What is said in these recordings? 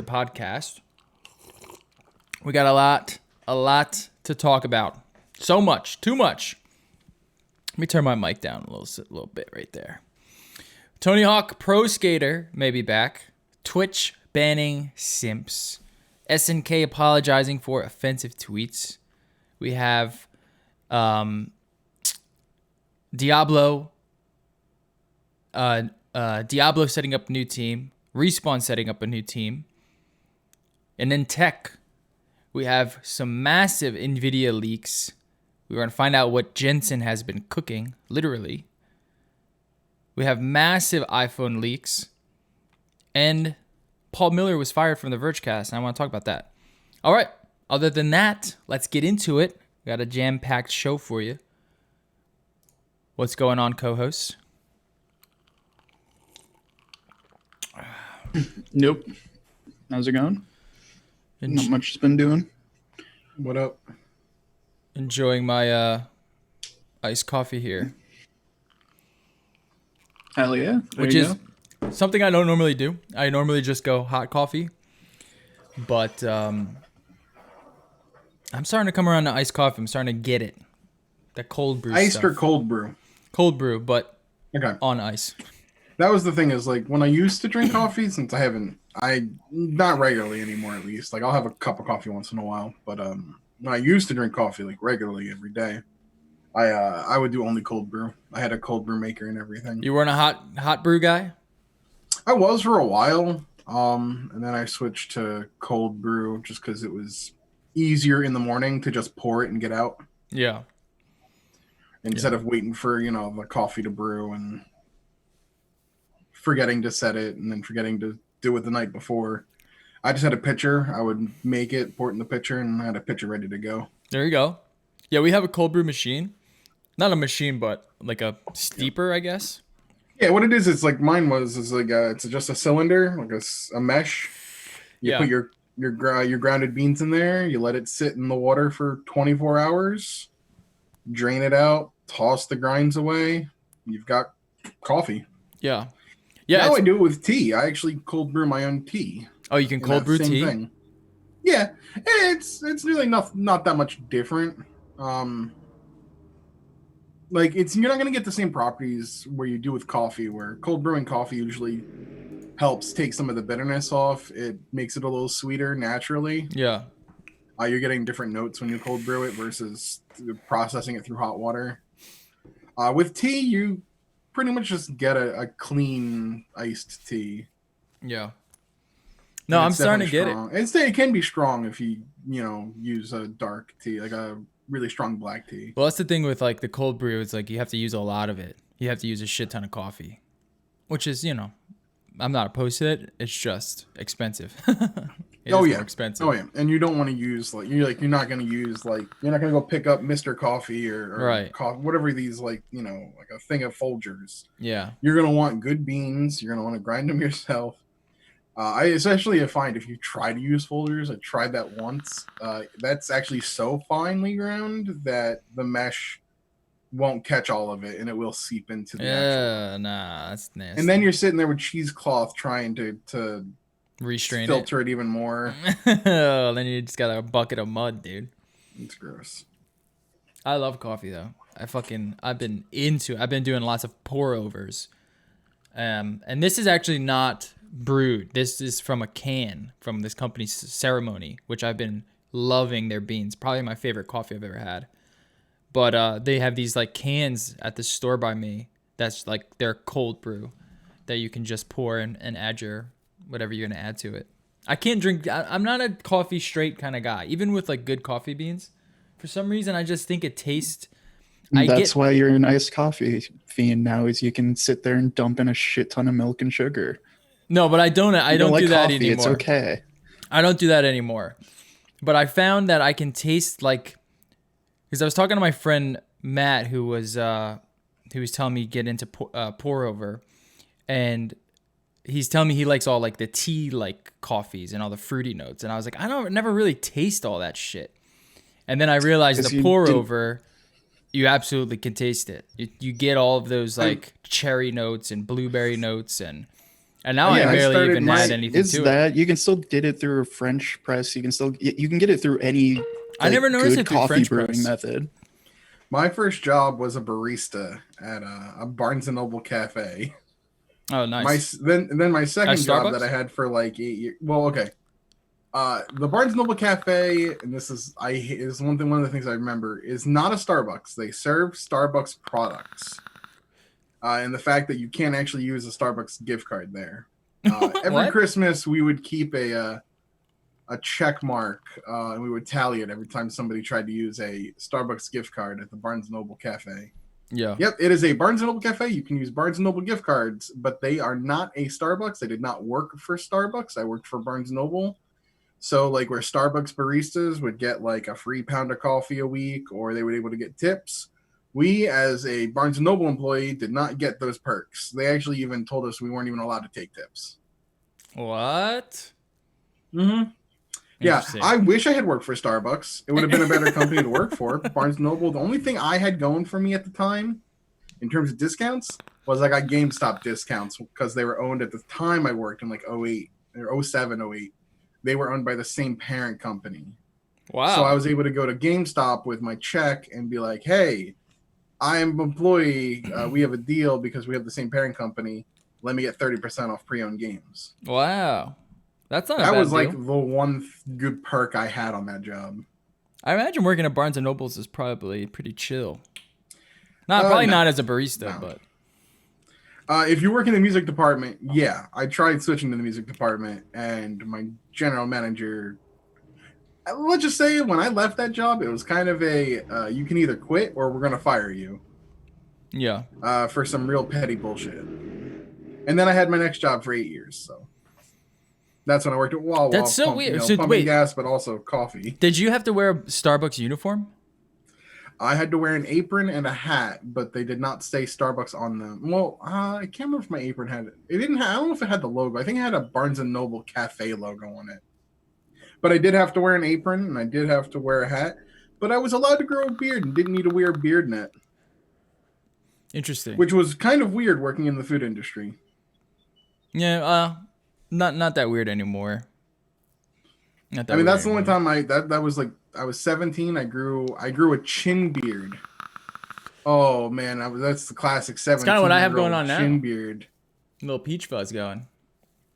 podcast. We got a lot to talk about. So much, too much. Let me turn my mic down a little bit right there. Tony Hawk Pro Skater may be back. Twitch banning simps. SNK apologizing for offensive tweets. We have Diablo setting up a new team. Respawn setting up a new team. And in tech, we have some massive NVIDIA leaks. We're going to find out what Jensen has been cooking, literally. We have massive iPhone leaks. And Paul Miller was fired from the Vergecast, and I want to talk about that. All right. Other than that, let's get into it. We got a jam-packed show for you. What's going on, co-hosts? Nope. How's it going? Not much has been doing. What up? Enjoying my iced coffee here. Hell yeah. Which is something I don't normally do. I normally just go hot coffee. But I'm starting to come around to iced coffee. I'm starting to get it. That cold brew Iced stuff. or cold brew? Cold brew, but Okay. on ice. That was the thing is like when I used to drink coffee, since I not regularly anymore at least. Like I'll have a cup of coffee once in a while, but when I used to drink coffee like regularly every day, I would do only cold brew. I had a cold brew maker and everything. You weren't a hot brew guy? I was for a while, and then I switched to cold brew just because it was easier in the morning to just pour it and get out Yeah. instead of waiting for the coffee to brew and forgetting to set it and then forgetting to do it the night before. I just had a pitcher. I would make it, pour it in the pitcher, and I had a pitcher ready to go. There you go. Yeah, we have a cold brew machine. Not a machine, but like a steeper, I guess. Yeah, what it is like mine is like it's just a cylinder, like a mesh. You put your grounded beans in there. You let it sit in the water for 24 hours. Drain it out. Toss the grinds away. You've got coffee. Yeah. Yeah. Now I do it with tea. I actually cold brew my own tea. Oh, you can cold brew tea? Thing. Yeah, it's really not that much different. Like you're not gonna get the same properties where you do with coffee. Where cold brewing coffee usually helps take some of the bitterness off. It makes it a little sweeter naturally. Yeah. You're getting different notes when you cold brew it versus processing it through hot water. With tea, you pretty much just get a clean iced tea. Yeah. No, I'm starting to get it. It can be strong if you use a dark tea, like a really strong black tea. Well, that's the thing with like the cold brew. It's like you have to use a lot of it. You have to use a shit ton of coffee, which is I'm not opposed to it. It's just expensive. More expensive. Oh yeah, and you don't want to use you're not going to go pick up Mr. Coffee or right. Whatever these like a thing of Folgers. Yeah. You're going to want good beans. You're going to want to grind them yourself. I find if you try to use Folgers, I tried that once. That's actually so finely ground that the mesh won't catch all of it and it will seep into the actual. Nah, that's nasty. And then you're sitting there with cheesecloth trying to restrain filter it even more. Then you just got a bucket of mud, dude. It's gross. I love coffee though. I've been doing lots of pour overs. And this is actually not brewed. This is from a can from this company's Ceremony, which I've been loving their beans. Probably my favorite coffee I've ever had. But they have these like cans at the store by me. That's like their cold brew that you can just pour and add your whatever you're gonna add to it. I can't drink. I'm not a coffee straight kind of guy. Even with like good coffee beans, for some reason I just think it tastes. That's why you're an iced coffee fiend now. Is you can sit there and dump in a shit ton of milk and sugar. No, but I don't do that coffee, anymore. It's okay. I don't do that anymore. But I found that I can taste like, because I was talking to my friend Matt, who was telling me get into pour over, and he's telling me he likes all like the tea like coffees and all the fruity notes, and I was like, never really taste all that shit. And then I realized the pour over, you absolutely can taste it. You get all of those like cherry notes and blueberry notes, and And now Yeah, I I barely started even my- add anything Is to it. that you can still get it through a French press? You can get it through any. I never noticed good it through coffee French brewing press. method. My first job was a barista at a Barnes and Noble cafe. Oh, nice. Then my second job that Starbucks? I had for like 8 years. Well, okay. The Barnes and Noble cafe, and this is one of the things I remember is not a Starbucks. They serve Starbucks products, and the fact that you can't actually use a Starbucks gift card there. Every What? Christmas we would keep a check mark, and we would tally it every time somebody tried to use a Starbucks gift card at the Barnes and Noble cafe. Yeah. Yep, it is a Barnes and Noble cafe. You can use Barnes and Noble gift cards, but they are not a Starbucks. I did not work for Starbucks. I worked for Barnes and Noble. So, like, where Starbucks baristas would get like a free pound of coffee a week, or they were able to get tips, we, as a Barnes and Noble employee, did not get those perks. They actually even told us we weren't even allowed to take tips. What? Mm-hmm. Yeah, I wish I had worked for Starbucks. It would have been a better company to work for. Barnes & Noble, the only thing I had going for me at the time, in terms of discounts, was I got GameStop discounts because they were owned at the time I worked in like 08 or 07, 08. They were owned by the same parent company. Wow. So I was able to go to GameStop with my check and be like, hey, I'm an employee. We have a deal because we have the same parent company. Let me get 30% off pre-owned games. Wow. That's not a That bad was deal. like the one good perk I had on that job. I imagine working at Barnes and Nobles is probably pretty chill. Probably not as a barista, but if you work in the music department, yeah, I tried switching to the music department, and my general manager, let's just say, when I left that job, it was kind of a you can either quit or we're gonna fire you. Yeah. For some real petty bullshit. And then I had my next job for 8 years, so that's when I worked at Wawa. That's so weird. So pumping wait, gas, but also coffee. Did you have to wear a Starbucks uniform? I had to wear an apron and a hat, but they did not say Starbucks on them. Well, I can't remember if my apron had it. It didn't have, I don't know if it had the logo. I think it had a Barnes and Noble Cafe logo on it. But I did have to wear an apron and I did have to wear a hat. But I was allowed to grow a beard and didn't need to wear a beard net. Interesting. Which was kind of weird working in the food industry. Yeah, not that weird anymore. Not that I mean, weird that's the only anymore. time that was like I was 17. I grew a chin beard. Oh man, that's the classic 17. It's kind of what I have going on now. Chin beard. Little peach fuzz going.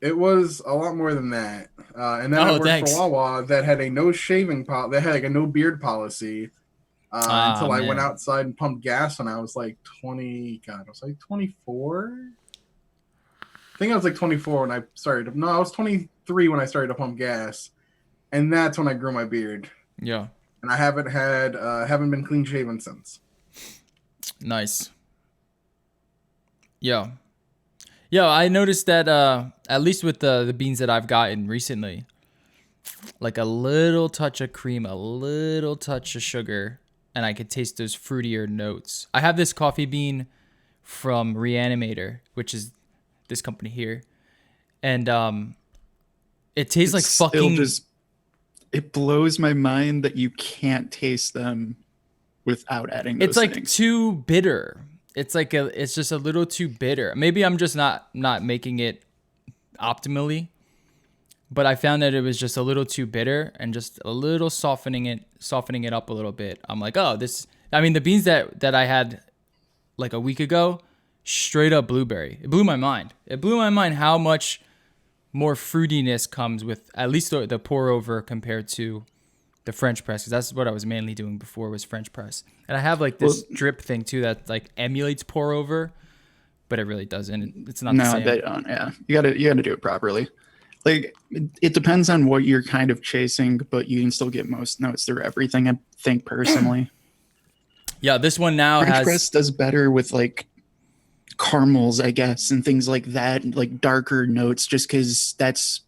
It was a lot more than that. And then I worked for Wawa that had a no shaving that had like a no beard policy. Until I went outside and pumped gas when I was like 20. God, I was like 24. I think I was like 24 when I started. No, I was 23 when I started to pump gas, and that's when I grew my beard. Yeah. And I haven't been clean shaven since. Nice. Yeah. Yeah, I noticed that at least with the beans that I've gotten recently, like a little touch of cream, a little touch of sugar, and I could taste those fruitier notes. I have this coffee bean from Reanimator, which is this company here, and it tastes like fucking. It blows my mind that you can't taste them without adding those It's like things. too bitter. It's just a little too bitter. Maybe I'm just not making it optimally, but I found that it was just a little too bitter and just a little softening it up a little bit. I'm like, oh, the beans that I had like a week ago, straight up blueberry. It blew my mind. It blew my mind how much more fruitiness comes with at least the pour over compared to the French press, because that's what I was mainly doing before was French press. And I have like this drip thing too that like emulates pour over, but it really doesn't. It's not the same. No, they don't. Yeah, you gotta do it properly. Like it depends on what you're kind of chasing, but you can still get most notes through everything. I think personally. Yeah, this one now French press does better with like caramels, I guess, and things like that, like darker notes, just because that's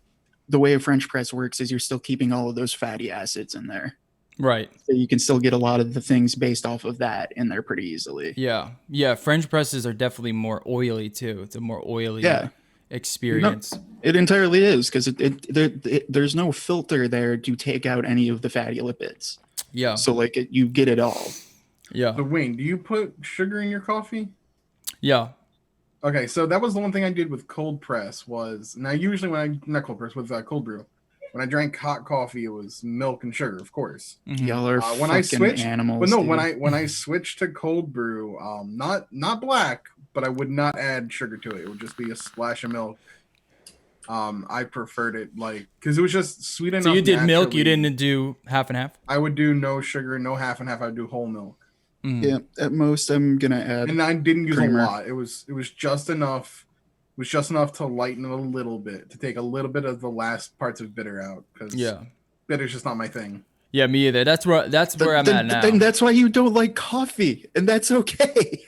the way a French press works. Is you're still keeping all of those fatty acids in there, right? So you can still get a lot of the things based off of that in there pretty easily. Yeah. French presses are definitely more oily too. It's a more oily experience. No, it entirely is, because there's no filter there to take out any of the fatty lipids. Yeah. So like you get it all. Yeah. So Wayne, do you put sugar in your coffee? Yeah. Okay, so that was the one thing I did with cold press was now usually when I not cold press with cold brew, when I drank hot coffee, it was milk and sugar, of course. Y'all are When I fucking switched, animals. but no, dude. when I switched to cold brew, not black, but I would not add sugar to it. It would just be a splash of milk. I preferred it like because it was just sweet enough. So you did milk, you naturally. didn't do half and half? I would do no sugar, no half and half. I would do whole milk. Yeah, at most I'm gonna add. And I didn't use creamer. a lot. It was just enough. It was just enough to lighten it a little bit, to take a little bit of the last parts of bitter out. Because bitter's just not my thing. Yeah, me either. That's where I'm at now. Then that's why you don't like coffee, and that's okay.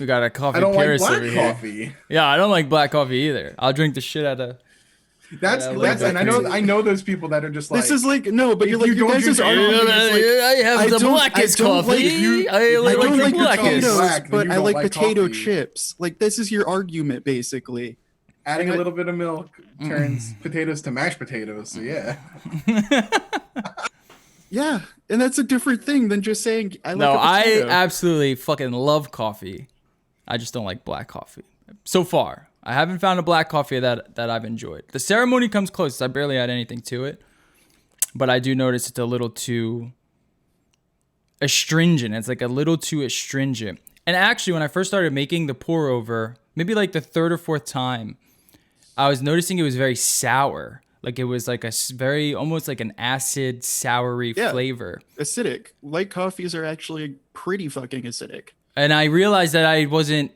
We got a coffee. I don't like Paris black over here. coffee. Yeah, I don't like black coffee either. I'll drink the shit out of. That's and I know those people that are just like this is like no, but you're like you guys just arguing. I have the blackest coffee. I don't like blackest. potatoes, but I like potato chips. Like this is your argument basically. Adding a little bit of milk turns potatoes to mashed potatoes. So yeah. Yeah, and that's a different thing than just saying I like No, a potato. I absolutely fucking love coffee. I just don't like black coffee. So far, I haven't found a black coffee that I've enjoyed. The ceremony comes close. I barely add anything to it, but I do notice it's a little too astringent. It's like a little too astringent. And actually, when I first started making the pour over, maybe like the third or fourth time, I was noticing it was very sour. Like it was like a very, almost like an acid, soury flavor. Acidic. Light coffees are actually pretty fucking acidic. And I realized that I wasn't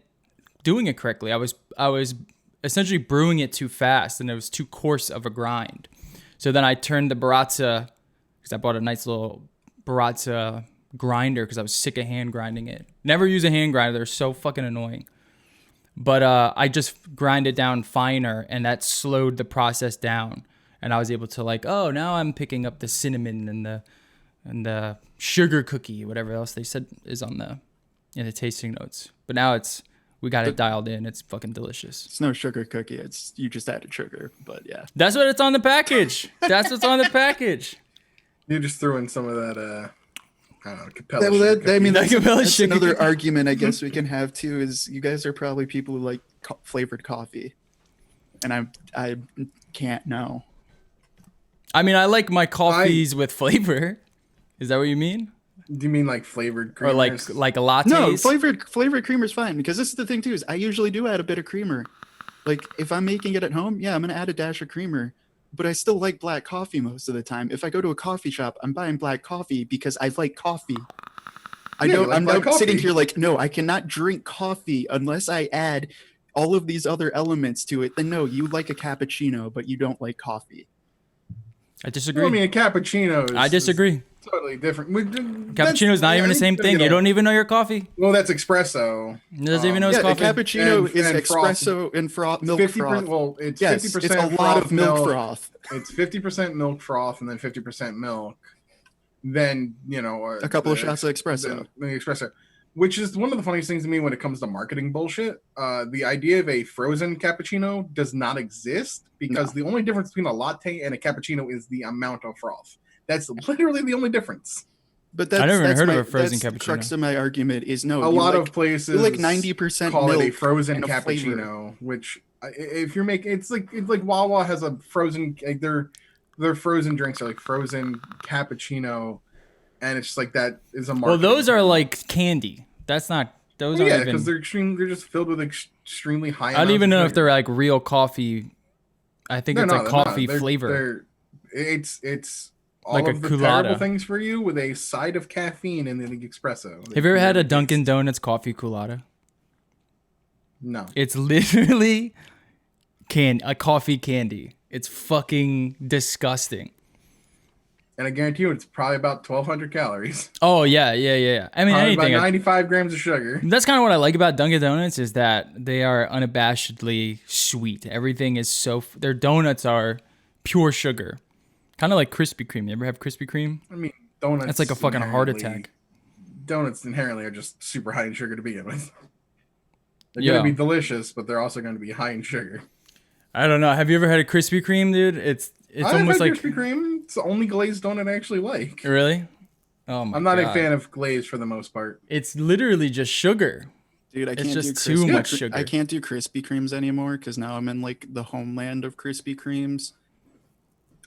doing it correctly. I was essentially brewing it too fast, and it was too coarse of a grind. So then I turned the Baratza, because I bought a nice little Baratza grinder because I was sick of hand grinding it. Never use a hand grinder. They're so fucking annoying. But I just grind it down finer, and that slowed the process down. And I was able to like, oh, now I'm picking up the cinnamon and the sugar cookie, whatever else they said is in the tasting notes. But now we got it dialed in. It's fucking delicious. It's no sugar cookie. It's you just added sugar, but yeah. That's what it's on the package. That's what's on the package. You just threw in some of that I don't know, Capella that's another argument I guess we can have too is you guys are probably people who like flavored coffee. And I can't know. I mean, I like my coffees with flavor. Is that what you mean? Do you mean like flavored creamers? Or like a lattes? No, flavored creamer is fine because this is the thing too is I usually do add a bit of creamer. Like if I'm making it at home, yeah, I'm gonna add a dash of creamer. But I still like black coffee most of the time. If I go to a coffee shop, I'm buying black coffee because I like coffee. I'm not sitting here like, no, I cannot drink coffee unless I add all of these other elements to it. Then no, you like a cappuccino, but you don't like coffee. I disagree. Well, I mean, a cappuccino I disagree. Is totally different. Cappuccino is not even the same thing. You don't even know your coffee. Well, that's espresso. He doesn't even know his coffee. A cappuccino is espresso and froth, milk froth. Well, it's 50% it's a lot of milk froth. It's 50% milk froth and then 50% milk. Then, a couple of shots of espresso. The espresso. Which is one of the funniest things to me when it comes to marketing bullshit. The idea of a frozen cappuccino does not exist because the only difference between a latte and a cappuccino is the amount of froth. That's literally the only difference. But I never even heard of a frozen cappuccino. The crux of my argument is no. A lot of places like 90% call milk it a frozen cappuccino, flavor. which if you're making it's like Wawa has a frozen like their frozen drinks are like frozen cappuccino, and it's just like that is a marketing. Well, those are like candy. That's not. Those aren't even. Because they're just filled with extremely high. I don't even know if they're like real coffee. I think it's like coffee flavor. It's all like of a the culotta. terrible things for you with a side of caffeine and then the espresso. Have you ever had a Dunkin' Donuts coffee culotta? No. It's literally a coffee candy. It's fucking disgusting. And I guarantee you, it's probably about 1,200 calories. Oh yeah. I mean, probably anything. About 95 grams of sugar. That's kind of what I like about Dunkin' Donuts is that they are unabashedly sweet. Everything is their donuts are pure sugar, kind of like Krispy Kreme. You ever have Krispy Kreme? I mean, donuts. That's like a fucking heart attack. Donuts inherently are just super high in sugar to begin with. They're going to be delicious, but they're also going to be high in sugar. I don't know. Have you ever had a Krispy Kreme, dude? It's almost like Krispy Kreme. It's the only glazed donut I actually like. Really? Oh my God. I'm not a fan of glaze for the most part. It's literally just sugar. Dude, I It's can't just do too Krispy much Kre- sugar. I can't do Krispy Kremes anymore because now I'm in like the homeland of Krispy Kremes.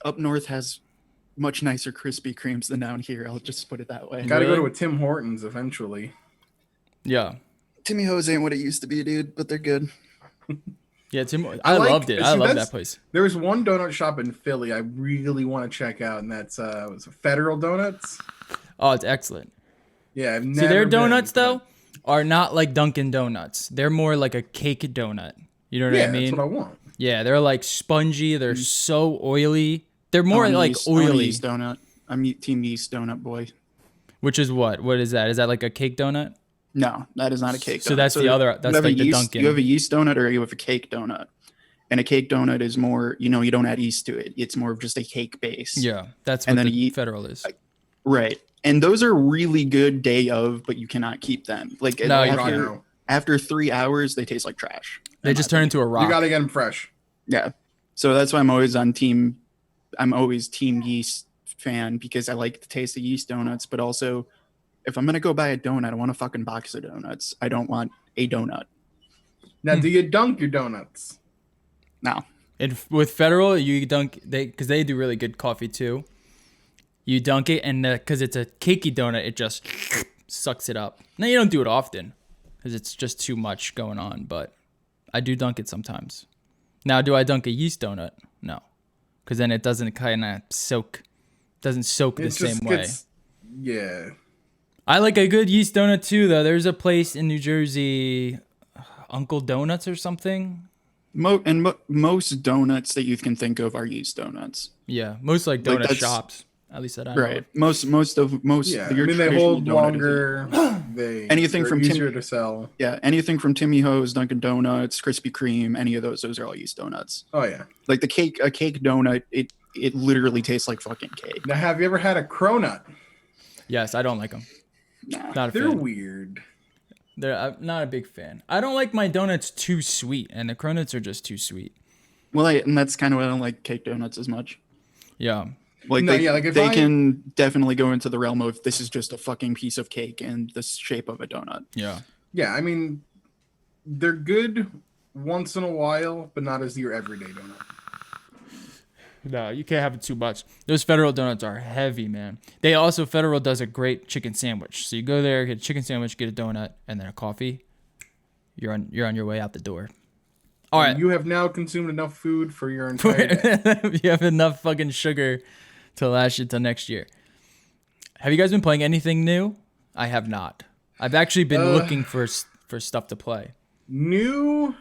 Up north has much nicer Krispy Kremes than down here. I'll just put it that way. Got to go Really? to a Tim Hortons eventually. Yeah. Timmy Ho's ain't what it used to be, dude, but they're good. Yeah, I loved it. I love that place. There was one donut shop in Philly I really want to check out, and that's was it Federal Donuts. Oh, it's excellent. Yeah, I've See, never their been, donuts, but- though, are not like Dunkin' Donuts. They're more like a cake donut. You know what Yeah, I mean? that's what I want. Yeah, they're like spongy. They're so oily. They're more I'm like yeast- I want a oily. yeast donut. I'm team yeast donut boy. Which is what? What is that? Is that like a cake donut? No, that is not a cake donut. So that's the other. That's you have like a the yeast, Dunkin'. You have a yeast donut or you have a cake donut. And a cake donut is more, you don't add yeast to it. It's more of just a cake base. Yeah, that's And what then the a Federal is. Right. And those are really good day of, but you cannot keep them. Like No, you after 3 hours, they taste like trash. They just turn into a rock. You got to get them fresh. Yeah. So that's why I'm always team yeast fan because I like the taste of yeast donuts, but also if I'm going to go buy a donut, I want a fucking box of donuts. I don't want a donut. Now, do you dunk your donuts? No. And with Federal, you dunk because they do really good coffee too. You dunk it, and because it's a cakey donut, it just sucks it up. Now you don't do it often because it's just too much going on, but I do dunk it sometimes. Now, do I dunk a yeast donut? No, because then it doesn't kind of soak. Doesn't soak the same way. Yeah. I like a good yeast donut too, though. There's a place in New Jersey, Uncle Donuts or something. Most donuts that you can think of are yeast donuts. Yeah, most like donut that's- shops. At least that I know. Right. Most Yeah. I your mean, they traditional hold donut is- longer. Anything they're from easier to sell. Yeah, anything from Timmy Ho's, Dunkin' Donuts, Krispy Kreme, any of those are all yeast donuts. Oh yeah. Like a cake donut, it literally tastes like fucking cake. Now, have you ever had a cronut? Yes, I don't like them. Nah. Not a They're fan. weird. I'm not a big fan. I don't like my donuts too sweet, and the cronuts are just too sweet. Well, and that's kind of why I don't like cake donuts as much. Yeah. Like No, they, yeah, like if they I- can definitely go into the realm of this is just a fucking piece of cake and the shape of a donut. Yeah. Yeah, I mean, they're good once in a while, but not as your everyday donut. No, you can't have it too much. Those Federal donuts are heavy, man. Federal does a great chicken sandwich. So you go there, get a chicken sandwich, get a donut, and then a coffee. You're on your way out the door. All right. You have now consumed enough food for your entire day. You have enough fucking sugar to last you till next year. Have you guys been playing anything new? I have not. I've actually been looking for stuff to play. New,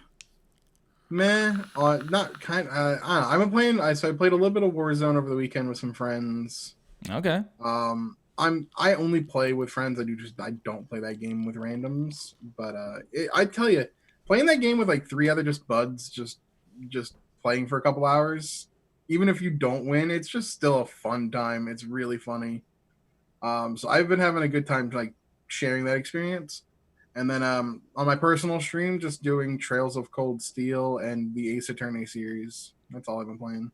meh, not kind. I don't know. I've been playing. So I played a little bit of Warzone over the weekend with some friends. Okay. I only play with friends. I don't play that game with randoms. But I tell you, playing that game with like 3 other just buds, just playing for a couple hours, even if you don't win, it's just still a fun time. It's really funny. So I've been having a good time like sharing that experience. And then on my personal stream, just doing Trails of Cold Steel and the Ace Attorney series. That's all I've been playing.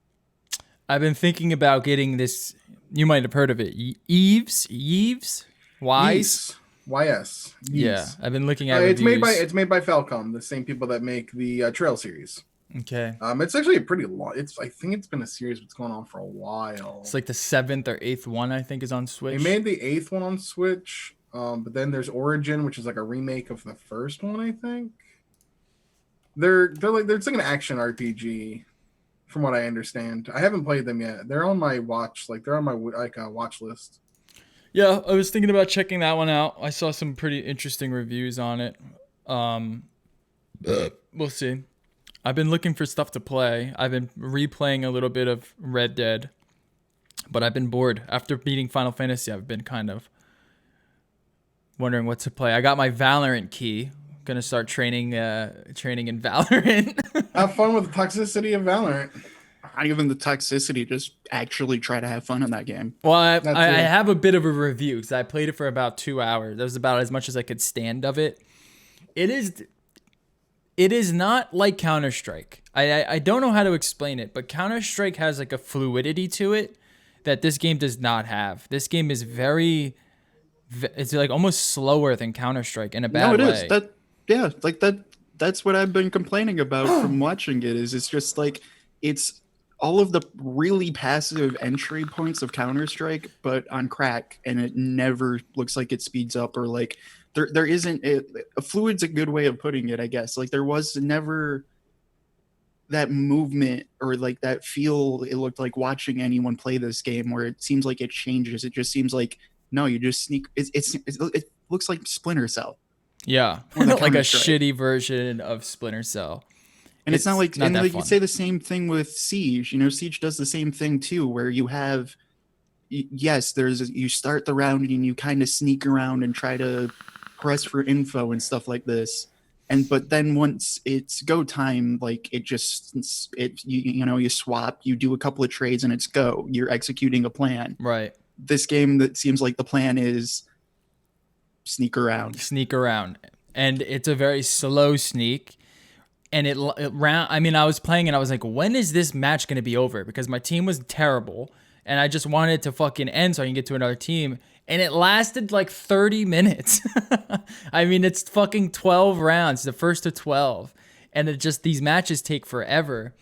I've been thinking about getting this. You might have heard of it. Yves? Wise? YS. Yeah, I've been looking at It's reviews. made by Falcom, the same people that make the Trail series. Okay. It's actually a pretty long. I think it's been a series that's going on for a while. It's like the 7th or 8th one, I think, is on Switch. They made the 8th one on Switch, but then there's Origin, which is like a remake of the first one, I think. It's like an action RPG, from what I understand. I haven't played them yet. They're on my watch, watch list. Yeah, I was thinking about checking that one out. I saw some pretty interesting reviews on it. We'll see. I've been looking for stuff to play. I've been replaying a little bit of Red Dead, but I've been bored. After beating Final Fantasy, I've been kind of wondering what to play. I got my Valorant key. Gonna start training in Valorant. Have fun with the toxicity of Valorant. Not even the toxicity, just actually try to have fun in that game. Well, I That's I it. have a bit of a review because I played it for about 2 hours. That was about as much as I could stand of it. It is not like Counter-Strike. I don't know how to explain it, but Counter-Strike has like a fluidity to it that this game does not have. This game is it's like almost slower than Counter-Strike in a bad No, it way. is. Yeah, like that's what I've been complaining about from watching it. Is it's just like it's all of the really passive entry points of Counter-Strike, but on crack, and it never looks like it speeds up or like there isn't a fluid's a good way of putting it, I guess. Like there was never that movement or like that feel it looked like watching anyone play this game where it seems like it changes. It just seems like no, you just sneak. It looks like Splinter Cell. Yeah, like a shitty version of Splinter Cell. And it's not like, not and that like fun. you say the same thing with Siege. You know, Siege does the same thing too, where you have, yes, you start the round and you kind of sneak around and try to press for info and stuff like this. But then once it's go time, like you swap, you do a couple of trades and it's go. You're executing a plan. Right. This game, that seems like the plan is sneak around, and it's a very slow sneak. And it round. I mean, I was playing and I was like, when is this match going to be over? Because my team was terrible and I just wanted it to fucking end so I can get to another team. And it lasted like 30 minutes. I mean, it's fucking 12 rounds, the first to 12. And these matches take forever.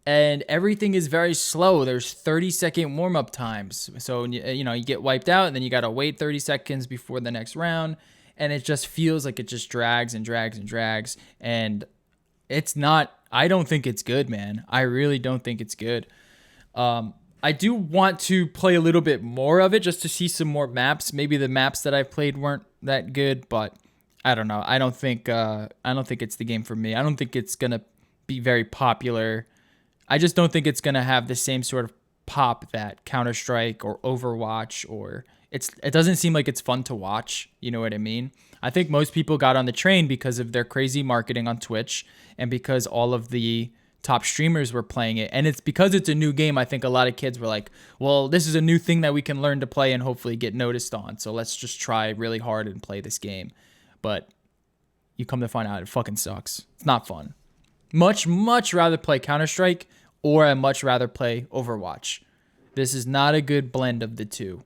And everything is very slow. There's 30-second warm-up times. So, you get wiped out and then you got to wait 30 seconds before the next round. And it just feels like it just drags and drags and drags. And it's not, I don't think it's good, man. I really don't think it's good. I do want to play a little bit more of it just to see some more maps. Maybe the maps that I've played weren't that good, but I don't know. I don't think it's the game for me. I don't think it's going to be very popular. I just don't think it's going to have the same sort of pop that Counter-Strike or Overwatch it doesn't seem like it's fun to watch. You know what I mean? I think most people got on the train because of their crazy marketing on Twitch and because all of the top streamers were playing it. And it's because it's a new game. I think a lot of kids were like, well, this is a new thing that we can learn to play and hopefully get noticed on. So let's just try really hard and play this game. But you come to find out it fucking sucks. It's not fun. Much, much rather play Counter-Strike or I'd much rather play Overwatch. This is not a good blend of the two.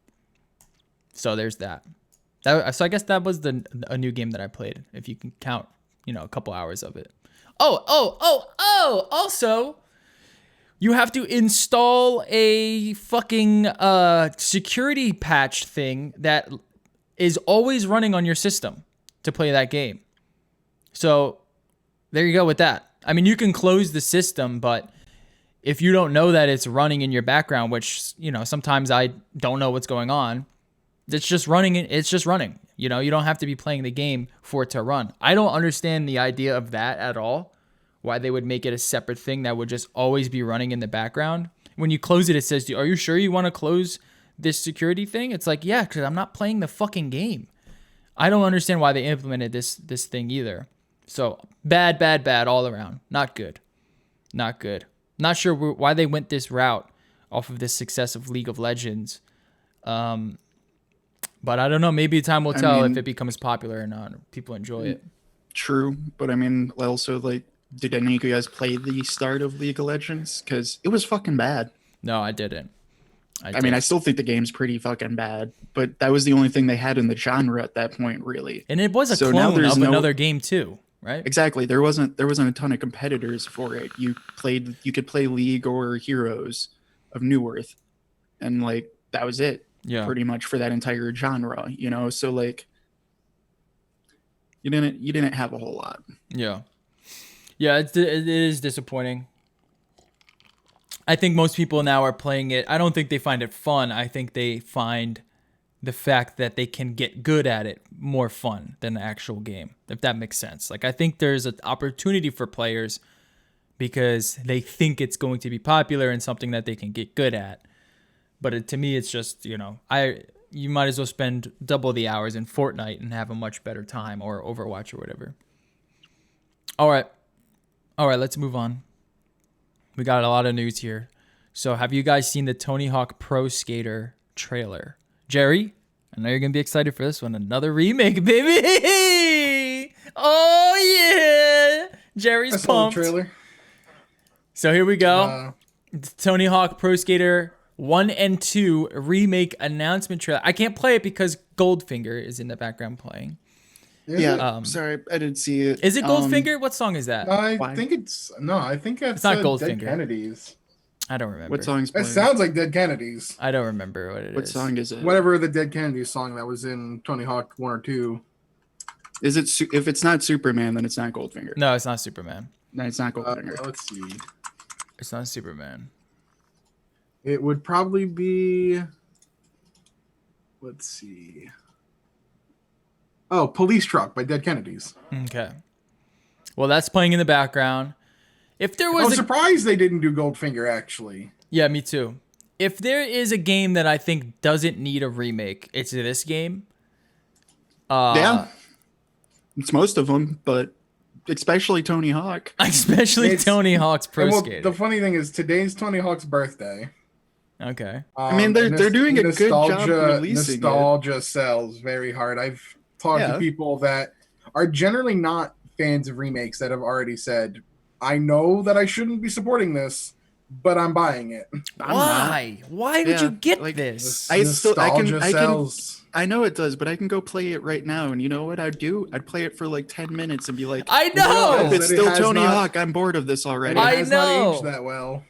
So there's that. So I guess that was a new game that I played, if you can count, a couple hours of it. Also, you have to install a fucking security patch thing that is always running on your system to play that game. So there you go with that. I mean, you can close the system, but if you don't know that it's running in your background, which, sometimes I don't know what's going on, it's just running. It's just running. You don't have to be playing the game for it to run. I don't understand the idea of that at all. Why they would make it a separate thing that would just always be running in the background. When you close it, it says, are you sure you want to close this security thing? It's like, yeah, because I'm not playing the fucking game. I don't understand why they implemented this thing either. So bad all around. Not good. Not sure why they went this route off of the success of League of Legends. But I don't know. Maybe time will tell if it becomes popular or not. Or people enjoy it. True. But I mean, also, like, did any of you guys play the start of League of Legends? Because it was fucking bad. No, I didn't. I mean, I still think the game's pretty fucking bad. But that was the only thing they had in the genre at that point, really. And it was a clone of another game too, right? Exactly. There wasn't a ton of competitors for it. You could play League or Heroes of New Earth, and like that was it. Yeah. Pretty much for that entire genre, So like, you didn't have a whole lot. Yeah. Yeah, it is disappointing. I think most people now are playing it. I don't think they find it fun. I think they find the fact that they can get good at it more fun than the actual game, if that makes sense. Like, I think there's an opportunity for players because they think it's going to be popular and something that they can get good at. But to me, it's just, you might as well spend double the hours in Fortnite and have a much better time, or Overwatch or whatever. All right, let's move on. We got a lot of news here. So have you guys seen the Tony Hawk Pro Skater trailer? Jerry, I know you're going to be excited for this one. Another remake, baby! Oh, yeah! Jerry's pumped. I saw the trailer. So here we go. Tony Hawk Pro Skater 1 and 2 remake announcement trailer. I can't play it because Goldfinger is in the background playing. Is Yeah, it? sorry, I didn't see it. Is it Goldfinger? What song is that? I Why? think it's no. I think that's not Dead Goldfinger. Kennedys. I don't What remember. song's It playing? sounds like Dead Kennedys. I don't remember what it What is. song is it? Whatever the Dead Kennedys song that was in Tony Hawk 1 or 2. Is it? If it's not Superman, then it's not Goldfinger. No, it's not Superman. No, it's not Goldfinger. Let's see. It's not Superman. It would probably be. Let's see. Oh, Police Truck by Dead Kennedys. Okay. Well, that's playing in the background. If there I was was surprised they didn't do Goldfinger, actually. Yeah, me too. If there is a game that I think doesn't need a remake, it's this game. Yeah, it's most of them, but especially Tony Hawk. Especially It's- Tony Hawk's Pro Well, Skater. the funny thing is, today's Tony Hawk's birthday. Okay. I mean, they're doing a good job releasing it. Nostalgia sells very hard. I've talked to Yeah. people that are generally not fans of remakes that have already said, "I know that I shouldn't be supporting this, but I'm buying it." Why? Why would Yeah, you get like, this? I Nostalgia can sells. I know it does, but I can go play it right now, and you know what I'd do? I'd play it for like 10 minutes and be like, I know! if it's That it still has Tony not- Hawk, I'm bored of this already. And it I has know. not aged that well.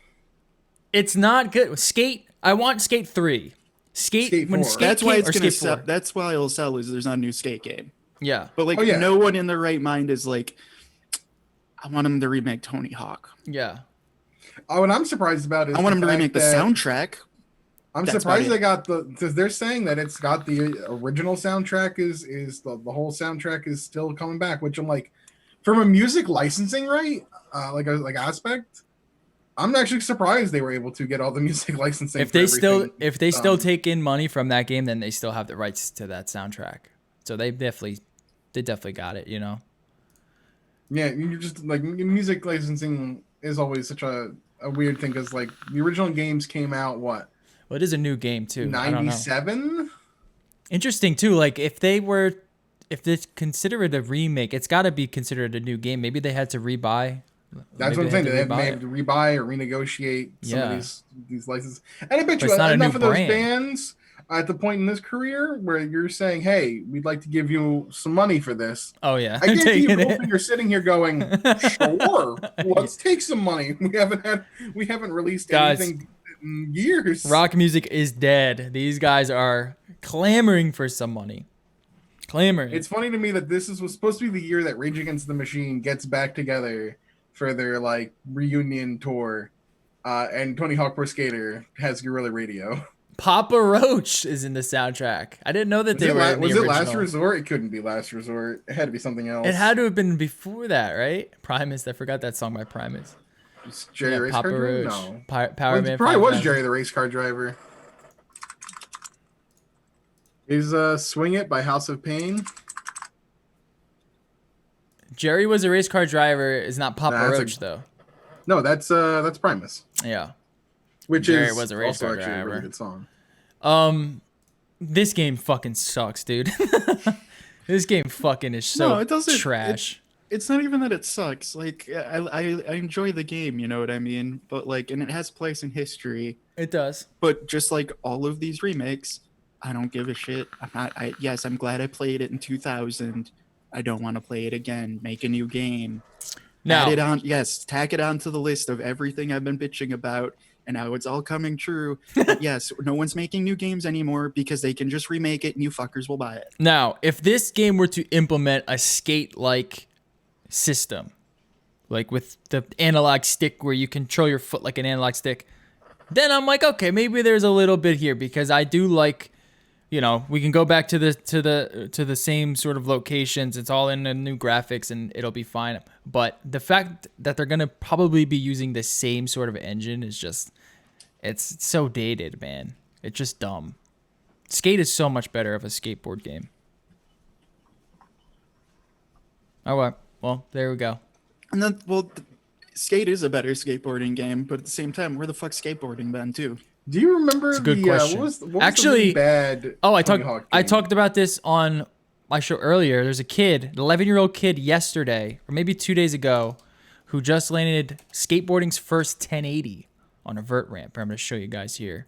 It's not good. Skate. I want Skate 3. Skate when 4. Skate That's why came- it's or gonna Skate sell. 4. That's why it'll sell. Is there's not a new skate game, Yeah. but like Oh, yeah. no one in their right mind is like, I want him to remake Tony Hawk. Yeah. Oh, what I'm surprised about is I want him to fact remake the that- soundtrack. I'm That's surprised about they got because they're saying that it's got the original soundtrack is the whole soundtrack is still coming back, which I'm like, from a music licensing like aspect, I'm actually surprised they were able to get all the music licensing. If for they still everything. take in money from that game, then they still have the rights to that soundtrack. So they definitely got it, you know. Yeah, you just like music licensing is always such a weird thing because like the original games came out what Well, it is a new game too. I don't know. 97. Interesting too. Like if they consider it a remake, it's got to be considered a new game. Maybe they had to rebuy. That's Maybe what I'm saying. They had have to to rebuy or renegotiate some Yeah. of these licenses. And I bet But you it's not a enough new of those brand. bands at the point in this career where you're saying, "Hey, we'd like to give you some money for this." Oh yeah, I guarantee you, Taking it. Goldfinger's sitting here going, "Sure, let's take some money. We haven't released Guys, anything in years." Rock music is dead. These guys are clamoring for some money. Clamoring. It's funny to me that was supposed to be the year that Rage Against the Machine gets back together for their like reunion tour, and Tony Hawk Pro Skater has Guerrilla Radio. Papa Roach is in the soundtrack. I didn't know that they were in the Was it original. Last Resort? It couldn't be Last Resort. It had to be something else. It had to have been before that, right? Primus. I forgot that song by Primus. It's Jerry Yeah, Race Papa Car Driver? Roach. No. Power Well, Man. it probably was 5000. Jerry the Race Car Driver. Is Swing It by House of Pain? Jerry was a race car driver. Is not Papa Nah, that's Roach though. No, that's Primus. Yeah. Which Jerry is was a race also car actually a driver. really good song. This game fucking sucks, dude. This game fucking is so No, it doesn't- trash. It's not even that it sucks. Like I enjoy the game, you know what I mean? But like, and it has place in history. It does. But just like all of these remakes, I don't give a shit. Yes, I'm glad I played it in 2000. I don't want to play it again. Make a new game. Now, Add it on. Yes, tack it onto the list of everything I've been bitching about, and now it's all coming true. But yes, no one's making new games anymore because they can just remake it and you fuckers will buy it. now, if this game were to implement a skate-like system, like with the analog stick where you control your foot like an analog stick, then I'm like, okay, maybe there's a little bit here because I do like, you know, we can go back to the same sort of locations. It's all in the new graphics and it'll be fine. But the fact that they're gonna probably be using the same sort of engine is just, it's so dated, man. It's just dumb. Skate is so much better of a skateboard game. Oh well, there we go. And then, well, Skate is a better skateboarding game, but at the same time, where the fuck's skateboarding been too? Do you remember It's a good question. what was the Actually, really bad Oh, Tony Hawk I game? talked about this on my show earlier. There's a kid, an 11-year-old kid yesterday, or maybe 2 days ago, who just landed skateboarding's first 1080 on a vert ramp. I'm going to show you guys here.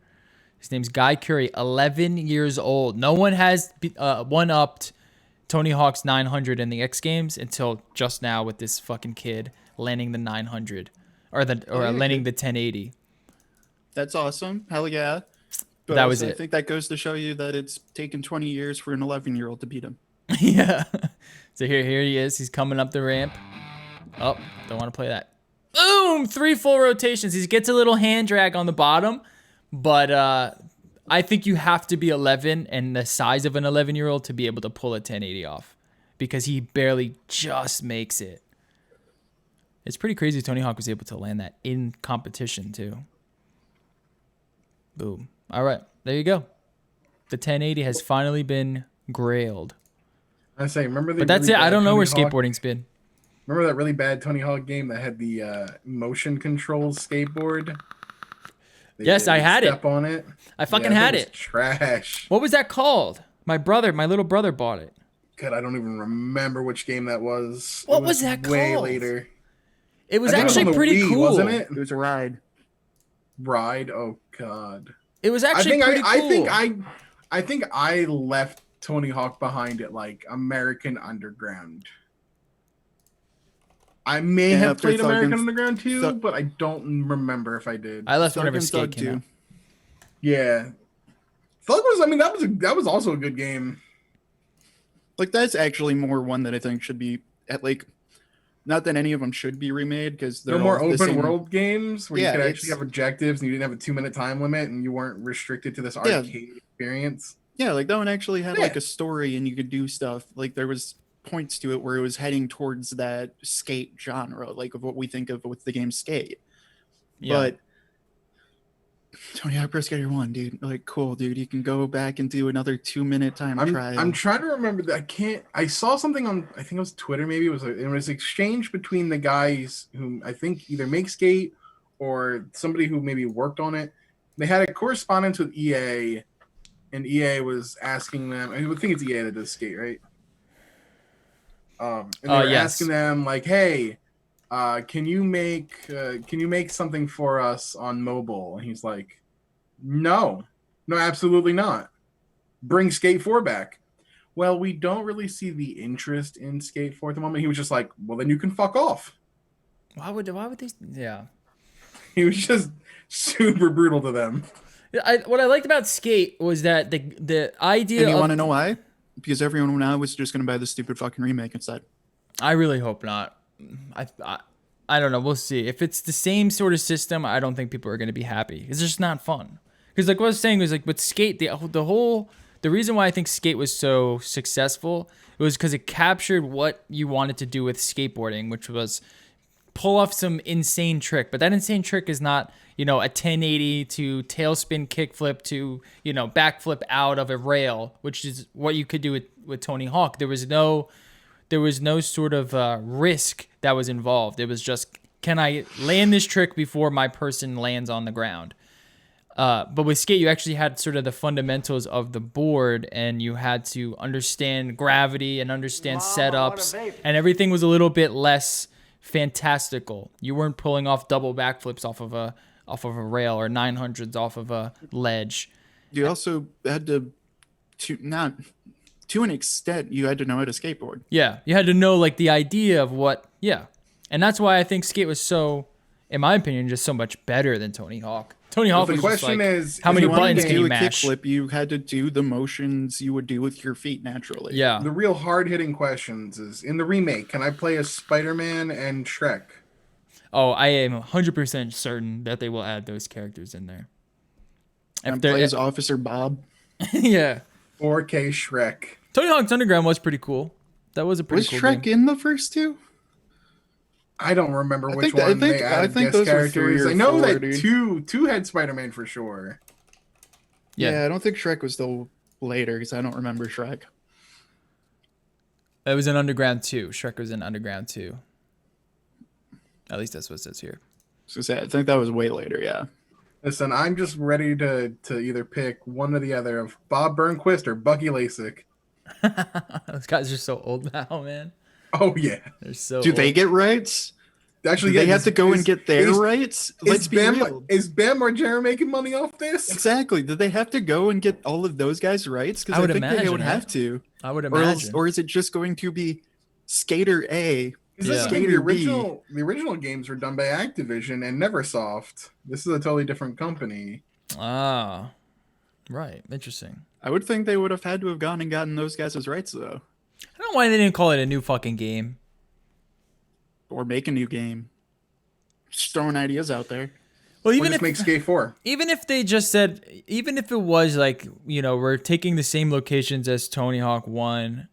His name's Guy Curry, 11 years old. No one has one-upped Tony Hawk's 900 in the X Games until just now with this fucking kid landing the 900 or landing the 1080. That's awesome. Hell yeah. But That was also, it. I think that goes to show you that it's taken 20 years for an 11-year-old to beat him. Yeah. So here he is. He's coming up the ramp. Oh, don't want to play that. Boom! 3 full rotations. He gets a little hand drag on the bottom, but I think you have to be 11 and the size of an 11-year-old to be able to pull a 1080 off because he barely just makes it. It's pretty crazy Tony Hawk was able to land that in competition too. Boom. All right, there you go. The 1080 has finally been grailed. I say, remember the. But that's really it. I don't know where Tony Hawk- skateboarding's been. Remember that really bad Tony Hawk game that had the motion controls skateboard? Yes, I had it. Step on it. I fucking had it. Trash. What was that called? My little brother bought it. God, I don't even remember which game that was. What was that way called? Later. It was I think actually on the pretty Wii, cool. wasn't it? It was a ride. Ride. Oh God. It was actually pretty cool. I think I left Tony Hawk behind at like American Underground. I may have played American Underground too, but I don't remember if I did. I left whenever Skate came out. Yeah. Thug was. I mean, that was also a good game. Like that's actually more one that I think should be at like. Not that any of them should be remade because they're more open world games where you could actually have objectives and you didn't have a 2-minute time limit and you weren't restricted to this arcade experience. Yeah, like that one actually had like a story and you could do stuff. Like there was points to it where it was heading towards that skate genre, like of what we think of with the game Skate. Yeah. But Tony Hawk Pro Skater 1, dude, like cool, dude. You can go back and do another 2-minute time trial. I'm trying to remember that. I saw something on, I think it was Twitter, maybe it was exchange between the guys who I think either make Skate or somebody who maybe worked on it. They had a correspondence with EA, and EA was asking them. I think it's EA that does Skate, right? And they were asking them like, "Hey, can you make something for us on mobile?" And he's like, No, absolutely not. Bring Skate 4 back. Well, we don't really see the interest in Skate 4 at the moment. He was just like, well, then you can fuck off. Why would they? Yeah. He was just super brutal to them. What I liked about Skate was that the idea. And you want to know why? Because everyone now was just going to buy the stupid fucking remake instead. I really hope not. I don't know. We'll see. If it's the same sort of system, I don't think people are going to be happy. It's just not fun. Because like what I was saying was like with Skate, the reason why I think Skate was so successful, it was because it captured what you wanted to do with skateboarding, which was pull off some insane trick. But that insane trick is not, a 1080 to tailspin kickflip to, backflip out of a rail, which is what you could do with Tony Hawk. There was no sort of risk that was involved. It was just, can I land this trick before my person lands on the ground? But with Skate, you actually had sort of the fundamentals of the board, and you had to understand gravity and understand setups, and everything was a little bit less fantastical. You weren't pulling off double backflips off of a rail or 900s off of a ledge. You also had to an extent, you had to know how to skateboard. Yeah, you had to know like the idea of what. Yeah, and that's why I think Skate was so, in my opinion, just so much better than Tony Hawk. Tony Hawk was just like, how many buttons can you mash? Kickflip, you had to do the motions you would do with your feet naturally. Yeah. The real hard-hitting questions is, in the remake, can I play as Spider-Man and Shrek? Oh, I am 100% certain that they will add those characters in there. And play as Officer Bob. Yeah. 4K Shrek. Tony Hawk's Underground was pretty cool. That was a pretty cool Shrek game. in the first two? I don't remember which one. I think those characters. I know that two had Spider-Man for sure. Yeah, I don't think Shrek was the later because I don't remember Shrek. It was in Underground 2. Shrek was in Underground 2. At least that's what it says here. So I think that was way later. Yeah. Listen, I'm just ready to either pick one or the other of Bob Burnquist or Bucky Lasik. Those guys are so old now, man. Oh yeah, they're so. Do they get rights? Actually, they yeah, have to go and get their rights. Let's be real. Is Bam Margera making money off this? Exactly. Did they have to go and get all of those guys' rights? Because I would think they imagine, would right? have to. I would imagine. Or is it just going to be Skater A? Because that's the thing, Skater the original games were done by Activision and Neversoft. This is a totally different company. Ah, right. Interesting. I would think they would have had to have gone and gotten those guys' rights, though. I don't know why they didn't call it a new fucking game. Or make a new game. Just throwing ideas out there. Well, Or even just if make Skate 4. even if they just said, even if it was like, you know, we're taking the same locations as Tony Hawk 1,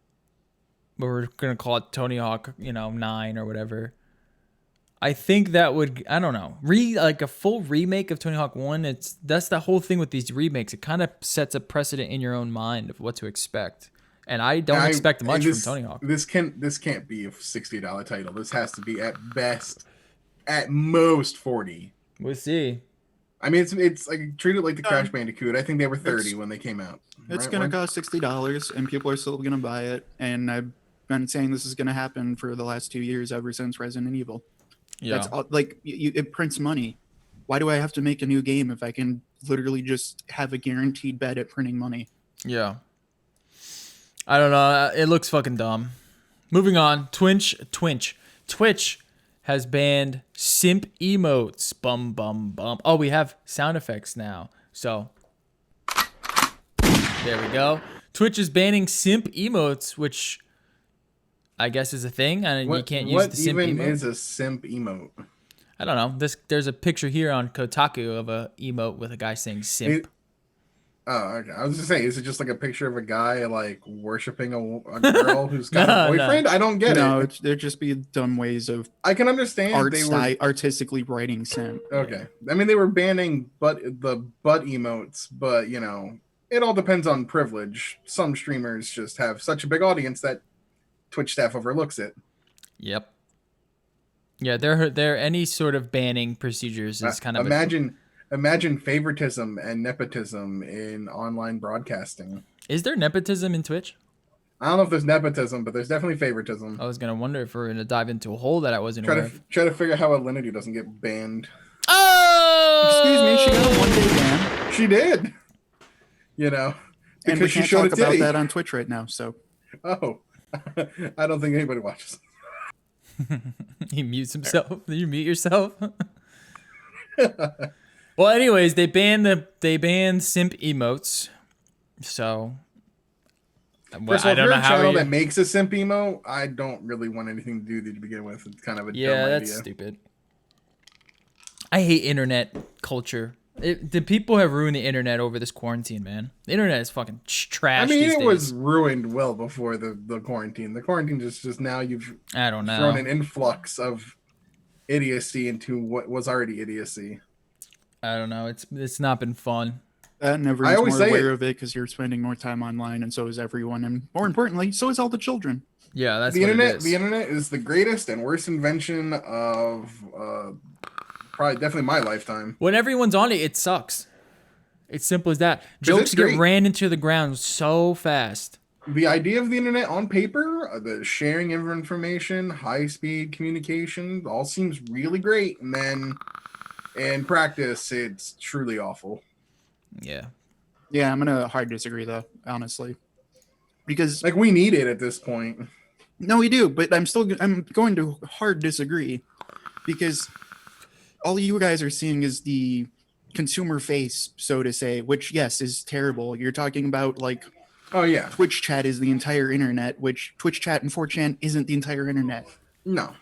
but we're gonna call it Tony Hawk, 9 or whatever. I think that would, I don't know, like a full remake of Tony Hawk 1. That's the whole thing with these remakes. It kind of sets a precedent in your own mind of what to expect. And I don't expect much from Tony Hawk. This can't be a $60 title. This has to be at most 40. We'll see. I mean, it's like treat it like the Crash Bandicoot. I think they were 30 when they came out. It's gonna cost $60, and people are still gonna buy it. And I've been saying this is gonna happen for the last 2 years, ever since Resident Evil. Yeah. That's all, like it prints money. Why do I have to make a new game if I can literally just have a guaranteed bet at printing money? Yeah. I don't know. It looks fucking dumb. Moving on. Twitch has banned simp emotes. Bum, bum, bum. Oh, we have sound effects now. So, there we go. Twitch is banning simp emotes, which I guess is a thing. And you can't use the simp emote. What even is a simp emote? I don't know. There's a picture here on Kotaku of a emote with a guy saying simp. Okay. I was just saying, is it just like a picture of a guy like worshiping a girl who's got a boyfriend? No. I don't get it. No, there'd just be dumb ways of. I can understand artistically writing simp. Okay, I mean they were banning the butt emotes, but it all depends on privilege. Some streamers just have such a big audience that Twitch staff overlooks it. Yep. Yeah, there any sort of banning procedures is kind of Imagine favoritism and nepotism in online broadcasting. Is there nepotism in Twitch? I don't know if there's nepotism, but there's definitely favoritism. I was gonna wonder if we're gonna dive into a hole that I wasn't aware of. Try to figure out how Alinity doesn't get banned. Oh! Excuse me, she got a 1-day ban. She did. And we can't talk about that on Twitch right now. So. Oh, I don't think anybody watches. He mutes himself. Did you mute yourself? Well, anyways, they banned simp emotes. So First of all, if you're a channel that makes a simp emote, I don't really want anything to do with it to begin with. It's kind of a dumb idea. That's stupid. I hate internet culture. The people have ruined the internet over this quarantine, man. The internet is fucking trash. I mean, these it days. was ruined well before the quarantine. The quarantine just now you've thrown an influx of idiocy into what was already idiocy. I don't know. It's not been fun. Everyone's more aware of it because you're spending more time online, and so is everyone, and more importantly, so is all the children. Yeah, that's the what internet. It is. The internet is the greatest and worst invention of definitely my lifetime. When everyone's on it, it sucks. It's simple as that. Jokes get ran into the ground so fast. The idea of the internet on paper, the sharing of information, high-speed communication, all seems really great, and then in practice, it's truly awful. Yeah. Yeah, I'm gonna hard disagree though, honestly, because we need it at this point. No, we do, but I'm going to hard disagree because all you guys are seeing is the consumer face, so to say, which yes is terrible. You're talking about oh yeah, Twitch chat is the entire internet, which Twitch chat and 4chan isn't the entire internet. No,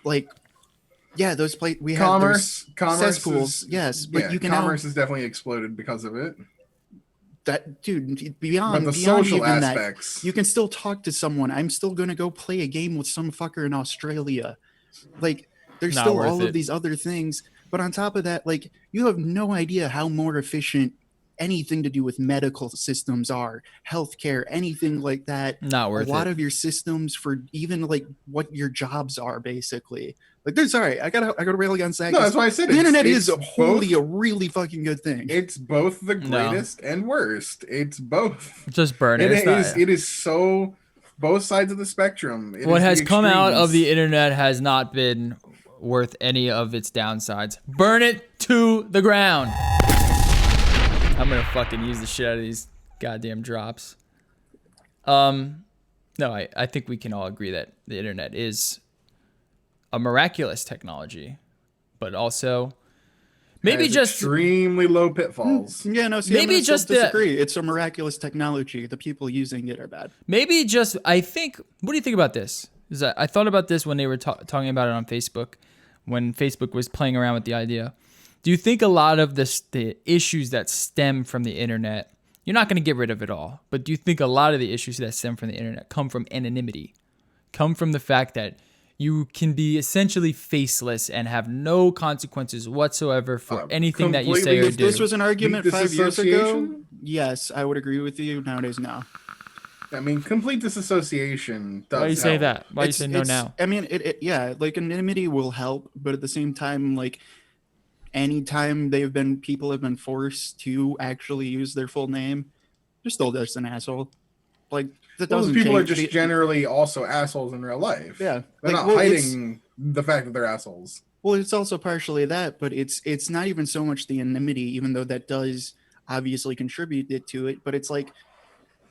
yeah, those we have commerce cesspools, yes, but you can commerce has definitely exploded because of it. That dude, beyond the social even aspects, that, you can still talk to someone. I'm still gonna go play a game with some fucker in Australia. There's still all of these other things, but on top of that, you have no idea how more efficient anything to do with medical systems are, healthcare, anything like that. Not worth it. A lot of your systems for even what your jobs are basically. Sorry, I gotta rail against that. No, that's why I said the internet is wholly a really fucking good thing. It's both the greatest and worst. It's both. Just burn it. It is so both sides of the spectrum. What has come out of the internet has not been worth any of its downsides. Burn it to the ground. I'm gonna fucking use the shit out of these goddamn drops. No, I think we can all agree that the internet is a miraculous technology, but also maybe just extremely low pitfalls. Yeah, no, see, maybe I'm just disagree. It's a miraculous technology. The people using it are bad. Maybe just, I think, what do you think about this? I thought about this when they were talking about it on Facebook, when Facebook was playing around with the idea. Do you think a lot of the issues that stem from the internet, you're not going to get rid of it all, but do you think a lot of the issues that stem from the internet come from anonymity, come from the fact that you can be essentially faceless and have no consequences whatsoever for anything that you say or do? This was an argument 5 years ago. Yes, I would agree with you. Nowadays, no. I mean, complete disassociation does Why do you say help. that? Why do you say no now? I mean, yeah, like anonymity will help, but at the same time, like anytime people have been forced to actually use their full name, they're still just an asshole. Like that doesn't people change. are just generally also assholes in real life. Yeah, they're not hiding the fact that they're assholes. Well, it's also partially that, but it's not even so much the anonymity, even though that does obviously contribute to it. But it's like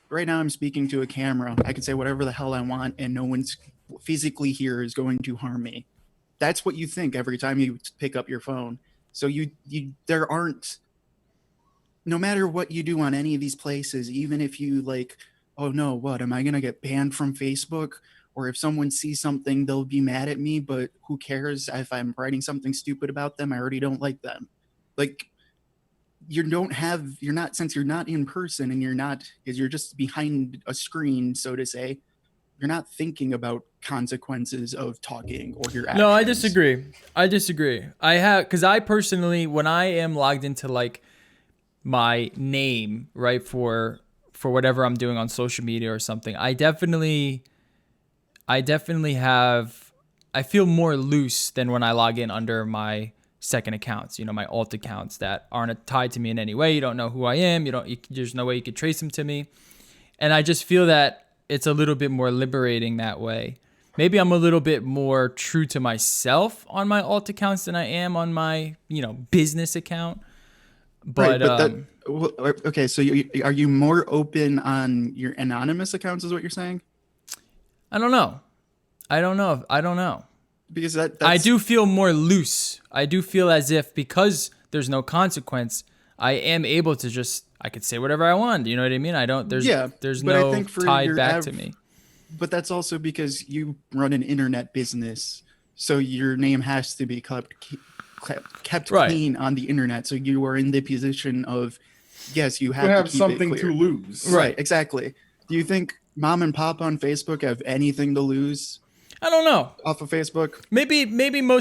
right now I'm speaking to a camera. I can say whatever the hell I want, and no one's physically here is going to harm me. That's what you think every time you pick up your phone. So there aren't, no matter what you do on any of these places, even if you like, oh no, what, am I going to get banned from Facebook? Or if someone sees something, they'll be mad at me, but who cares if I'm writing something stupid about them? I already don't like them. Like, since you're not in person and you're just behind a screen, so to say, you're not thinking about consequences of talking or your actions. No, I disagree. Because I personally, when I am logged into like my name, right, for whatever I'm doing on social media or something, I definitely I feel more loose than when I log in under my second accounts, my alt accounts that aren't tied to me in any way. You don't know who I am. There's no way you could trace them to me. And I just feel that it's a little bit more liberating that way. Maybe I'm a little bit more true to myself on my alt accounts than I am on my, business account. But, okay, so are you more open on your anonymous accounts is what you're saying? I don't know. Because that's... I do feel more loose. I do feel as if because there's no consequence, I am able to just, I could say whatever I want. You know what I mean? There's no tied back to me. But that's also because you run an internet business, so your name has to be kept right. clean on the internet. So you are in the position of, yes, you have to keep something it clear. to lose. Right, exactly. Do you think mom and pop on Facebook have anything to lose? I don't know. Off of Facebook? Maybe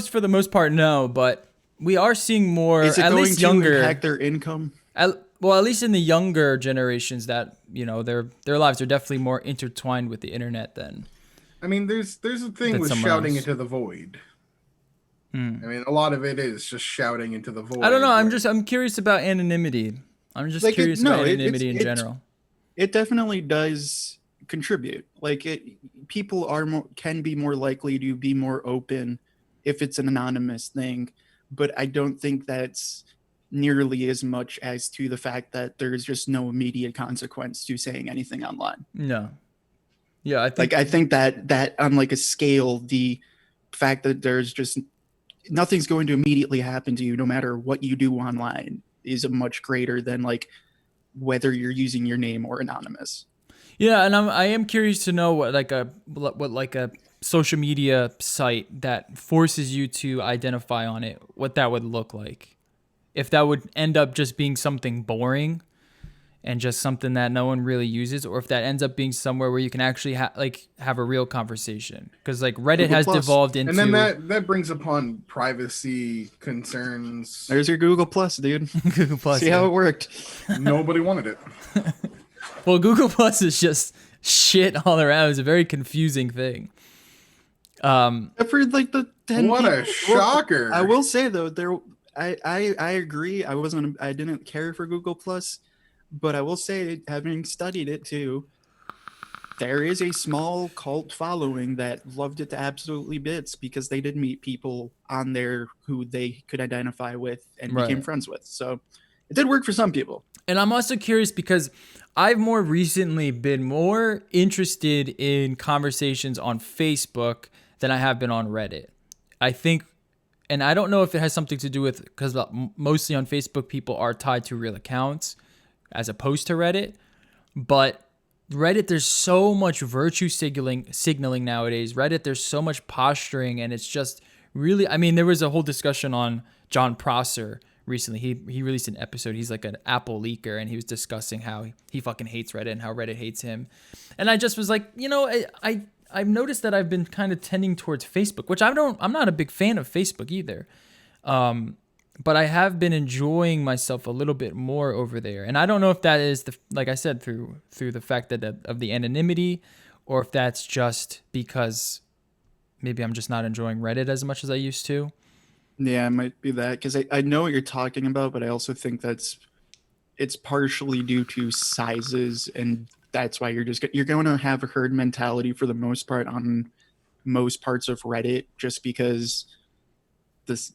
for the most part, no, but we are seeing more, Is it at going least to younger, impact their income? At least in the younger generations that, their lives are definitely more intertwined with the internet than. I mean, there's a thing with shouting into the void. I mean, a lot of it is just shouting into the void. I don't know. I'm curious about anonymity. I'm just curious about anonymity in general. It definitely does contribute. Like people can be more likely to be more open if it's an anonymous thing, but I don't think that's nearly as much as to the fact that there's just no immediate consequence to saying anything online. No. Yeah, I think that on like a scale, the fact that there's just nothing's going to immediately happen to you no matter what you do online is much greater than like whether you're using your name or anonymous. Yeah, and I am curious to know what a social media site that forces you to identify on it, what that would look like. If that would end up just being something boring and just something that no one really uses, or if that ends up being somewhere where you can actually have a real conversation. Because like Reddit Google has Plus. devolved into... And then that brings upon privacy concerns. There's your Google Plus, dude. Google Plus. See how it worked. Nobody wanted it. Well, Google Plus is just shit all around. It's a very confusing thing. For like the 10 what people, a shocker! I will say though, I agree. I didn't care for Google Plus, but I will say, having studied it too, there is a small cult following that loved it to absolutely bits because they did meet people on there who they could identify with and became Right. friends with. So it did work for some people. And I'm also curious because I've more recently been more interested in conversations on Facebook than I have been on Reddit. I think, and I don't know if it has something to do with, because mostly on Facebook, people are tied to real accounts as opposed to Reddit. But Reddit, there's so much virtue signaling nowadays. Reddit, there's so much posturing, and it's just really, I mean, there was a whole discussion on John Prosser recently. He released an episode. He's like an Apple leaker, and he was discussing how he fucking hates Reddit and how Reddit hates him. And I just was like, you know, I've noticed that I've been kind of tending towards Facebook, which I'm not a big fan of Facebook either. But I have been enjoying myself a little bit more over there. And I don't know if that is, like I said, through the fact that of the anonymity, or if that's just because maybe I'm just not enjoying Reddit as much as I used to. Yeah, it might be that, because I know what you're talking about, but I also think it's partially due to sizes, and that's why you're going to have a herd mentality for the most part on most parts of Reddit, just because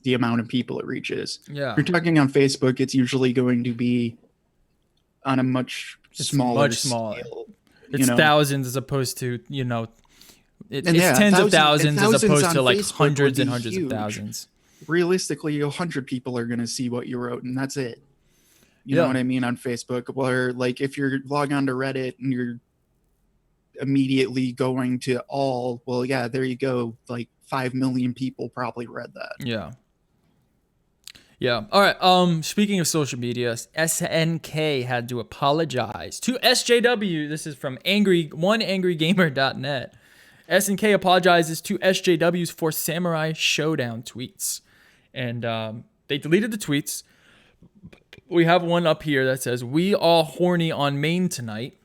the amount of people it reaches. Yeah. If you're talking on Facebook, it's usually going to be on a much smaller scale. It's thousands as opposed to, you know, it's yeah, tens of thousands as opposed on to like Facebook hundreds would and be hundreds huge. of thousands. Realistically, 100 people are going to see what you wrote, and that's it. You Yeah. know what I mean? On Facebook, where like if you're log on to Reddit and you're immediately going to all, well, yeah, there you go. Like 5 million people probably read that. Yeah. Yeah. All right. Speaking of social media, SNK had to apologize to SJW. This is from angrygamer.net. SNK apologizes to SJWs for Samurai Showdown tweets. And they deleted the tweets. We have one up here that says, "We all horny on main tonight."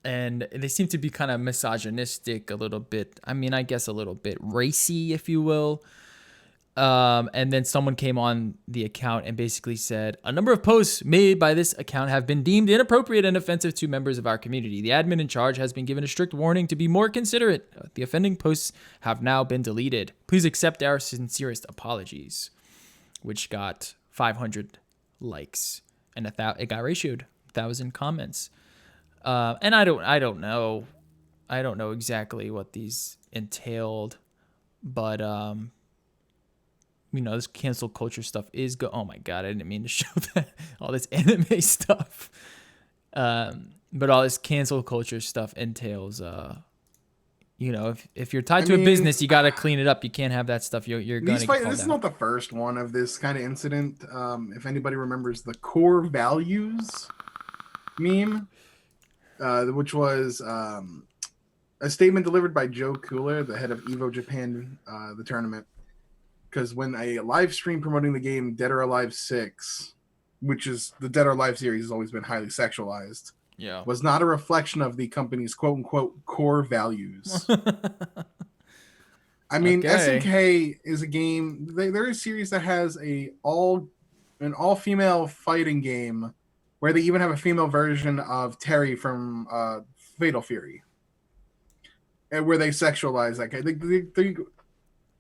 And they seem to be kind of misogynistic a little bit. I mean, I guess a little bit racy, if you will. And then someone came on the account and basically said, "A number of posts made by this account have been deemed inappropriate and offensive to members of our community. The admin in charge has been given a strict warning to be more considerate. The offending posts have now been deleted. Please accept our sincerest apologies," which got 500 likes and it got ratioed 1,000 comments. And I don't know exactly what these entailed, but you know, this cancel culture stuff is oh my god, I didn't mean to show that all this anime stuff. But all this cancel culture stuff entails you know, if you're tied to a business, you got to clean it up. You can't have that stuff. You're going to This is not the first one of this kind of incident. If anybody remembers the core values meme, which was a statement delivered by Joe Cooler, the head of Evo Japan, the tournament. Because when a live stream promoting the game Dead or Alive 6, which is the Dead or Alive series has always been highly sexualized, was not a reflection of the company's quote-unquote core values. I mean, SNK is a game, they're a series that has an all-female fighting game where they even have a female version of Terry from Fatal Fury, and where they sexualize that guy.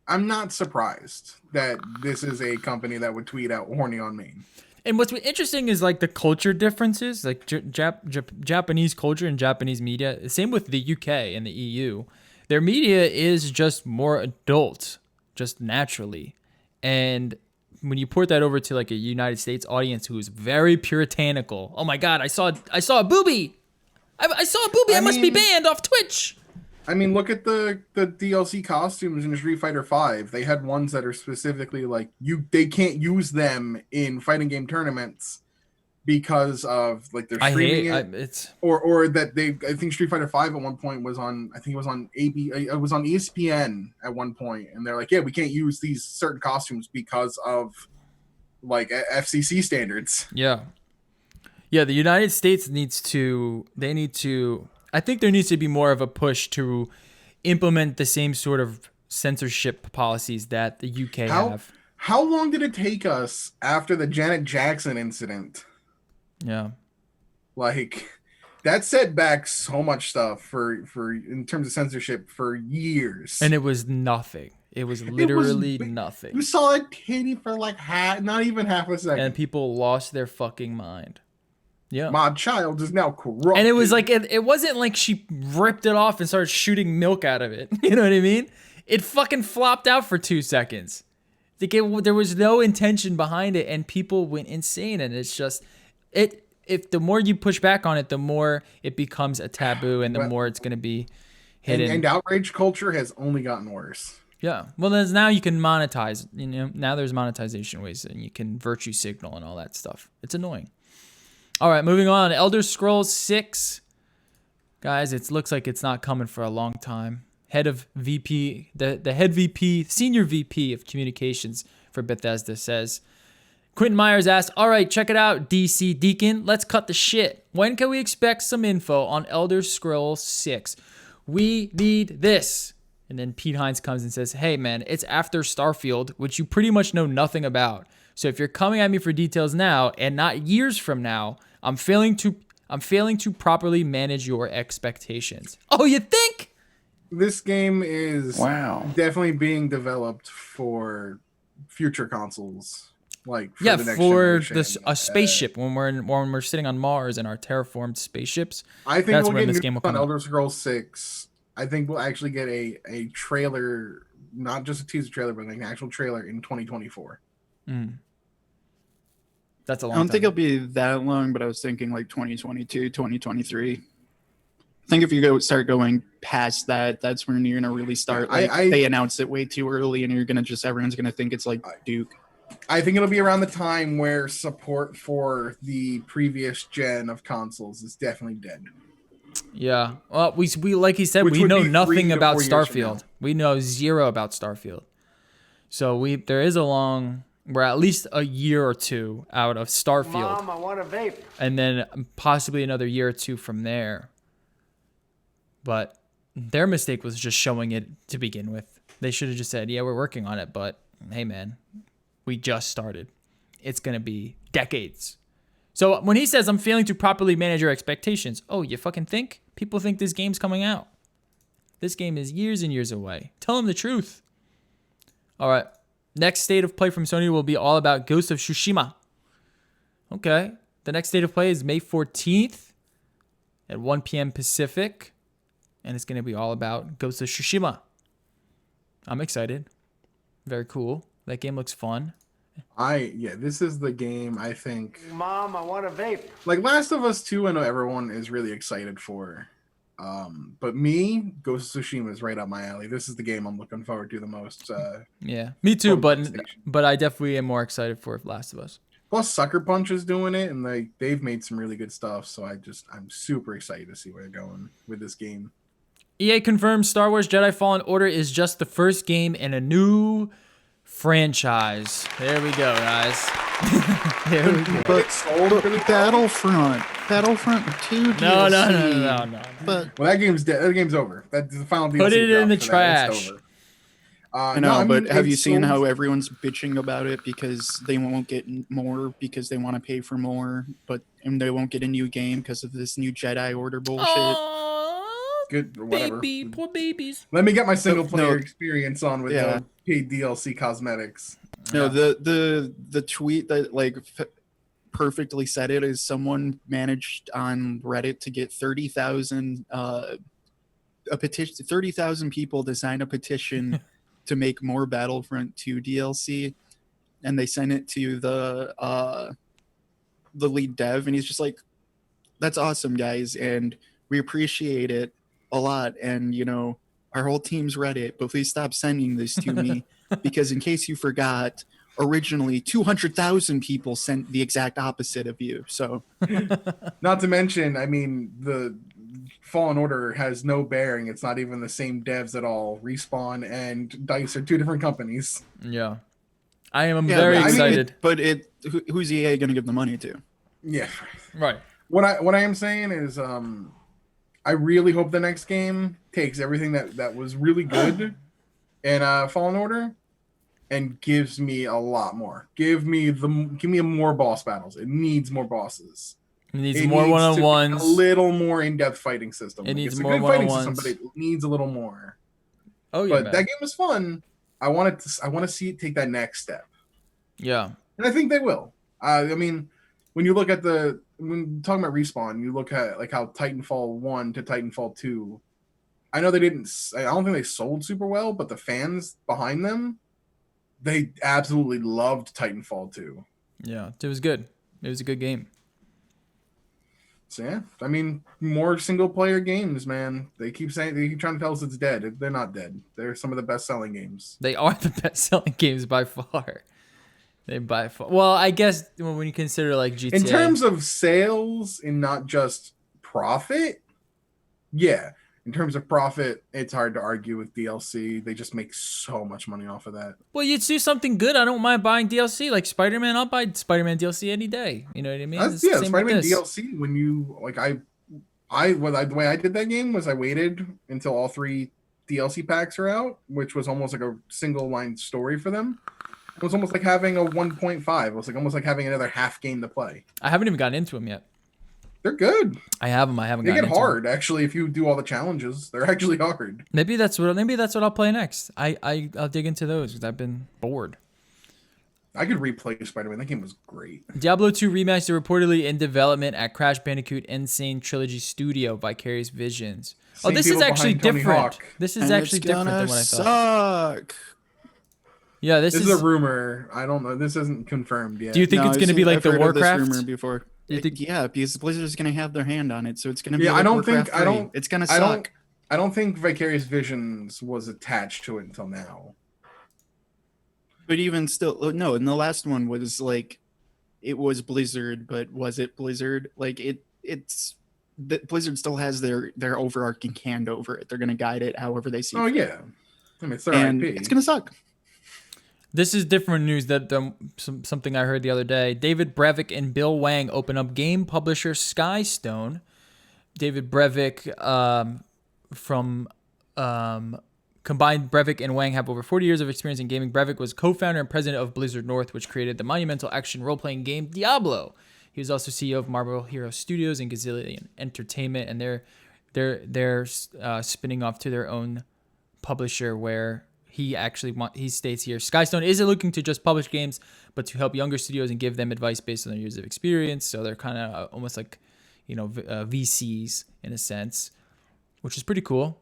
I'm not surprised that this is a company that would tweet out "horny on main." And what's interesting is like the culture differences, like Japanese culture and Japanese media. Same with the UK and the EU. Their media is just more adult, just naturally. And when you port that over to like a United States audience who is very puritanical, oh my god, I saw a booby. I saw a booby. I must be banned off Twitch. I mean, look at the DLC costumes in Street Fighter V. They had ones that are specifically like they can't use them in fighting game tournaments because of like they're streaming or that they. I think Street Fighter V at one point was on. I think it was on it was on ESPN at one point, and they're like, yeah, we can't use these certain costumes because of like FCC standards. Yeah. The United States needs to. I think there needs to be more of a push to implement the same sort of censorship policies that the UK have. How long did it take us after the Janet Jackson incident? Yeah. Like, that set back so much stuff for in terms of censorship for years. And it was nothing. It was literally nothing. You saw a titty for like not even half a second. And people lost their fucking mind. Yeah. My child is now corrupt. And it was like, it wasn't like she ripped it off and started shooting milk out of it. You know what I mean? It fucking flopped out for 2 seconds. Like there was no intention behind it, and people went insane. And it's just, if the more you push back on it, the more it becomes a taboo, and the more it's going to be hidden. And outrage culture has only gotten worse. Yeah. Well, now you can monetize. You know, now there's monetization ways, and you can virtue signal and all that stuff. It's annoying. All right, moving on. Elder Scrolls 6. Guys, it looks like it's not coming for a long time. Head of VP, the head VP, senior VP of communications for Bethesda says, Quentin Myers asked, all right, check it out, DC Deacon. Let's cut the shit. When can we expect some info on Elder Scrolls 6? We need this. And then Pete Hines comes and says, hey, man, it's after Starfield, which you pretty much know nothing about. So if you're coming at me for details now and not years from now, I'm failing to properly manage your expectations. Oh, you think? This game is definitely being developed for future consoles. Like for the next generation. A spaceship when we're sitting on Mars in our terraformed spaceships. I think that's when this game will come on Elder Scrolls 6. I think we'll actually get a trailer, not just a teaser trailer, but an actual trailer in 2024. That's a long time. I don't think time. it'll be that long, but I was thinking like 2022, 2023. I think if you start going past that, that's when you're gonna really start. They announced it way too early, and everyone's gonna think it's like Duke. I think it'll be around the time where support for the previous gen of consoles is definitely dead. Yeah. Well, we like he said, we know nothing about Starfield. We know zero about Starfield. So we're at least a year or two out of Starfield. Mom, I want a vape. And then possibly another year or two from there. But their mistake was just showing it to begin with. They should have just said, yeah, we're working on it, but hey, man, we just started. It's going to be decades. So when he says, I'm failing to properly manage your expectations, oh, you fucking think? People think this game's coming out. This game is years and years away. Tell them the truth. All right. Next state of play from Sony will be all about Ghost of Tsushima. Okay. The next state of play is May 14th at 1 p.m. Pacific. And it's going to be all about Ghost of Tsushima. I'm excited. Very cool. That game looks fun. This is the game I think. Mom, I want a vape. Like Last of Us 2, I know everyone is really excited for. But me, Ghost of Tsushima is right up my alley. This is the game I'm looking forward to the most. Yeah, me too. But I definitely am more excited for Last of Us. Plus, Sucker Punch is doing it, and they've made some really good stuff. So I'm super excited to see where they're going with this game. EA confirms Star Wars Jedi Fallen Order is just the first game in a new franchise. There we go, guys. There we go. But Battlefront 2 DLC. No. But that game's dead. That game's over. That's the final DLC. Put it in the trash. I know, but have you seen how everyone's bitching about it because they won't get more because they want to pay for more, and they won't get a new game because of this new Jedi Order bullshit? Good or whatever. Poor babies. Let me get my single player experience on with the paid DLC cosmetics. No, the tweet that perfectly said it is someone managed on Reddit to get 30,000 people to sign a petition to make more Battlefront 2 DLC, and they sent it to the lead dev, and he's just like, "That's awesome, guys, and we appreciate it a lot, and our whole team's read it, but please stop sending this to me because in case you forgot, originally 200,000 people sent the exact opposite of you." So, not to mention, I mean, the Fallen Order has no bearing. It's not even the same devs at all. Respawn and DICE are two different companies. Yeah, I am very excited. But who's EA going to give the money to? Yeah, right. What I am saying is, I really hope the next game takes everything that was really good in Fallen Order and gives me a lot more. Give me more boss battles. It needs more bosses. It needs It more needs to be one-on-ones. a little more in-depth fighting system. It needs it's a more good fighting system, one-on-ones. but it needs a little more. Oh yeah, But man. that game was fun. I want to see it take that next step. Yeah. And I think they will. I mean, when you look at when talking about Respawn, you look at like how Titanfall 1 to Titanfall 2, I know I don't think they sold super well, but the fans behind them, they absolutely loved Titanfall 2. Yeah, it was good. It was a good game. So yeah, I mean, more single player games, man. They keep trying to tell us it's dead. They're not dead. They're some of the best selling games. They are the best-selling games by far. Well, I guess when you consider like GTA. In terms of sales and not just profit, yeah. In terms of profit, it's hard to argue with DLC. They just make so much money off of that. Well, you do something good. I don't mind buying DLC. Like Spider-Man, I'll buy Spider-Man DLC any day. You know what I mean? It's the same with Spider-Man this. DLC. When you like, the way I did that game was I waited until all 3 DLC packs are out, which was almost like a single line story for them. It was almost like having a 1.5. It was like almost like having another half game to play. I haven't even gotten into them yet. They're good. I have them. I haven't. They gotten get into hard actually if you do all the challenges. They're actually hard. Maybe that's what I'll play next. I'll dig into those because I've been bored. I could replay Spider-Man. That game was great. Diablo 2 Remaster reportedly in development at Crash Bandicoot Insane Trilogy Studio, Vicarious Visions. Same This is people actually behind Tony different. Hawk. This is And actually it's different than gonna what I thought. suck. Yeah, This is a rumor. I don't know. This isn't confirmed yet. Do you think No, it's going to be like I've the heard of this Warcraft? rumor before. You think- Yeah, because Blizzard's going to have their hand on it, so it's going to be. Yeah, like I don't Warcraft think- I 3. don't- It's going to I suck. I don't think Vicarious Visions was attached to it until now. But even still, no. And the last one was like, it was Blizzard, but was it Blizzard? Like Blizzard still has their overarching hand over it. They're going to guide it however they see. Oh fit. yeah, I mean it's their And IP. it's going to suck. This is different news that something I heard the other day. David Brevik and Bill Wang open up game publisher Skystone. David Brevik from combined, Brevik and Wang have over 40 years of experience in gaming. Brevik was co-founder and president of Blizzard North, which created the monumental action role-playing game Diablo. He was also CEO of Marvel Hero Studios and Gazillion Entertainment, and they're spinning off to their own publisher where he states here, Skystone isn't looking to just publish games, but to help younger studios and give them advice based on their years of experience. So they're kind of almost like, VCs in a sense, which is pretty cool.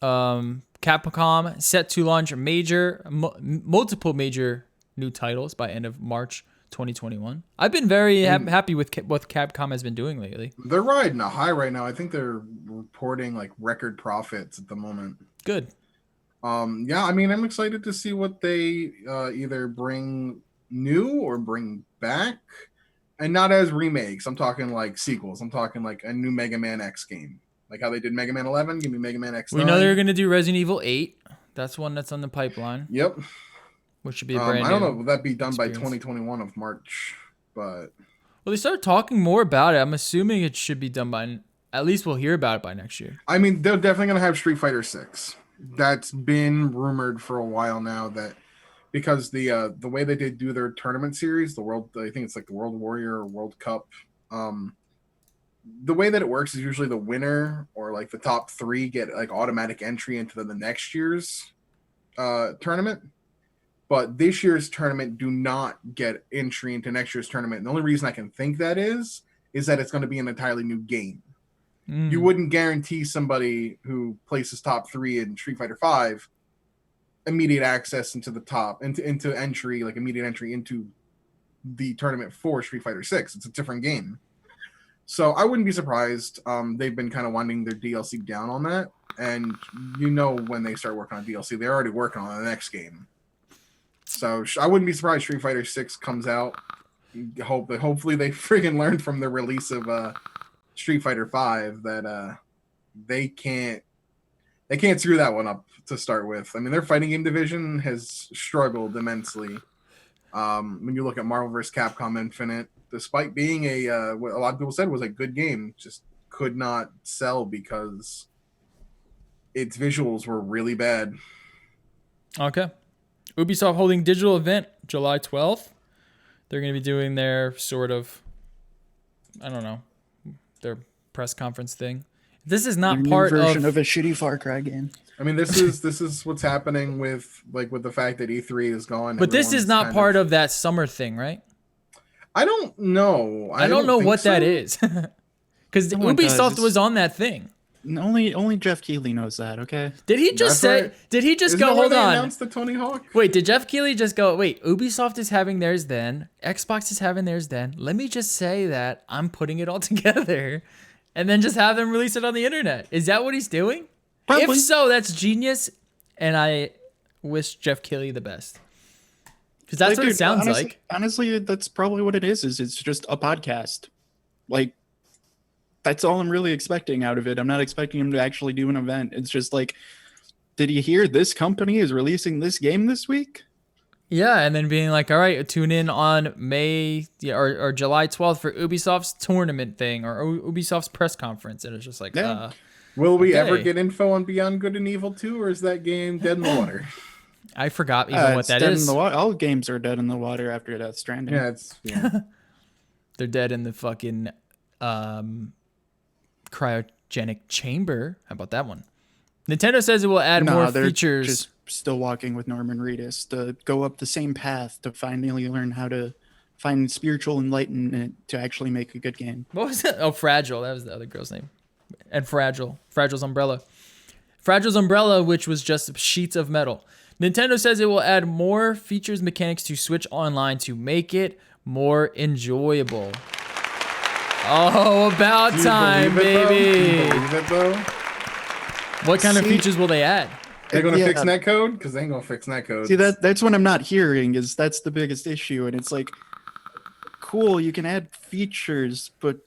Capcom set to launch multiple major new titles by end of March 2021. I've been very happy with what Capcom has been doing lately. They're riding a high right now. I think they're reporting like record profits at the moment. Good. Yeah, I mean, I'm excited to see what they either bring new or bring back, and not as remakes. I'm talking like sequels. I'm talking like a new Mega Man X game, like how they did Mega Man 11. Give me Mega Man X. We know they're gonna do Resident Evil 8. That's one that's on the pipeline. Yep. Which should be a brand new. I don't know. Will that be done experience. by 2021 of March? But well, they started talking more about it. I'm assuming it should be done by. At least we'll hear about it by next year. I mean, they're definitely gonna have Street Fighter 6. That's been rumored for a while now. That because the way they did do their tournament series, I think it's like the World Warrior or World Cup. The way that it works is usually the winner or like the top 3 get like automatic entry into the next year's tournament. But this year's tournament do not get entry into next year's tournament. And the only reason I can think that is that it's going to be an entirely new game. You wouldn't guarantee somebody who places top 3 in Street Fighter 5 immediate access into the top, into entry, like immediate entry into the tournament for Street Fighter 6. It's a different game. So I wouldn't be surprised. They've been kind of winding their DLC down on that. And when they start working on DLC, they're already working on the next game. So I wouldn't be surprised Street Fighter 6 comes out. Hopefully they friggin' learned from the release of Street Fighter 5 that they can't screw that one up to start with. I mean, their fighting game division has struggled immensely. When you look at Marvel vs. Capcom Infinite, despite being what a lot of people said was a good game, just could not sell because its visuals were really bad. Okay. Ubisoft holding digital event July 12th. They're going to be doing their sort of, I don't know, their press conference thing. This is not Their part new version of a shitty Far Cry game. I mean, this is what's happening with the fact that E3 is gone. But this is Everyone's not kind part of that summer thing, right? I don't know. I don't know think what so. that is. Because No one does. Ubisoft It's- was on that thing. Only Jeff Keighley knows that. Okay. Did he just That's say? right. Did he just Isn't go? that where Hold they on. announced the Tony Hawk? Wait, did Jeff Keighley just go? Wait, Ubisoft is having theirs then. Xbox is having theirs then. Let me just say that I'm putting it all together, and then just have them release it on the internet. Is that what he's doing? Probably. If so, that's genius, and I wish Jeff Keighley the best. Because that's Like, what dude, it sounds honestly, like. Honestly, that's probably what it is it's just a podcast. Like, that's all I'm really expecting out of it. I'm not expecting him to actually do an event. It's just like, did you hear this company is releasing this game this week? Yeah, and then being like, all right, tune in on May or July 12th for Ubisoft's tournament thing or Ubisoft's press conference. And it's just like, Yeah. Will we Okay. ever get info on Beyond Good and Evil 2, or is that game dead in the water? I forgot even what It's that dead is. In the all games are dead in the water after Death Stranding. Yeah. They're dead in the fucking cryogenic chamber. How about that one? Nintendo says it will add more they're features. just still walking with Norman Reedus to go up the same path to finally learn how to find spiritual enlightenment to actually make a good game. What was it? Oh, Fragile. That was the other girl's name. And Fragile's umbrella. Fragile's umbrella, which was just sheets of metal. Nintendo says it will add more features mechanics to Switch Online to make it more enjoyable. Oh, about Do you time, believe it, though? Do baby. you believe it, though? What kind of See- features will they add? They're gonna Yeah. fix netcode? Because they ain't gonna fix netcode. See, that's what I'm not hearing. Is that's the biggest issue, and it's like, cool, you can add features, but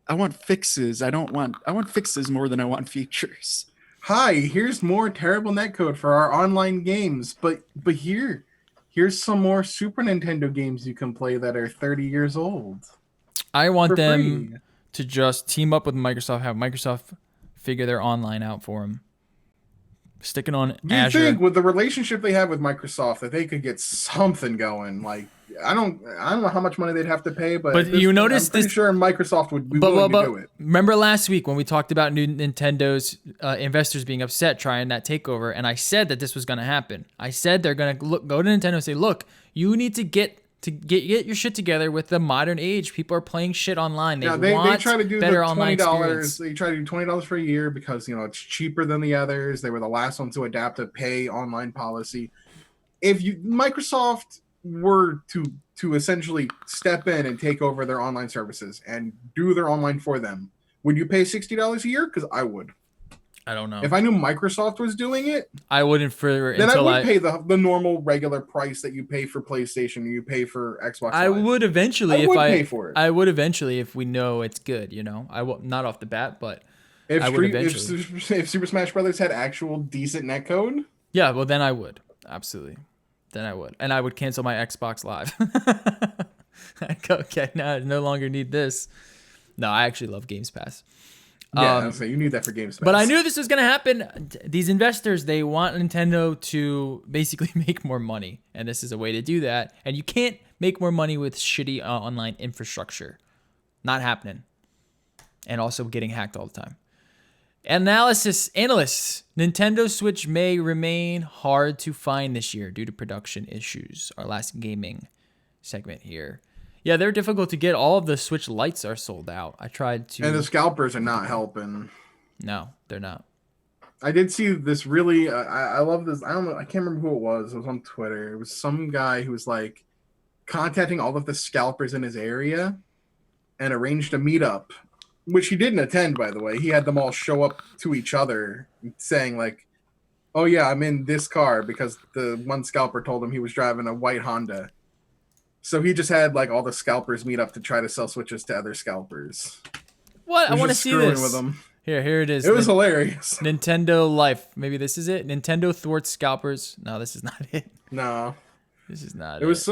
I want fixes. I want fixes more than I want features. Hi, here's more terrible netcode for our online games, but here's some more Super Nintendo games you can play that are 30 years old. I want For them free. to just team up with Microsoft, have Microsoft figure their online out for them. Stick it on You Azure. think with the relationship they have with Microsoft that they could get something going? Like I don't know how much money they'd have to pay, but But you notice I'm pretty this- sure Microsoft would be willing to do it. remember last week when we talked about new Nintendo's investors being upset trying that takeover, and I said that this was going to happen. I said they're going to go to Nintendo and say, "Look, you need to get your shit together with the modern age. People are playing shit online. They Yeah, they want try to do better the online $20. experience." They try to do $20 for a year because it's cheaper than the others. They were the last one to adapt a pay online policy. If Microsoft were to essentially step in and take over their online services and do their online for them, would you pay $60 a year? Because I would. I don't know. If I knew Microsoft was doing it, I wouldn't for then I until would pay the normal regular price that you pay for PlayStation or you pay for Xbox I Live. would eventually I if would I pay for it. I would eventually if we know it's good. I will not off the bat, but If, I would if eventually. if Super Smash Brothers had actual decent netcode, Yeah, well then I would. Absolutely. Then I would. And I would cancel my Xbox Live. I'd go, okay, now I no longer need this. No, I actually love Games Pass. yeah, I was saying, you need that for Games Pass. But I knew this was going to happen. These investors, they want Nintendo to basically make more money. And this is a way to do that. And you can't make more money with shitty online infrastructure. Not happening. And also getting hacked all the time. Analysts, Nintendo Switch may remain hard to find this year due to production issues. Our last gaming segment here. Yeah, they're difficult to get. All of the Switch Lights are sold out. I tried to. And the scalpers are not helping. No, they're not. I did see this really. I love this. I don't know. I can't remember who it was. It was on Twitter. It was some guy who was like contacting all of the scalpers in his area and arranged a meetup, which he didn't attend, by the way. He had them all show up to each other saying like, "Oh yeah, I'm in this car," because the one scalper told him he was driving a white Honda. So he just had like all the scalpers meet up to try to sell Switches to other scalpers. What? I He was want to just see screwing this. with them. Here it is. It was hilarious. Nintendo Life. Maybe this is it. Nintendo thwarts scalpers. No, this is not it. No. This is not It was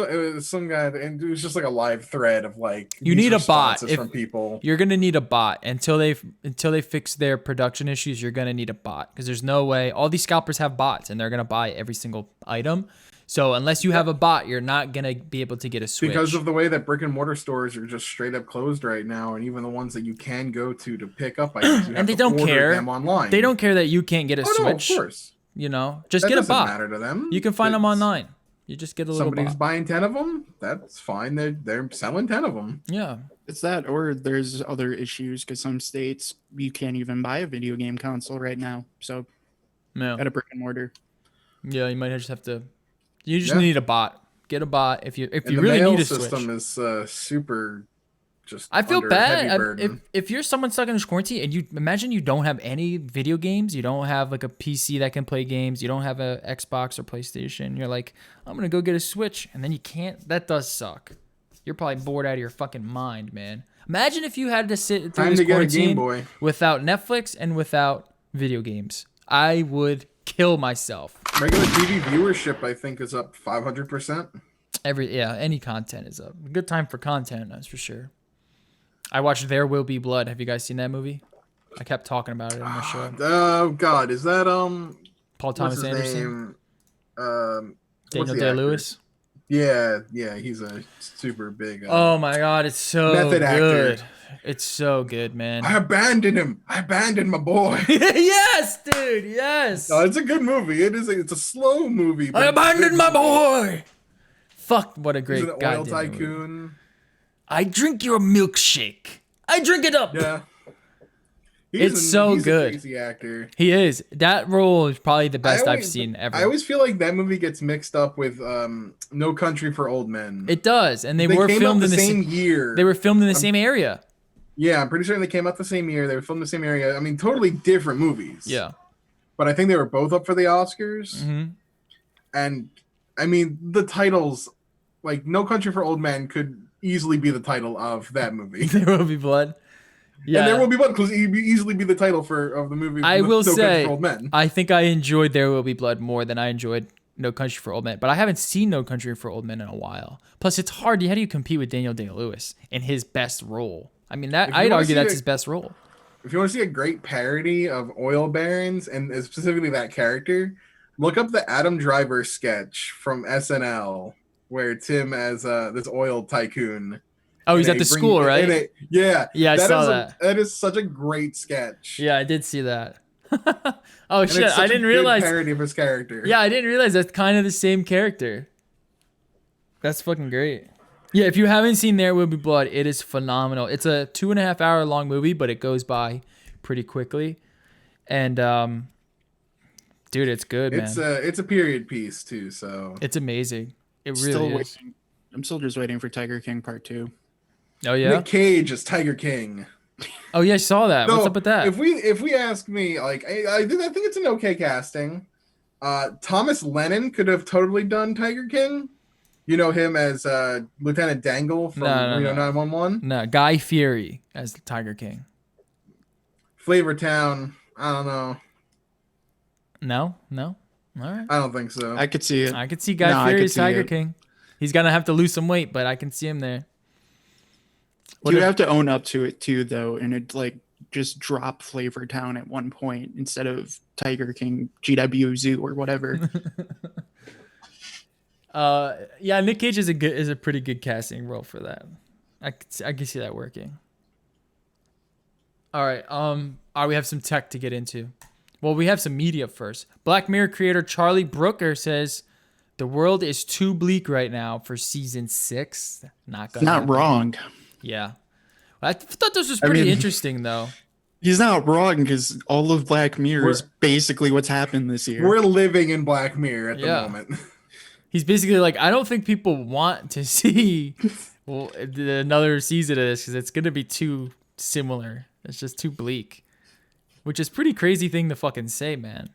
some guy, and it was just like a live thread of like You these need a bot. responses from people. You're gonna need a bot until they fix their production issues. You're gonna need a bot because there's no way all these scalpers have bots and they're gonna buy every single item. So unless you have a bot, you're not gonna be able to get a Switch. Because of the way that brick and mortar stores are just straight up closed right now, and even the ones that you can go to pick up items, you and have they to don't order care. them online. They don't care that you can't get a Switch. No, of course. You know, just That get a doesn't bot. matter to them. You can find them It's- online. You just get a little Somebody's bot. buying 10 of them. That's fine. They're selling 10 of them. Yeah. It's that, or there's other issues because some states you can't even buy a video game console right now. So Yeah. at a brick and mortar. Yeah. You might just have to. You just Yeah. need a bot. Get a bot if you And you the really mail need a system Switch. is super. Just I feel under a heavy bad burden. if you're someone stuck in this quarantine and you imagine you don't have any video games, you don't have like a PC that can play games, you don't have a Xbox or PlayStation. You're like, I'm gonna go get a Switch, and then you can't. That does suck. You're probably bored out of your fucking mind, man. Imagine if you had to sit through Time this to get a Game quarantine Boy. without Netflix and without video games. I would kill myself. Regular TV viewership, I think, is up 500%. Any content is up. Good time for content, that's for sure. I watched There Will Be Blood. Have you guys seen that movie? I kept talking about it on the show. Oh God, is that Paul Thomas what's his Anderson, name? What's Daniel the Day-Lewis. Yeah, he's a super big. Oh my God, it's so Method good. actor. It's so good, man. I abandoned him. I abandoned my boy. Yes, dude. Yes. No, it's a good movie. It's a slow movie. but I it's a abandoned good my movie. boy. Fuck! What a He's great an oil goddamn movie. tycoon. I drink your milkshake. I drink it up. Yeah. It's so he's good. A crazy actor. He is. That role is probably the best I've always- seen ever. I always feel like that movie gets mixed up with No Country for Old Men. It does, and they were came filmed out in the the same year. They were filmed in the same area. Yeah, I'm pretty sure they came out the same year. They were filmed in the same area. I mean, totally different movies. Yeah. But I think they were both up for the Oscars. hmm And I mean, the titles, like No Country for Old Men, could easily be the title of that movie. There Will Be Blood. Yeah. And There Will Be Blood could easily be the title of the movie. I will No Country say, for Old Men. I think I enjoyed There Will Be Blood more than I enjoyed No Country for Old Men. But I haven't seen No Country for Old Men in a while. Plus, it's hard. How do you compete with Daniel Day-Lewis in his best role? I mean, If you I'd wanna argue see that's a- his best role. If you want to see a great parody of oil barons and specifically that character, look up the Adam Driver sketch from SNL where it's him as this oil tycoon. Oh, he's And at the they bring- school, and right? yeah. Yeah, I saw is that. That is such a great sketch. Yeah, I did see that. Oh And shit, it's such I a didn't good realize. parody of his character. Yeah, I didn't realize that's kind of the same character. That's fucking great. Yeah, if you haven't seen There Will Be Blood, it is phenomenal. It's a 2.5 hour long movie, but it goes by pretty quickly. And dude, it's good, man. It's a period piece too, so It's amazing. It Still really is. waiting. I'm still just waiting for Tiger King Part 2. Oh yeah. Nick Cage is Tiger King. Oh yeah, I saw that. What's No, up with that? If we ask me, like I think it's an okay casting. Thomas Lennon could have totally done Tiger King. You know him as Lieutenant Dangle from No, Reno no. 911. No, Guy Fieri as the Tiger King. Flavortown. I don't know. No. All right. I don't think so. I could see it. I could see Guy No, I Fieri could as see Tiger it. King. He's gonna have to lose some weight, but I can see him there. What You if- have to own up to it too, though, and it like just drop Flavor Town at one point instead of Tiger King GW Zoo or whatever. Yeah, Nick Cage is a pretty good casting role for that. I can see that working. All right, we have some tech to get into. Well, we have some media first. Black Mirror creator Charlie Brooker says the world is too bleak right now for season 6. Not gonna Not happen. wrong. Yeah, I thought this was pretty mean- interesting though. He's not wrong because all of Black Mirror is basically what's happened this year. We're living in Black Mirror at the Yeah. moment. He's basically like, I don't think people want to see another season of this because it's gonna be too similar. It's just too bleak, which is pretty crazy thing to fucking say, man.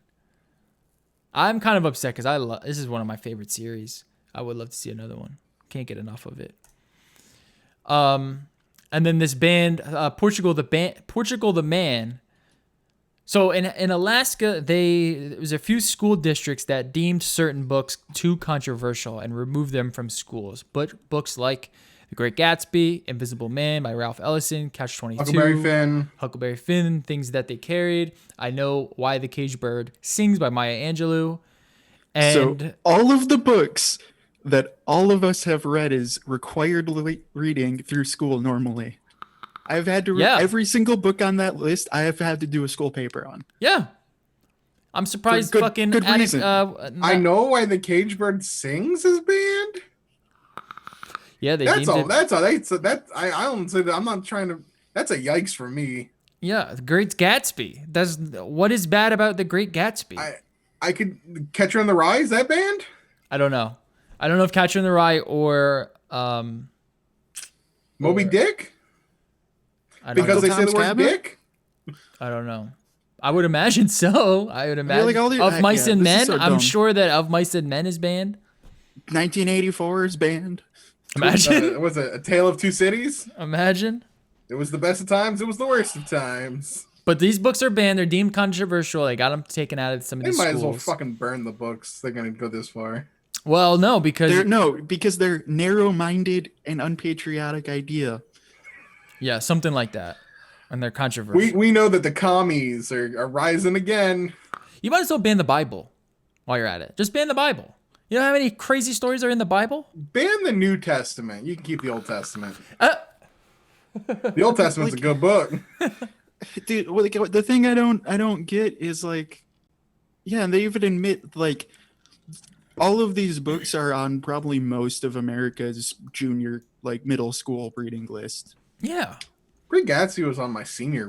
I'm kind of upset because this is one of my favorite series. I would love to see another one. Can't get enough of it. And then this band, Portugal the Man. So in Alaska, there was a few school districts that deemed certain books too controversial and removed them from schools. But books like The Great Gatsby, Invisible Man by Ralph Ellison, Catch-22, Huckleberry Finn. Huckleberry Finn, things that they carried. I Know Why the Caged Bird Sings by Maya Angelou. And So all of the books that all of us have read is required reading through school normally. I've had to read every single book on that list. I have had to do a school paper on. yeah, I'm surprised good fucking reason. I know why the Cage Bird Sings is banned. Yeah, they That's deemed all. it. That's all. I don't say that. I'm not trying to. That's a yikes for me. Yeah, The Great Gatsby. What is bad about The Great Gatsby? I could Catcher in the Rye. Is that banned? I don't know. I don't know if Catcher in the Rye or Moby Dick. I don't Because know. they say the word Cabin? dick. I don't know. I would imagine so. I would imagine. like all the- Of Mice yeah, and this is Men, so I'm dumb. sure that Of Mice and Men is banned. 1984 is banned. Imagine. Was it A Tale of Two Cities? Imagine. It was the best of times. It was the worst of times. But these books are banned. They're deemed controversial. They got them taken out of some of They these might schools. as well fucking burn the books. They're gonna go this far. Well, no, because Because they're narrow-minded and unpatriotic idea. yeah, something like that, and they're controversial. We know that the commies are rising again. You might as well ban the Bible while you're at it. Just ban the Bible. You know how many crazy stories are in the Bible? Ban the New Testament. You can keep the Old Testament. The Old Testament's a good book. Dude, the thing I don't get is like, yeah, and they even admit like all of these books are on probably most of America's junior, like middle school reading list. Yeah. Great Gatsby was on my senior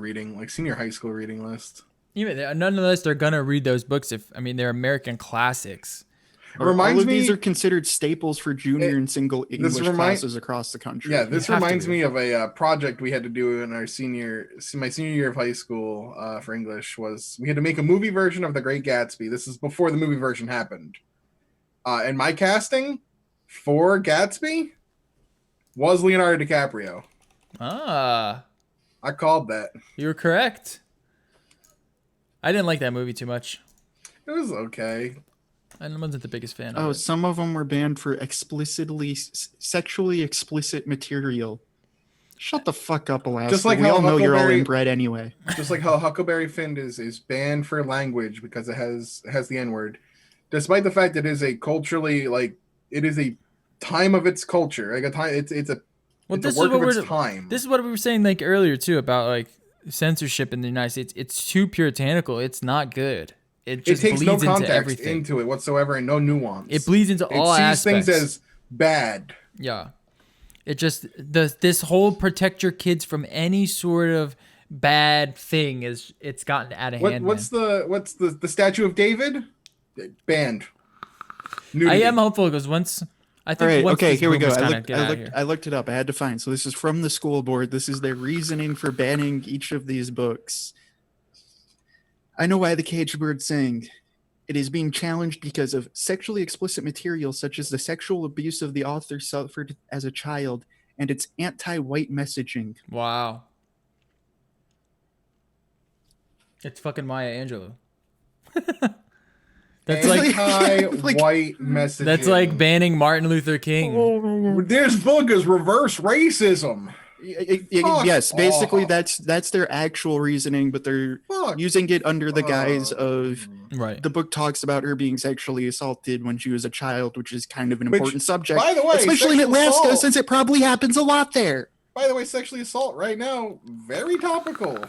high school reading list. Even nonetheless, they're gonna read those books. They're American classics. It reminds all of me these are considered staples for junior and single English classes across the country. Yeah, this You have to reminds do. me of a project we had to do in my senior year of high school for English. Was we had to make a movie version of The Great Gatsby. This is before the movie version happened. And my casting for Gatsby was Leonardo DiCaprio. Ah, I called that. you were correct. I didn't like that movie too much. It was okay. I wasn't the biggest fan of Oh, it. some of them were banned for sexually explicit material. Shut the fuck up, Alaska. Just like we how all know you're all Huckleberry- inbred anyway. Just like how Huckleberry Finn is banned for language because it has the N-word, despite the fact that it is a culturally it is a time of its culture, like a time. It's a work of its time. This is what we were saying like earlier too about like censorship in the United States. It's too puritanical. It's not good. It just takes no bleeds into context everything. into it whatsoever and no nuance. It bleeds into all sees aspects. things as bad. Yeah. It just this whole protect your kids from any sort of bad thing it's gotten out of hand. What's the Statue of David? Banned. Nudity. I am hopeful because once I think All right, once okay, these here we go. boomers I kinda get out of here. looked it up. I had to find. So this is from the school board. This is their reasoning for banning each of these books. I know why the caged bird sang. It is being challenged because of sexually explicit material such as the sexual abuse of the author suffered as a child and its anti-white messaging. Wow. It's fucking Maya Angelou. That's like anti-white message. that's like banning Martin Luther King. This book is reverse racism. Fuck Yes, basically off. that's their actual reasoning, but they're Fuck. using it under the guise of Right. the book talks about her being sexually assaulted when she was a child, which is kind of an Which, important subject, by the way, especially in sexual Alaska, assault- since it probably happens a lot there. By the way, sexually assault right now, very topical.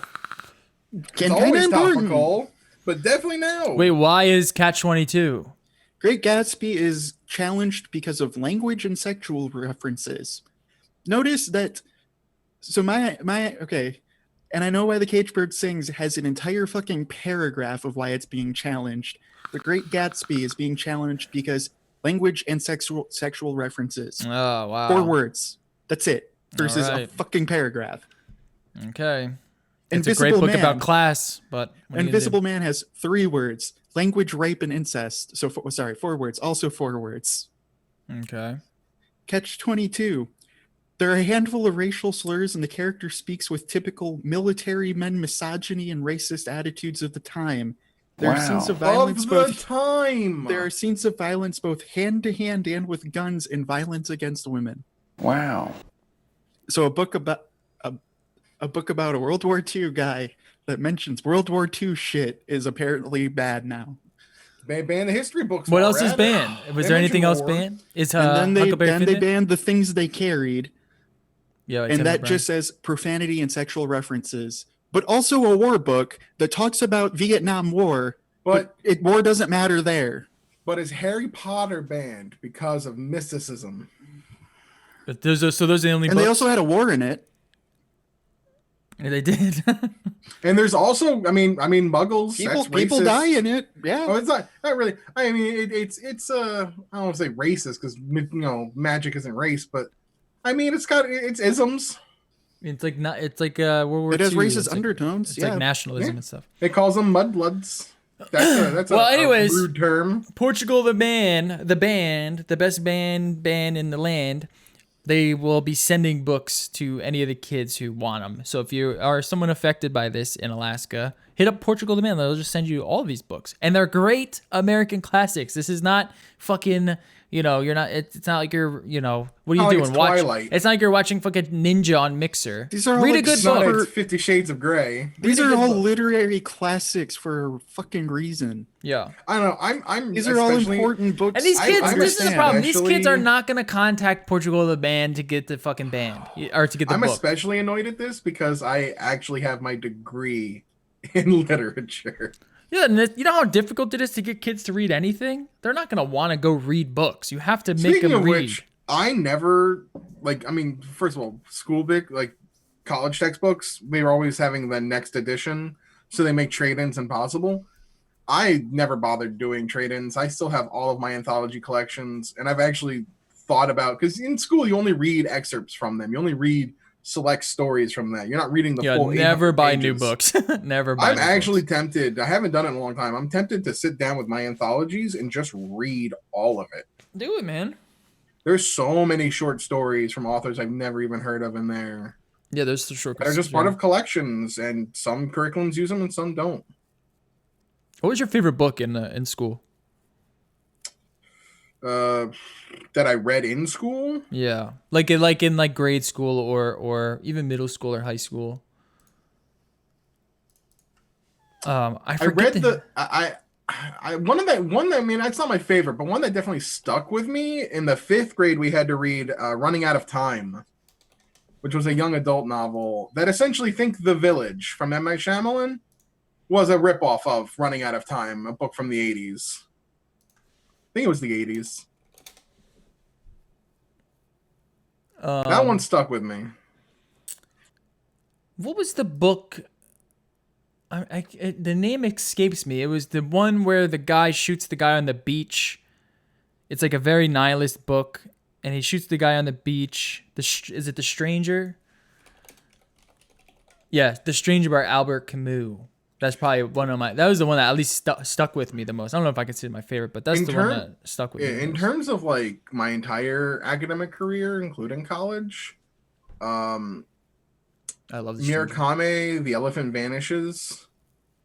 It's Kinda always important. topical, but definitely now. Wait, why is Catch 22? Great Gatsby is challenged because of language and sexual references. Notice that. So my okay, and I know why the Caged Bird Sings has an entire fucking paragraph of why it's being challenged. The Great Gatsby is being challenged because language and sexual references. Oh, wow. 4 words. That's it. Versus a Alright. fucking paragraph. Okay. It's a Invisible great book Man. about class, but what are you gonna do? Invisible Man has 3 words. Language, rape, and incest. So 4 words. Also 4 words. Okay. Catch 22. There are a handful of racial slurs, and the character speaks with typical military men misogyny and racist attitudes of the time. There are scenes of violence of the both time. there are scenes of violence both hand to hand and with guns and violence against women. Wow. So a book about a World War II guy that mentions World War II shit is apparently bad now. ban the history books. What while else we're is at it. banned? Was They there anything mentioned else war. banned? Is And then Huckleberry they Finn? banned the things they carried, Yeah, and that just says profanity and sexual references. But also a war book that talks about Vietnam War, but war doesn't matter there. But is Harry Potter banned because of mysticism? But those are the only And books? they also had a war in it. Yeah, they did. And there's also, I mean, Muggles. People die in it. Yeah. Oh, it's not really. I mean, it's I don't want to say racist because magic isn't race, but I mean, it's isms. It's like World War II. It has racist It's undertones. It's like nationalism and stuff. It calls them mudbloods. That's Well, a anyways, rude term. Portugal, the best band in the land. They will be sending books to any of the kids who want them. So if you are someone affected by this in Alaska, hit up Portugal the Band. They'll just send you all of these books. And they're great American classics. This is not fucking, you're not, it's not like you're, what are you doing? It's not like you're watching fucking Ninja on Mixer. These are all Read a like good No, book. it's 50 Shades of Grey. These are all literary classics for a fucking reason. Yeah. I don't know. I'm These are all important books. And these kids, this is the problem. These kids are Especially- not going to contact Portugal the Band to get the fucking band or to get the I'm book. especially annoyed at this because I actually have my degree in literature. Yeah, and you know how difficult it is to get kids to read anything? They're not going to want to go read books. You have to make Speaking them of read. which, I never first of all, school book college textbooks, they were always having the next edition, so they make trade-ins impossible. I never bothered doing trade-ins. I still have all of my anthology collections, and I've actually thought about, because in school you only read excerpts from them. You only read select stories from that. You're not reading the full. Never buy pages. new books. Never buy. I'm actually tempted. I haven't done it in a long time. I'm tempted to sit down with my anthologies and just read all of it. Do it, man. There's so many short stories from authors I've never even heard of in there. Yeah, there's the short. They're just part of collections, and some curriculums use them and some don't. What was your favorite book in school? That I read in school. Yeah, like in grade school or even middle school or high school. I forget one. I mean, that's not my favorite, but one that definitely stuck with me. In the 5th grade, we had to read "Running Out of Time," which was a young adult novel that essentially, think The Village from M. Night Shyamalan was a ripoff of Running Out of Time, a book from the 80s. I think it was the 80s. That one stuck with me. What was the book? The name escapes me. It was the one where the guy shoots the guy on the beach. It's like a very nihilist book, and he shoots the guy on the beach. Is it The Stranger? Yeah, The Stranger by Albert Camus. That's probably that was the one that at least stuck with me the most. I don't know if I consider it my favorite, but that's one that stuck with me the in most. terms of my entire academic career, including college, I love The Stranger. Murakami, The Elephant Vanishes,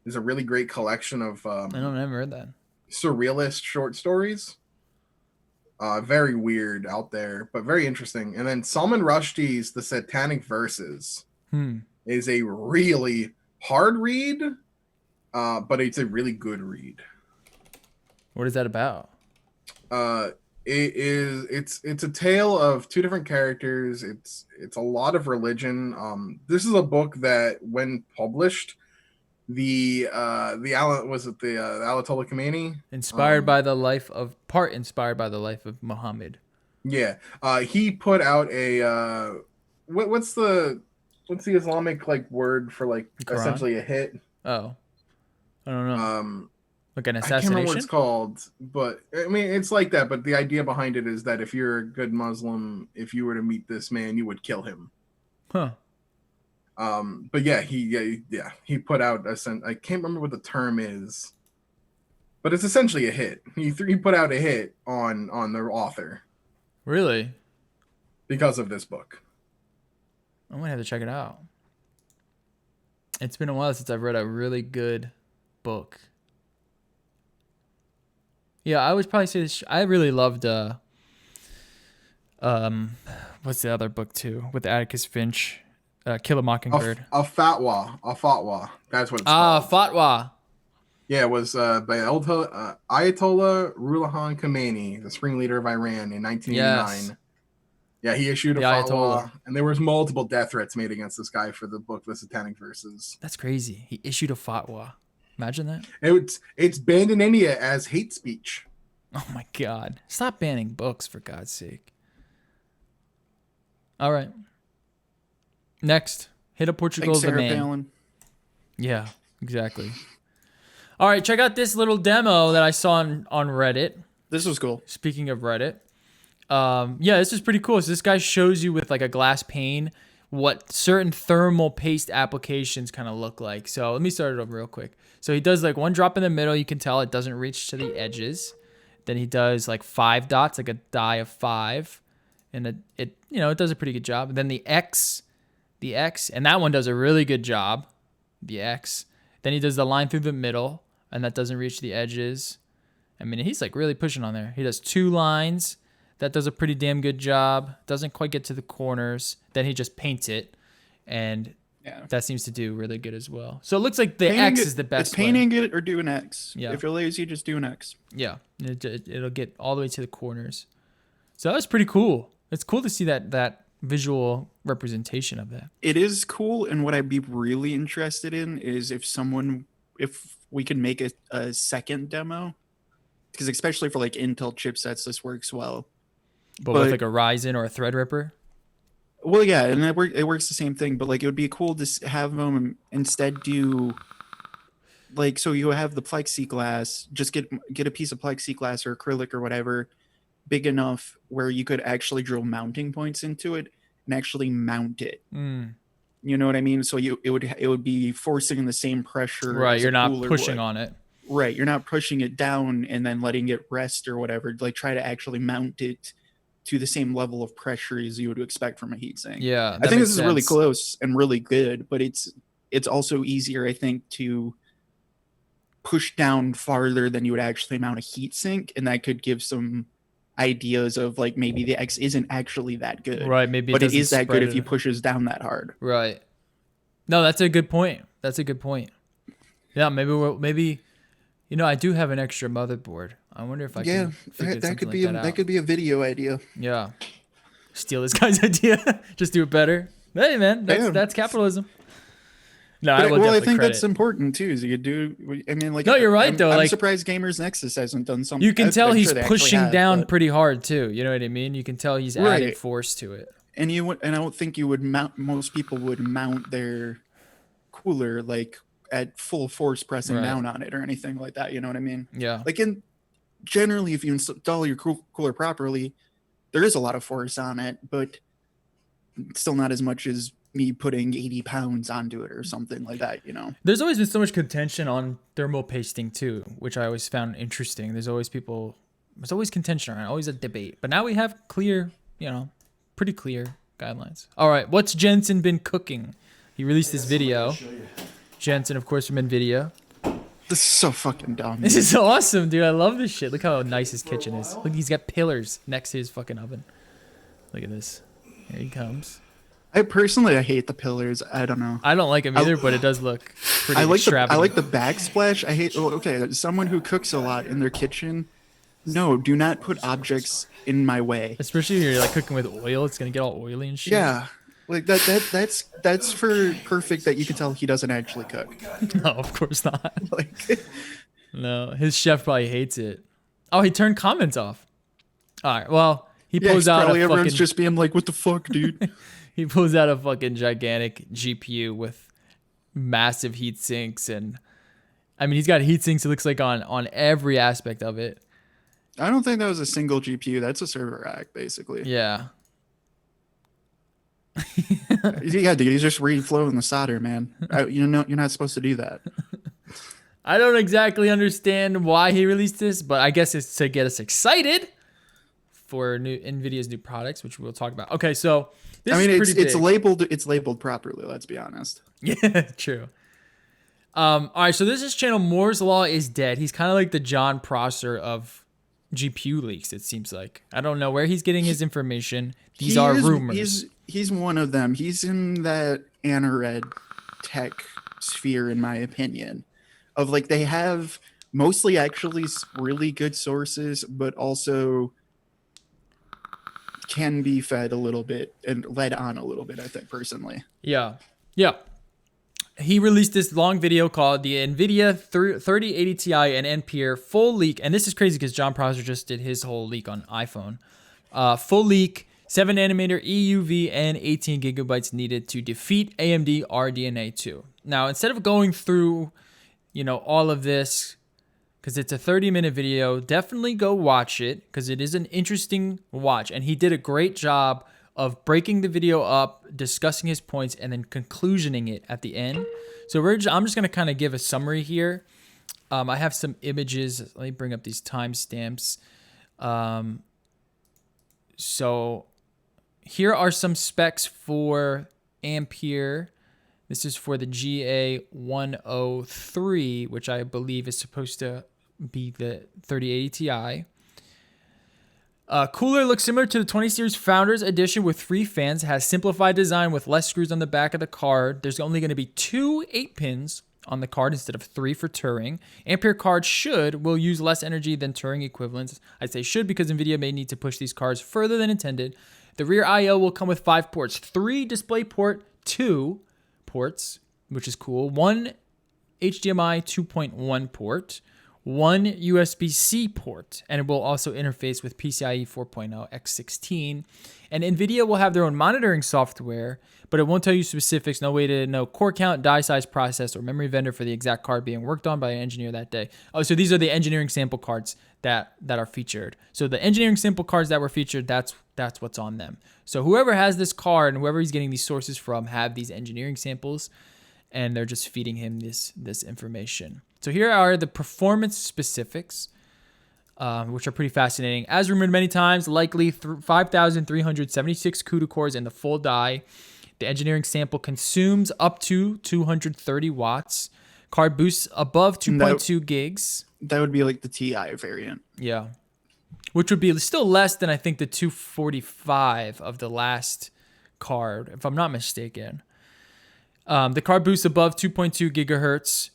is a really great collection of I never heard that. surrealist short stories. Very weird out there, but very interesting. And then Salman Rushdie's The Satanic Verses is a really hard read, but it's a really good read. What is that about? It's a tale of two different characters. It's a lot of religion. This is a book that, when published, the Ayatollah Khomeini, Inspired by the life of Muhammad. Yeah, he put out a what's the Islamic word for essentially a hit? Oh, I don't know. Like an I can't assassination? remember what it's called, but I mean it's like that. But the idea behind it is that if you're a good Muslim, if you were to meet this man, you would kill him. Huh. But yeah, he put out I can't remember what the term is, but it's essentially a hit. He put out a hit on the author. Really? Because of this book. I'm gonna have to check it out. It's been a while since I've read a really good book. Yeah, I would probably say this. I really loved what's the other book too with Atticus Finch, Kill a Mockingbird. A fatwa. That's what it's called. called. Fatwa. Yeah, it was by Ayatollah Ruhollah Khomeini, the spring leader of Iran in 1989. Yes. Yeah, he issued a The Ayatollah. fatwa, and there was multiple death threats made against this guy for the book, The Satanic Verses. That's crazy. He issued a fatwa. Imagine that. It's banned in India as hate speech. Oh my God. Stop banning books, for God's sake. All right. Next. Hit up Portugal, Thanks, the Sarah man. Palin. Yeah, exactly. All right, check out this little demo that I saw on Reddit. This was cool. Speaking of Reddit. Yeah, this is pretty cool. So this guy shows you with like a glass pane what certain thermal paste applications kind of look like. So let me start it over real quick. So he does like one drop in the middle. You can tell it doesn't reach to the edges. Then he does like 5 dots, like a die of 5. And it does a pretty good job. And then the X, and that one does a really good job. The X. Then he does the line through the middle, and that doesn't reach the edges. I mean, he's like really pushing on there. He does 2 lines. That does a pretty damn good job. Doesn't quite get to the corners. Then he just paints it, and that seems to do really good as well. So it looks like the X is the best. It's painting it or do an X. Yeah. If you're lazy, just do an X. Yeah, it'll get all the way to the corners. So that was pretty cool. It's cool to see that visual representation of that. It is cool, and what I'd be really interested in is if we can make a second demo, because especially for like Intel chipsets, this works well. But with like a Ryzen or a Threadripper? Well, yeah, and it works the same thing, but like it would be cool to have them instead do like, so you have the plexiglass, just get a piece of plexiglass or acrylic or whatever big enough where you could actually drill mounting points into it and actually mount it. You know what I mean? So it would be forcing the same pressure. Right, you're not pushing would. on it. Right, you're not pushing it down and then letting it rest or whatever. Like try to actually mount it to the same level of pressure as you would expect from a heatsink. Yeah, I think this is really close and really good, but it's also easier, I think, to push down farther than you would actually mount a heatsink, and that could give some ideas of like maybe the X isn't actually that good. Right, maybe but it is that good if you pushes down that hard. Right. No, that's a good point. Yeah, maybe I do have an extra motherboard. I wonder if I can figure that could like be that that could be a video idea. Yeah. Steal this guy's idea. Just do it better. Hey man, that's capitalism. No, I think that's important too. Is you do. I mean, like, no, you're right though. I'm surprised Gamers Nexus hasn't done something. You can tell he's pushing down pretty hard too. You know what I mean? You can tell he's adding force to it. And I don't think you would mount. Most people would mount their cooler like at full force, pressing down on it or anything like that. You know what I mean? Yeah. Like generally, if you install your cooler properly, there is a lot of force on it, but still not as much as me putting 80 pounds onto it or something like that, There's always been so much contention on thermal pasting too, which I always found interesting. There's always contention around it, always a debate. But now we have clear, pretty clear guidelines. All right, what's Jensen been cooking? He released this video. Jensen, of course, from NVIDIA. This is so fucking dumb. This is awesome, dude. I love this shit. Look how nice his kitchen is. Look, he's got pillars next to his fucking oven. Look at this. Here he comes. I hate the pillars. I don't know. I don't like them either, but it does look pretty extravagant. I like the backsplash. I hate. Okay, someone who cooks a lot in their kitchen. No, do not put objects in my way. Especially if you're like cooking with oil, it's gonna get all oily and shit. Yeah, like that's for perfect that you can tell he doesn't actually cook. No, of course not. No, his chef probably hates it. Oh, he turned comments off. All right, well, he pulls out a everyone's fucking... just being like, "What the fuck, dude?" He pulls out a fucking gigantic GPU with massive heat sinks, and I mean, he's got heat sinks. It looks like on every aspect of it. I don't think that was a single GPU. That's a server rack, basically. Yeah. Yeah, dude, he's just reflowing the solder, man. You're not supposed to do that. I don't exactly understand why he released this, but I guess it's to get us excited for NVIDIA's new products, which we'll talk about. Okay, so it's labeled properly. Let's be honest. Yeah, true. All right, so this is channel Moore's Law is Dead. He's kind of like the John Prosser of GPU leaks, it seems like. I don't know where he's getting his information. These are rumors. He's one of them. He's in that Anared tech sphere, in my opinion. of like they have mostly actually really good sources, but also can be fed a little bit and led on a little bit, I think, personally. Yeah. Yeah. He released this long video called the NVIDIA 3080 Ti and Ampere full leak. And this is crazy because John Prosser just did his whole leak on iPhone. Full leak, 7 nanometer EUV and 18 gigabytes needed to defeat AMD RDNA 2. Now, instead of going through, all of this, because it's a 30-minute video, definitely go watch it because it is an interesting watch. And he did a great job of breaking the video up, discussing his points, and then conclusioning it at the end. So I'm just going to kind of give a summary here. I have some images. Let me bring up these timestamps. So here are some specs for Ampere. This is for the GA103, which I believe is supposed to be the 3080 Ti. Cooler looks similar to the 20 series Founders Edition with 3 fans. Has simplified design with less screws on the back of the card. There's only going to be 2 8-pins on the card instead of 3 for Turing. Ampere cards will use less energy than Turing equivalents. I say should because NVIDIA may need to push these cards further than intended. The rear I/O will come with 5 ports, 3 DisplayPort 2 ports, which is cool, 1 HDMI 2.1 port, 1 USB-C port, and it will also interface with PCIe 4.0 x16. And NVIDIA will have their own monitoring software, but it won't tell you specifics, no way to know core count, die size, process, or memory vendor for the exact card being worked on by an engineer that day. Oh, so these are the engineering sample cards that are featured. So the engineering sample cards that were featured, that's what's on them. So whoever has this card and whoever he's getting these sources from have these engineering samples, and they're just feeding him this information. So here are the performance specifics, which are pretty fascinating. As rumored many times, likely 5,376 CUDA cores in the full die. The engineering sample consumes up to 230 watts. Card boosts above 2.2 gigs. That would be like the TI variant. Yeah. Which would be still less than, I think, the 245 of the last card, if I'm not mistaken. The card boosts above 2.2 gigahertz.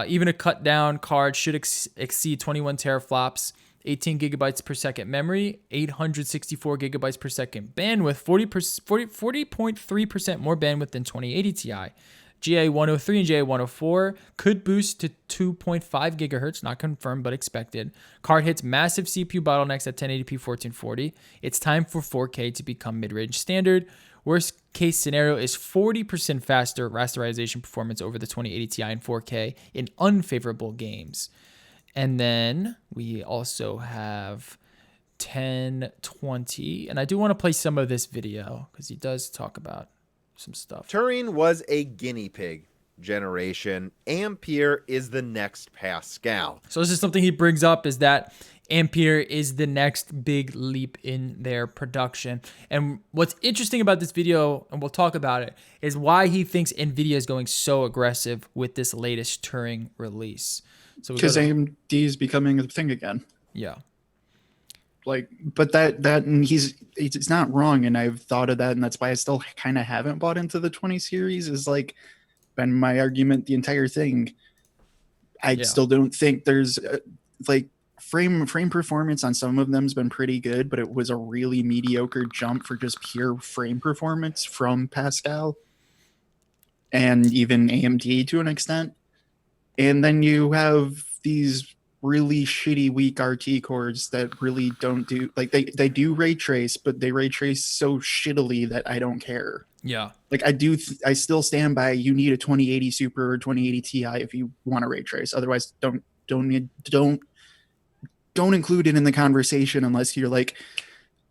Even a cut down card should exceed 21 teraflops, 18 gigabytes per second memory, 864 gigabytes per second bandwidth, 40.3% more bandwidth than 2080 Ti. GA103 and GA104 could boost to 2.5 gigahertz, not confirmed but expected. Card hits massive CPU bottlenecks at 1080p 1440. It's time for 4K to become mid-range standard. Worst case scenario is 40% faster rasterization performance over the 2080 Ti in 4K in unfavorable games. And then we also have 1020. And I do want to play some of this video because he does talk about some stuff. Turing was a guinea pig generation. Ampere is the next Pascal. So this is something he brings up, is that Ampere is the next big leap in their production. And what's interesting about this video, and we'll talk about it, is why he thinks NVIDIA is going so aggressive with this latest Turing release. So because AMD is becoming a thing again. Yeah. But and he's not wrong, and I've thought of that, and that's why I still kind of haven't bought into the 20 series. Is been my argument the entire thing. I still don't think there's frame performance on some of them has been pretty good, but it was a really mediocre jump for just pure frame performance from Pascal and even AMD to an extent. And then you have these really shitty weak RT cores that really don't do they do ray trace, but they ray trace so shittily that I don't care. Yeah. I still stand by you need a 2080 Super or 2080 Ti if you want to ray trace. Otherwise don't include it in the conversation unless you're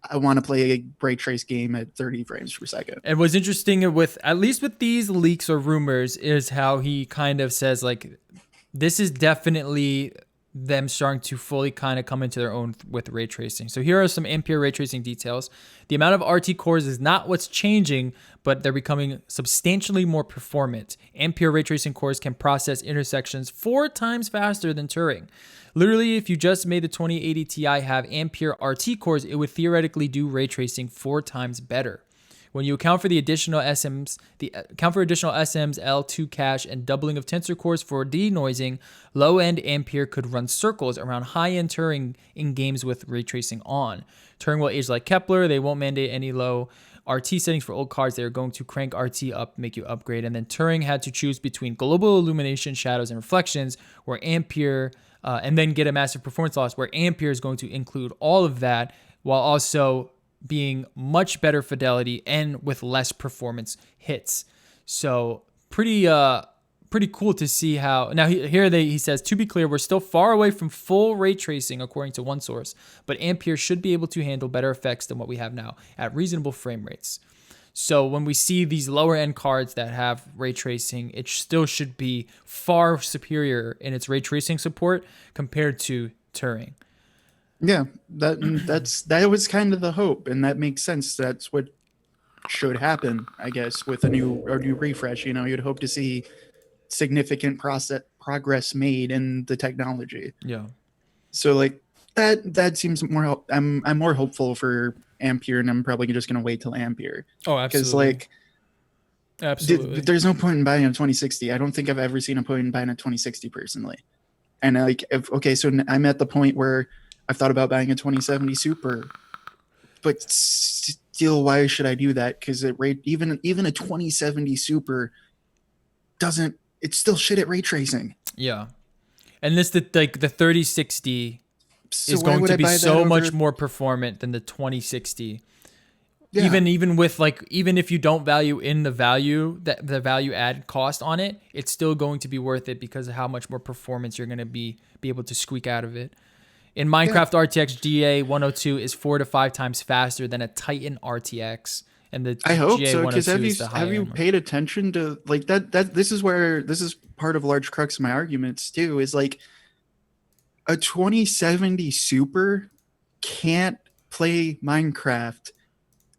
I want to play a ray trace game at 30 frames per second. And what's interesting with these leaks or rumors is how he kind of says this is definitely them starting to fully kind of come into their own with ray tracing. So here are some Ampere ray tracing details. The amount of RT cores is not what's changing, but they're becoming substantially more performant. Ampere ray tracing cores can process intersections 4 times faster than Turing. Literally, if you just made the 2080 Ti have Ampere RT cores, it would theoretically do ray tracing 4 times better. When you account for the additional SMs, L2 cache, and doubling of tensor cores for denoising, low-end Ampere could run circles around high-end Turing in games with ray tracing on. Turing will age like Kepler. They won't mandate any low RT settings for old cards. They're going to crank RT up, make you upgrade. And then Turing had to choose between global illumination, shadows, and reflections, where Ampere, and then get a massive performance loss, where Ampere is going to include all of that while also being much better fidelity and with less performance hits. So pretty cool to see how. Now he says, to be clear, we're still far away from full ray tracing according to one source, but Ampere should be able to handle better effects than what we have now at reasonable frame rates. So when we see these lower end cards that have ray tracing, it still should be far superior in its ray tracing support compared to Turing. Yeah, that was kind of the hope, and that makes sense. That's what should happen, I guess, with a new refresh. You'd hope to see significant progress made in the technology. Yeah. So like that seems more. I'm more hopeful for Ampere, and I'm probably just gonna wait till Ampere. Oh, absolutely. Because absolutely, there's no point in buying a 2060. I don't think I've ever seen a point in buying a 2060 personally. And so I'm at the point where I've thought about buying a 2070 Super, but still, why should I do that? Because even a 2070 Super doesn't. It's still shit at ray tracing. Yeah, and the 3060 is why going would to I be buy that so much over- more performant than the 2060. Yeah. Even with even if you don't value in the value add cost on it, it's still going to be worth it because of how much more performance you're going to be able to squeak out of it. In Minecraft, RTX GA 102 is 4 to 5 times faster than a Titan RTX, and the I hope GA so, because 102 is the high have you end. paid attention to like that? This is part of large crux of my arguments too. Is like a 2070 Super can't play Minecraft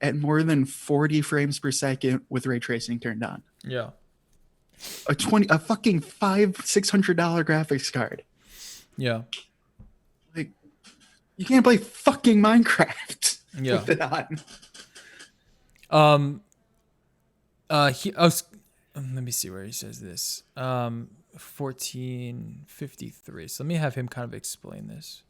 at more than 40 frames per second with ray tracing turned on. Yeah, A fucking $600 graphics card. yeah, Like, you can't play fucking Minecraft yeah. with it on. Let me see where he says this. 1453. So let me have him kind of explain this.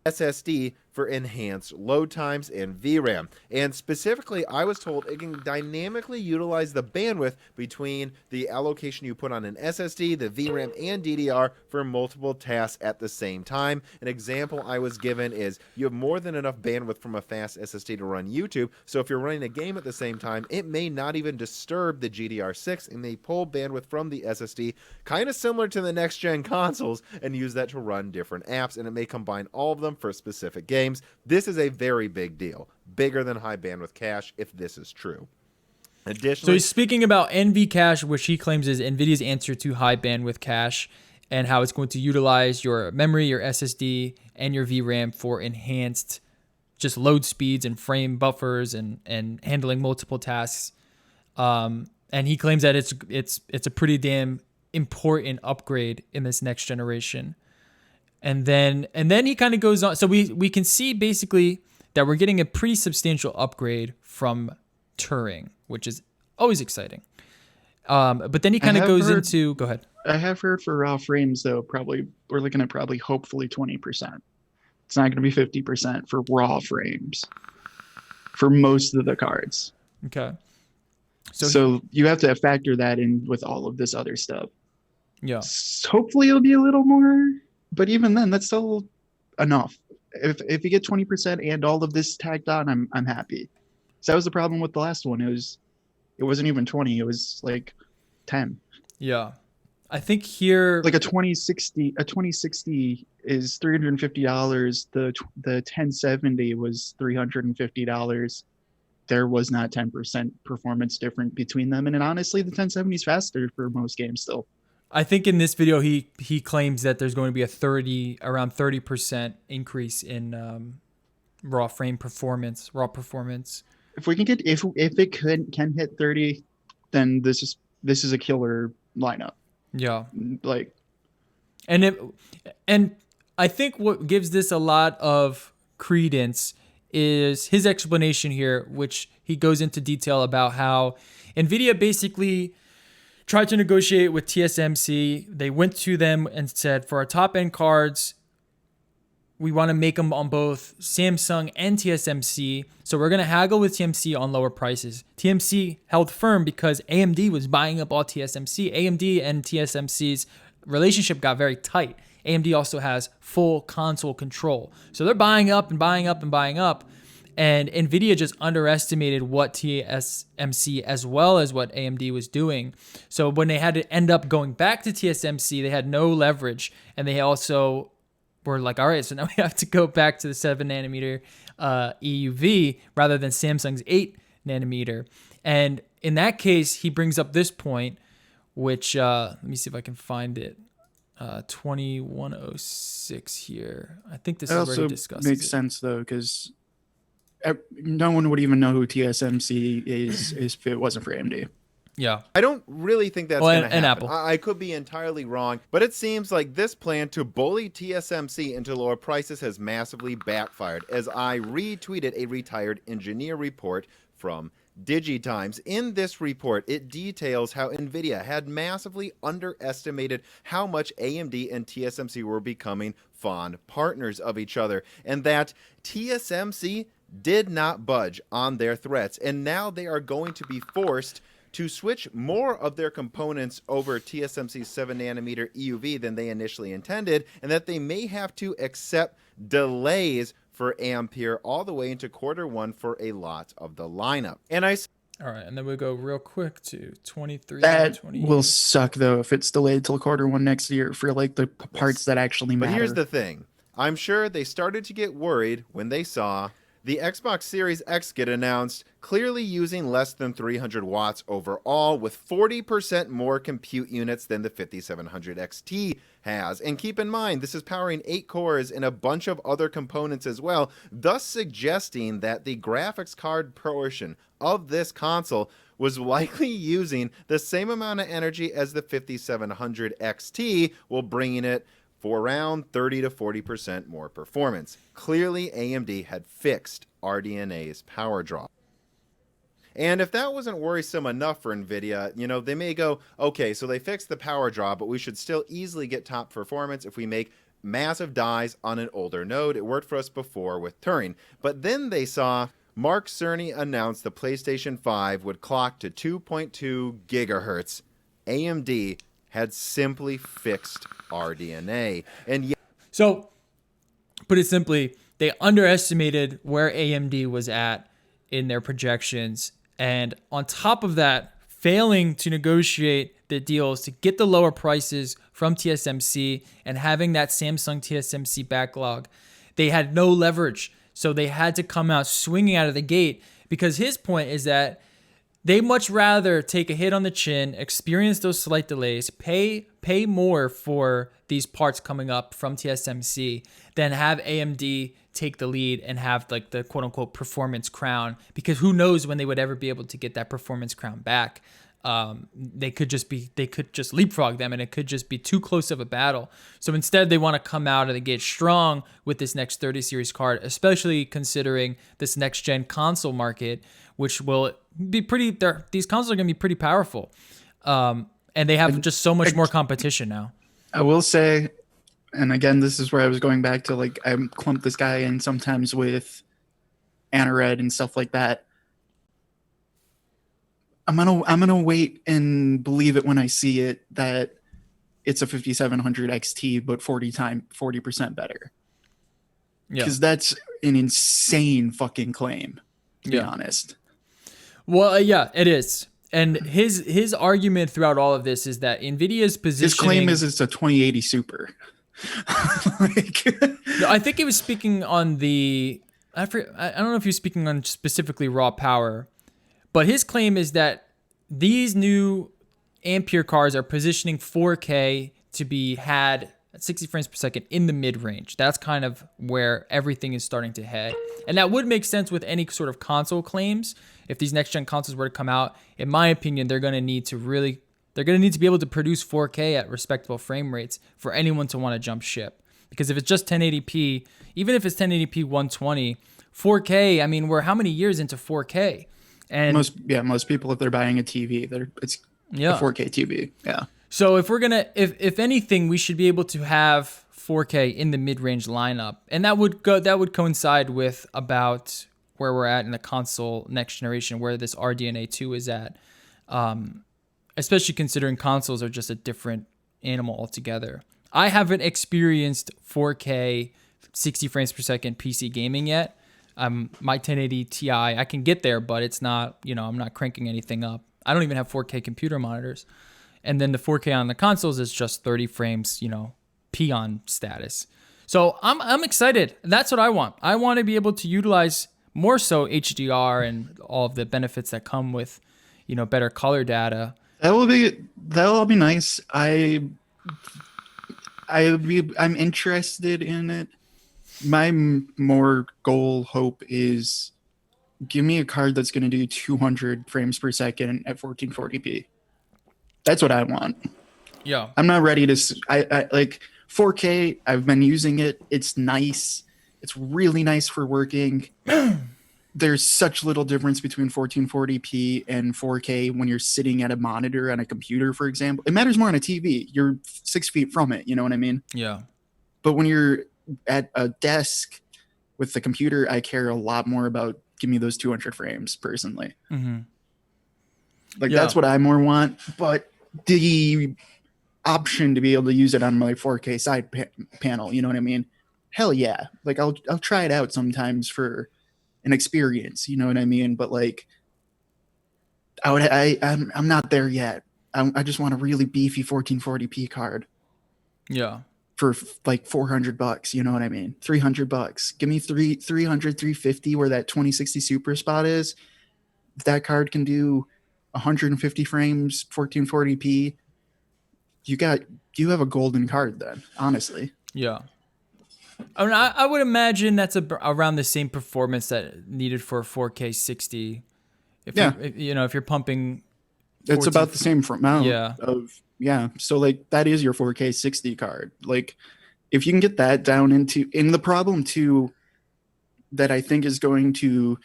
SSD for enhanced load times and VRAM. And specifically, I was told it can dynamically utilize the bandwidth between the allocation you put on an SSD, the VRAM, and DDR for multiple tasks at the same time. An example I was given is you have more than enough bandwidth from a fast SSD to run YouTube, so if you're running a game at the same time, it may not even disturb the GDR6 and may pull bandwidth from the SSD, kind of similar to the next-gen consoles, and use that to run different apps, and it may combine all of them for specific games. This is a very big deal, bigger than high bandwidth cache if this is true. Additionally, So he's speaking about NV cache, which he claims is NVIDIA's answer to high bandwidth cache, and how it's going to utilize your memory, your SSD, and your VRAM for enhanced just load speeds and frame buffers and handling multiple tasks. And he claims that it's a pretty damn important upgrade in this next generation. And then he kind of goes on. So we can see basically that we're getting a pretty substantial upgrade from Turing, which is always exciting. But then he kind of goes into. Go ahead. I have heard for raw frames though, we're looking at hopefully 20%. It's not going to be 50% for raw frames for most of the cards. Okay. So you have to factor that in with all of this other stuff. Yeah. Hopefully it'll be a little more. But even then, that's still enough. If you get 20% and all of this tagged on, I'm happy. So that was the problem with the last one. It wasn't even 20. It was like 10. Yeah, I think here like a 2060 is $350. The 1070 was $350. There was not 10% performance difference between them, and honestly, the 1070 is faster for most games still. I think in this video he claims that there's going to be around 30% increase in raw performance. If we can get if it can hit 30, then this is a killer lineup. Yeah. Like, and I think what gives this a lot of credence is his explanation here, which he goes into detail about how NVIDIA basically tried to negotiate with TSMC. They went to them and said, for our top end cards, we want to make them on both Samsung and TSMC. So we're going to haggle with TSMC on lower prices. TSMC held firm because AMD was buying up all TSMC. AMD and TSMC's relationship got very tight. AMD also has full console control. So they're buying up and buying up and buying up. And NVIDIA just underestimated what TSMC as well as what AMD was doing. So when they had to end up going back to TSMC, they had no leverage. And they also were like, all right, so now we have to go back to the 7 nanometer EUV rather than Samsung's 8 nanometer. And in that case, he brings up this point, which, let me see if I can find it. 2106 here. I think this is where he discusses makes sense, though, because no one would even know who TSMC is if it wasn't for AMD. Yeah. I don't really think that's going to happen. Apple. I could be entirely wrong, but it seems like this plan to bully TSMC into lower prices has massively backfired, as I retweeted a retired engineer report from DigiTimes. In this report, it details how NVIDIA had massively underestimated how much AMD and TSMC were becoming fond partners of each other, and that TSMC did not budge on their threats, and now they are going to be forced to switch more of their components over TSMC's 7 nanometer EUV than they initially intended, and that they may have to accept delays for Ampere all the way into Q1 for a lot of the lineup. And all right, and then we'll go real quick to 23 that and 28. Will suck, though, if it's delayed till Q1 next year for like the parts that actually matter. But here's the thing. I'm sure they started to get worried when they saw the Xbox Series X get announced, clearly using less than 300 watts overall, with 40% more compute units than the 5700 XT has. And keep in mind, this is powering 8 cores and a bunch of other components as well, thus suggesting that the graphics card portion of this console was likely using the same amount of energy as the 5700 XT, while bringing it for around 30 to 40% more performance. Clearly, AMD had fixed RDNA's power draw. And if that wasn't worrisome enough for NVIDIA, they may go, okay, so they fixed the power draw, but we should still easily get top performance if we make massive dies on an older node. It worked for us before with Turing. But then they saw Mark Cerny announce the PlayStation 5 would clock to 2.2 gigahertz. AMD had simply fixed RDNA. And so, put it simply, they underestimated where AMD was at in their projections. And on top of that, failing to negotiate the deals to get the lower prices from TSMC and having that Samsung TSMC backlog, they had no leverage. So they had to come out swinging out of the gate, because his point is that they much rather take a hit on the chin, experience those slight delays, pay more for these parts coming up from TSMC than have AMD take the lead and have like the quote unquote performance crown, because who knows when they would ever be able to get that performance crown back. They could just leapfrog them, and it could just be too close of a battle. So instead, they want to come out of the gate strong with this next 30 series card, especially considering this next gen console market, which will be pretty. These consoles are going to be pretty powerful, and they have just so much more competition now. I will say, and again, this is where I was going back to, like, I clump this guy in sometimes with Anored and stuff like that. I'm gonna wait and believe it when I see it that it's a 5700 XT, but 40% better. Yeah, because that's an insane fucking claim, to be honest. Well, yeah, it is. And his argument throughout all of this is that NVIDIA's positioning... His claim is it's a 2080 Super. No, I think he was speaking on the... I don't know if he was speaking on specifically raw power, but his claim is that these new Ampere cards are positioning 4K to be had at 60 frames per second in the mid-range. That's kind of where everything is starting to head. And that would make sense with any sort of console claims. If these next-gen consoles were to come out, in my opinion, they're going to need to be able to produce 4K at respectable frame rates for anyone to want to jump ship. Because if it's just 1080p, even if it's 1080p 120, 4K. I mean, we're how many years into 4K? And most people, if they're buying a TV, it's a 4K TV. Yeah. So if we're gonna, if anything, we should be able to have 4K in the mid-range lineup, and that would coincide with about where we're at in the console next generation, where this RDNA 2 is at. Especially considering consoles are just a different animal altogether. I haven't experienced 4K 60 frames per second PC gaming yet. My 1080 Ti, I can get there, but it's not, I'm not cranking anything up. I don't even have 4K computer monitors. And then the 4K on the consoles is just 30 frames, peon status. So I'm excited. That's what I want. I want to be able to utilize more so HDR and all of the benefits that come with, better color data. That'll be nice. I'm interested in it. My more goal hope is give me a card that's going to do 200 frames per second at 1440p. That's what I want. Yeah. I'm not ready to. I like 4K. I've been using it. It's nice. It's really nice for working. There's such little difference between 1440p and 4K when you're sitting at a monitor on a computer, for example. It matters more on a TV. You're 6 feet from it. You know what I mean? Yeah. But when you're at a desk with the computer, I care a lot more about give me those 200 frames personally. Mm-hmm. That's what I more want. But the option to be able to use it on my 4K side panel, you know what I mean? Hell yeah. I'll try it out sometimes for an experience, you know what I mean? But I'm not there yet. I just want a really beefy 1440p card. Yeah. For $400, you know what I mean? $300. Give me 350 where that 2060 Super spot is. If that card can do 150 frames, 1440p, you have a golden card then, honestly. Yeah. I mean, I would imagine that's around the same performance that needed for a 4K 60. If you're pumping, it's about the same amount. Yeah. So that is your 4K 60 card. If you can get that down in the problem too, that I think is going to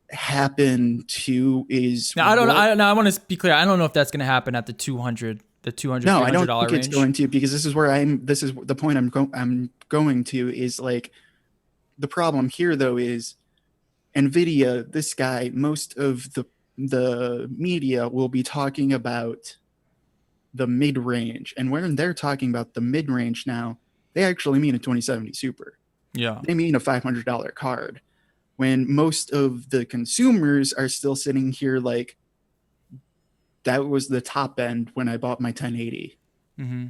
happen too is. Now I want to be clear. I don't know if that's going to happen at the $200. No, I don't think range. It's going to, because this is the point I'm going to is the problem here though is NVIDIA, this guy, most of the media will be talking about the mid-range, and when they're talking about the mid-range now, they actually mean a 2070 Super. Yeah. They mean a $500 card, when most of the consumers are still sitting here that was the top end when I bought my 1080. Mm-hmm.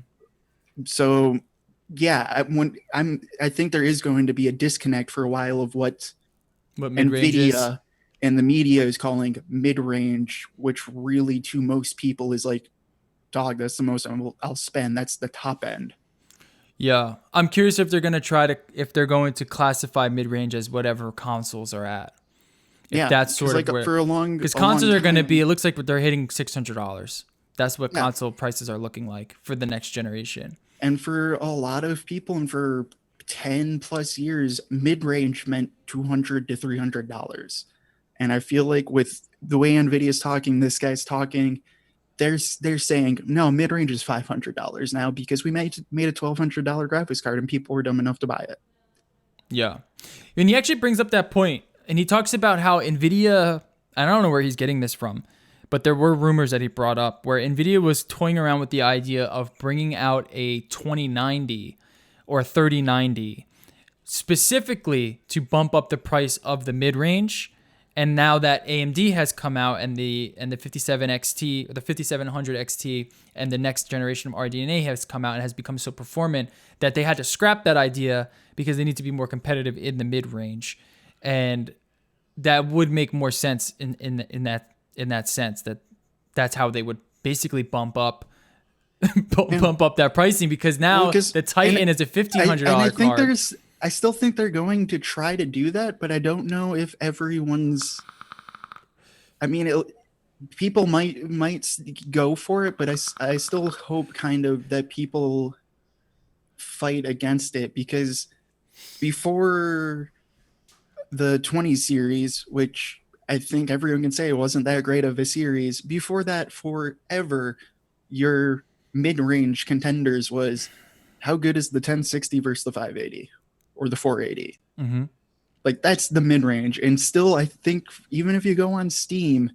So, yeah, I think there is going to be a disconnect for a while of what NVIDIA and the media is calling mid-range, which really to most people is dog, that's the most I'll spend. That's the top end. Yeah, I'm curious if they're going to classify mid-range as whatever consoles are at. That's sort of where, for a long, because consoles are going to be, it looks like they're hitting $600. That's what console prices are looking like for the next generation. And for a lot of people, and for 10 plus years, mid-range meant $200 to $300. And I feel with the way NVIDIA's talking, this guy's talking, they're saying, no, mid-range is $500 now because we made a $1,200 graphics card and people were dumb enough to buy it. Yeah. And he actually brings up that point. And he talks about how NVIDIA, I don't know where he's getting this from, but there were rumors that he brought up where NVIDIA was toying around with the idea of bringing out a 2090 or 3090 specifically to bump up the price of the mid-range. And now that AMD has come out and the 57 XT or the 5700 XT and the next generation of RDNA has come out and has become so performant that they had to scrap that idea because they need to be more competitive in the mid-range. And that would make more sense in that sense, that's how they would basically bump up that pricing, because now the Titan is a $1,500 card. I still think they're going to try to do that, but I don't know if everyone's. I mean, people might go for it, but I still hope kind of that people fight against it, because before the 20 series, which I think everyone can say it wasn't that great of a series. Before that, forever, your mid-range contenders was how good is the 1060 versus the 580 or the 480? Mm-hmm. Like that's the mid-range. And still, I think even if you go on Steam,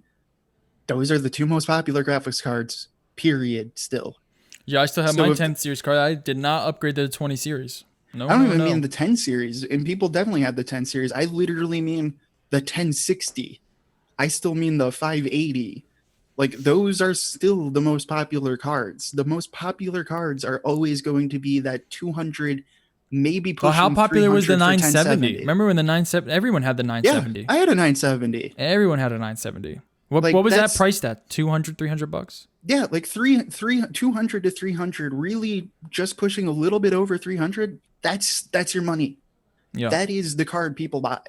those are the two most popular graphics cards, period, still. Yeah, I still have So my if- 10 series card. I did not upgrade to the 20 series. No, I don't no, even no. mean the 10 series, and people definitely have the 10 series. I literally mean the 1060. I still mean the 580. Like those are still the most popular cards. The most popular cards are always going to be that 200, maybe pushing Well, how popular was the 300 for 970? 1070. Remember when the 970? Everyone had the Yeah, 970. I had a 970. Everyone had a 970. What Like, was that that's- priced at? 200, 300 bucks? Yeah, like 200 to 300, really just pushing a little bit over 300. That's your money. Yeah. That is the card people buy.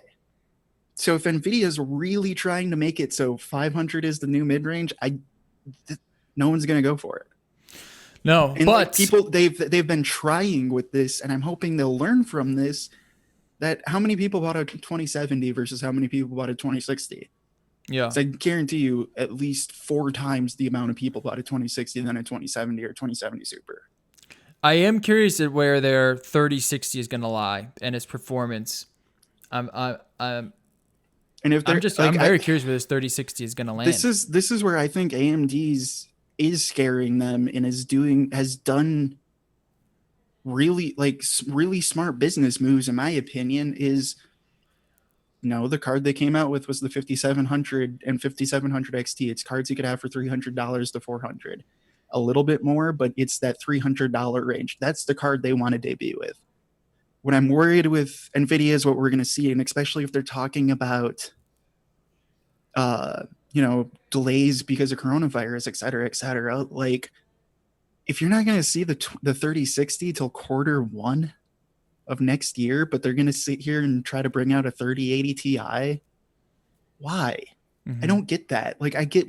So if Nvidia's really trying to make it so 500 is the new mid-range, no one's going to go for it. No, And but like people they've been trying with this, and I'm hoping they'll learn from this. That how many people bought a 2070 versus how many people bought a 2060? yeah. So I guarantee you, at least 4 times the amount of people bought a 2060 than a 2070 or 2070 Super. I am curious at where their 3060 is going to lie and its performance. I'm And if they're I'm very curious where this 3060 is going to land. this is where I think AMD's is scaring them and has done really really smart business moves, in my opinion. Is no, the card they came out with was the 5700 and 5700 XT. It's cards you could have for $300 to $400, a little bit more, but it's that $300 range. That's the card they want to debut with. What I'm worried with Nvidia is what we're going to see, and especially if they're talking about delays because of coronavirus, et cetera, like if you're not going to see the 3060 till Q1 of next year, but they're going to sit here and try to bring out a 3080 Ti, why? Mhm. I don't get that. Like I get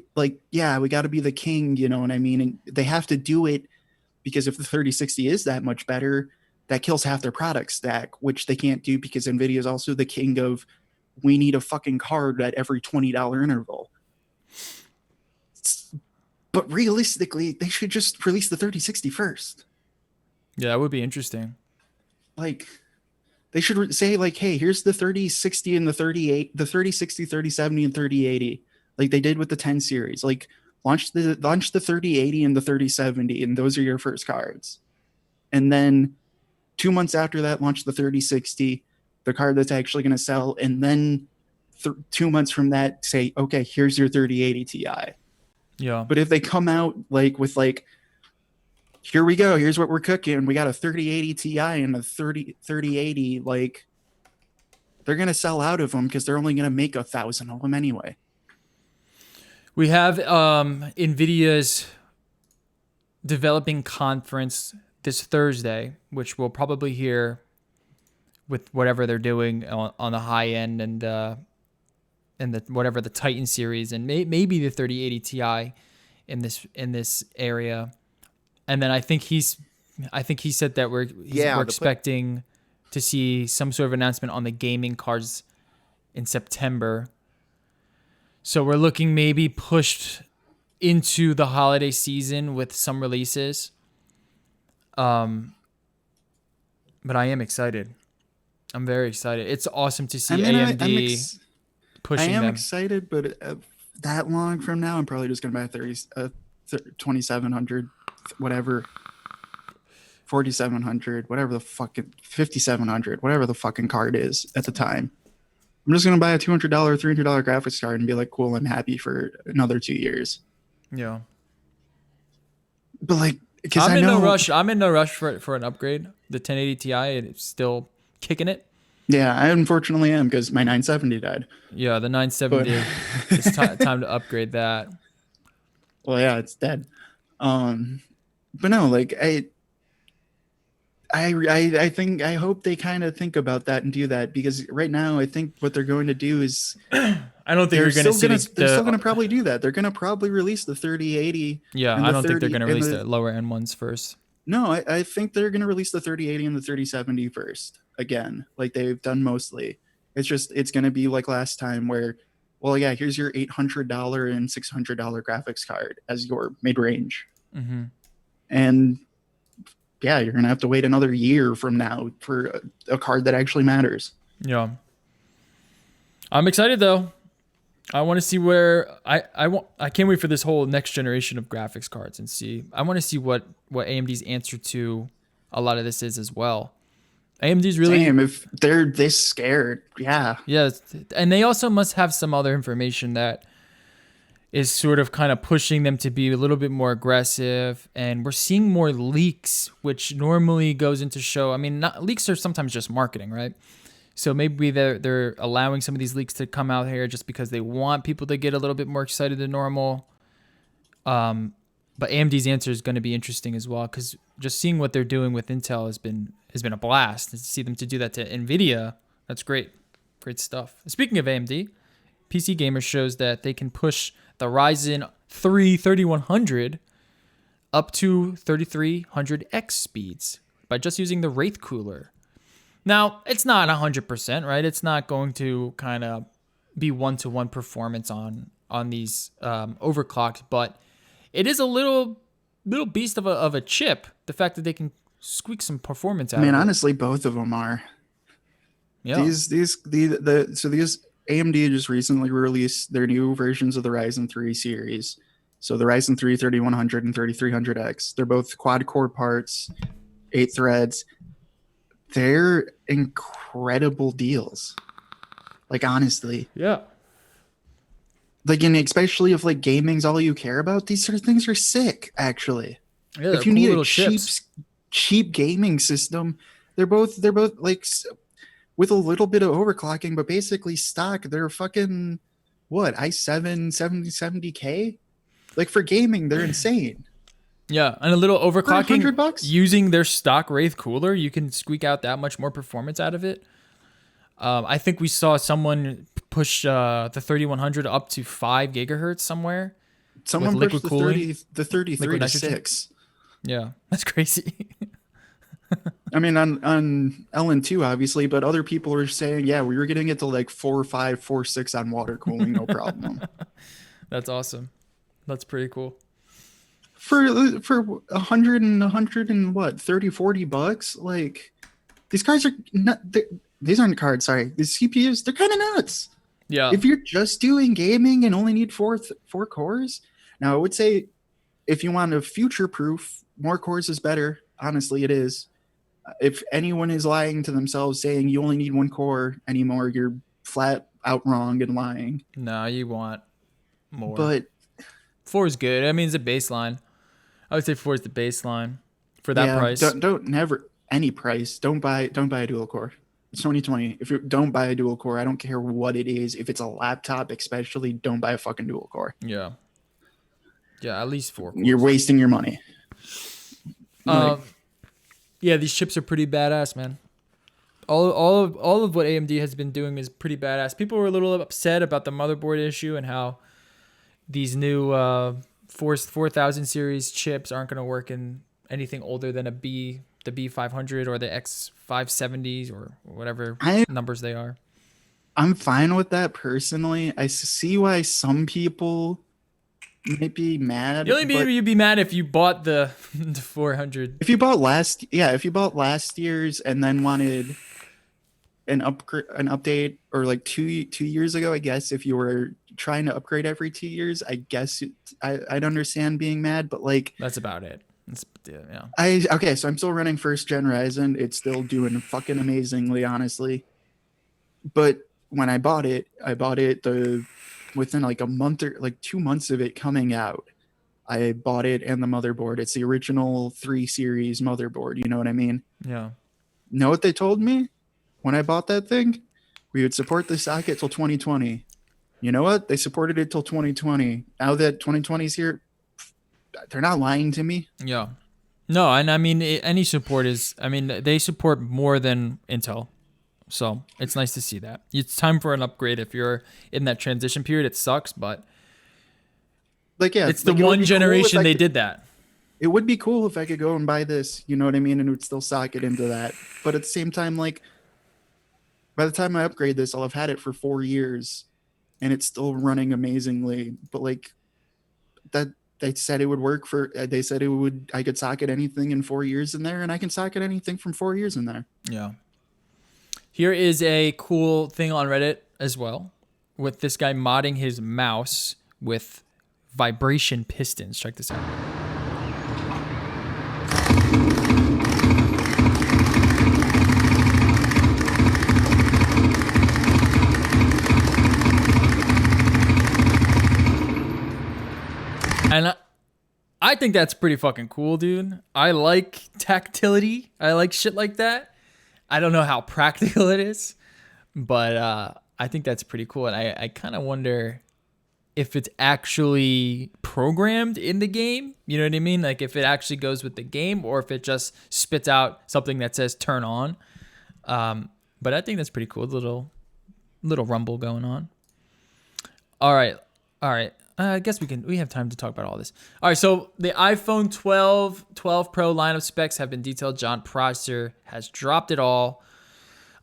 yeah, we got to be the king, you know what I mean? And they have to do it because if the 3060 is that much better, that kills half their product stack, which they can't do because Nvidia is also the king of we need a fucking card at every $20 interval. But realistically, they should just release the 3060 first. Yeah, that would be interesting. Like they should say like, hey, here's the 3060 and the 3060, 3070 and 3080, like they did with the 10 series. Like launch the 3080 and the 3070, and those are your first cards. And then 2 months after that, launch the 3060, the card that's actually going to sell. And then 2 months from that, say, okay, here's your 3080 Ti. Yeah. But if they come out with here we go, here's what we're cooking, we got a 3080 Ti and a 3080, like they're going to sell out of them because they're only going to make 1,000 of them anyway. We have NVIDIA's developing conference this Thursday, which we'll probably hear with whatever they're doing on the high end and the whatever the Titan series and maybe the 3080 Ti in this area. And then I think he said that we're expecting to see some sort of announcement on the gaming cards in September. So we're looking maybe pushed into the holiday season with some releases. But I am excited. I'm very excited. It's awesome to see AMD pushing them. I am excited, but that long from now, I'm probably just going to buy a 2700, whatever, 4700, whatever the fucking 5700, whatever the fucking card is at the time. I'm just going to buy a $200, $300 graphics card and be like, cool, I'm happy for another 2 years. Yeah. But like, because I'm in no rush. I'm in no rush for an upgrade. The 1080 Ti, it's still kicking it. Yeah, I unfortunately am because my 970 died. Yeah, the 970. It's time to upgrade that. Well, yeah, it's dead. But no, like I hope they kind of think about that and do that, because right now I think what they're going to do is I don't think you're going to see they're still going to probably do that. They're going to probably release the 3080. Yeah, I don't think they're going to release the lower end ones first. No, I think they're going to release the 3080 and the 3070 first again, like they've done mostly. It's going to be like last time where, well, yeah, here's your $800 and $600 graphics card as your mid-range. Mm-hmm. And yeah, you're going to have to wait another year from now for a card that actually matters. Yeah. I'm excited though. I want to see where I can't wait for this whole next generation of graphics cards and see. I want to see what AMD's answer to a lot of this is as well. AMD's really Damn, if they're this scared, yeah. Yeah, and they also must have some other information that is sort of kind of pushing them to be a little bit more aggressive, and we're seeing more leaks, which normally goes into show. I mean, leaks are sometimes just marketing, right? So maybe they're allowing some of these leaks to come out here just because they want people to get a little bit more excited than normal. But AMD's answer is going to be interesting as well, because just seeing what they're doing with Intel has been a blast. To see them to do that to NVIDIA, that's great. Great stuff. Speaking of AMD, PC Gamer shows that they can push the Ryzen 3 3100 up to 3300X speeds by just using the Wraith cooler. Now, it's not 100%, right? It's not going to kind of be one-to-one performance on these overclocks, but it is a little beast of a chip. The fact that they can squeak some performance out of it. Honestly, both of them are. Yeah. These AMD just recently released their new versions of the Ryzen 3 series. So the Ryzen 3 3100 and 3300X. They're both quad-core parts, 8 threads. They're incredible deals. Like, honestly. Yeah. Like, and especially if like gaming's all you care about, these sort of things are sick, actually. Yeah, if you need a chips. cheap gaming system, they're both like with a little bit of overclocking, but basically stock. They're fucking what, i7 70K? Like, for gaming, they're insane. Yeah, and a little overclocking. $100? Using their stock Wraith cooler, you can squeak out that much more performance out of it. I think we saw someone push the 3100 up to 5 gigahertz somewhere. Someone with pushed liquid the 33 to nitrogen. 6. Yeah, that's crazy. I mean, on LN2, obviously, but other people are saying, yeah, we were getting it to like 4.5, 4.6 on water cooling, no problem. That's awesome. That's pretty cool. For 100 and what, 30, 40 bucks? Like, these cards are not. These aren't cards. Sorry, these CPUs, they're kind of nuts. Yeah. If you're just doing gaming and only need four cores, now I would say if you want a future proof, more cores is better. Honestly, it is. If anyone is lying to themselves saying you only need 1 core anymore, you're flat out wrong and lying. No, you want more. But 4 is good. I mean, it's a baseline. I would say 4 is the baseline for that price. Don't never any price. Don't buy a dual core. It's 2020. If you don't buy a dual core, I don't care what it is. If it's a laptop, especially, don't buy a fucking dual core. Yeah. Yeah, at least 4 cores. You're wasting your money. Yeah, these chips are pretty badass, man. All of what AMD has been doing is pretty badass. People were a little upset about the motherboard issue and how these new 4000 series chips aren't going to work in anything older than the B500 or the X570s or whatever numbers they are. I'm fine with that personally. I see why some people might be mad. You'd be mad if you bought the 400. If you bought last year's and then wanted an update, or like two years ago, I guess if you were trying to upgrade every 2 years, I guess I'd understand being mad, but like that's about it. Yeah. Okay, so I'm still running first gen Ryzen. It's still doing fucking amazingly, honestly. But when I bought it within like a month or like 2 months of it coming out. I bought it and the motherboard. It's the original 3 series motherboard. You know what I mean? Yeah. Know what they told me when I bought that thing? We would support the socket till 2020. You know what? They supported it till 2020. Now that 2020 is here, they're not lying to me. Yeah. No, and I mean, any support is, I mean, they support more than Intel. So it's nice to see that. It's time for an upgrade. If you're in that transition period, it sucks, but like, yeah, it's the one generation they did that. It would be cool if I could go and buy this, you know what I mean? And it would still socket into that. But at the same time, like, by the time I upgrade this, I'll have had it for 4 years, and it's still running amazingly. But like that, they said it would work for. They said it would. I could socket anything in 4 years in there, and I can socket anything from 4 years in there. Yeah. Here is a cool thing on Reddit as well, with this guy modding his mouse with vibration pistons. Check this out. And I think that's pretty fucking cool, dude. I like tactility. I like shit like that. I don't know how practical it is, but I think that's pretty cool. And I kind of wonder if it's actually programmed in the game. You know what I mean? Like if it actually goes with the game or if it just spits out something that says turn on. But I think that's pretty cool. Little rumble going on. All right. I guess we have time to talk about all this. All right, so the iPhone 12 Pro lineup specs have been detailed. John Prosser has dropped it all.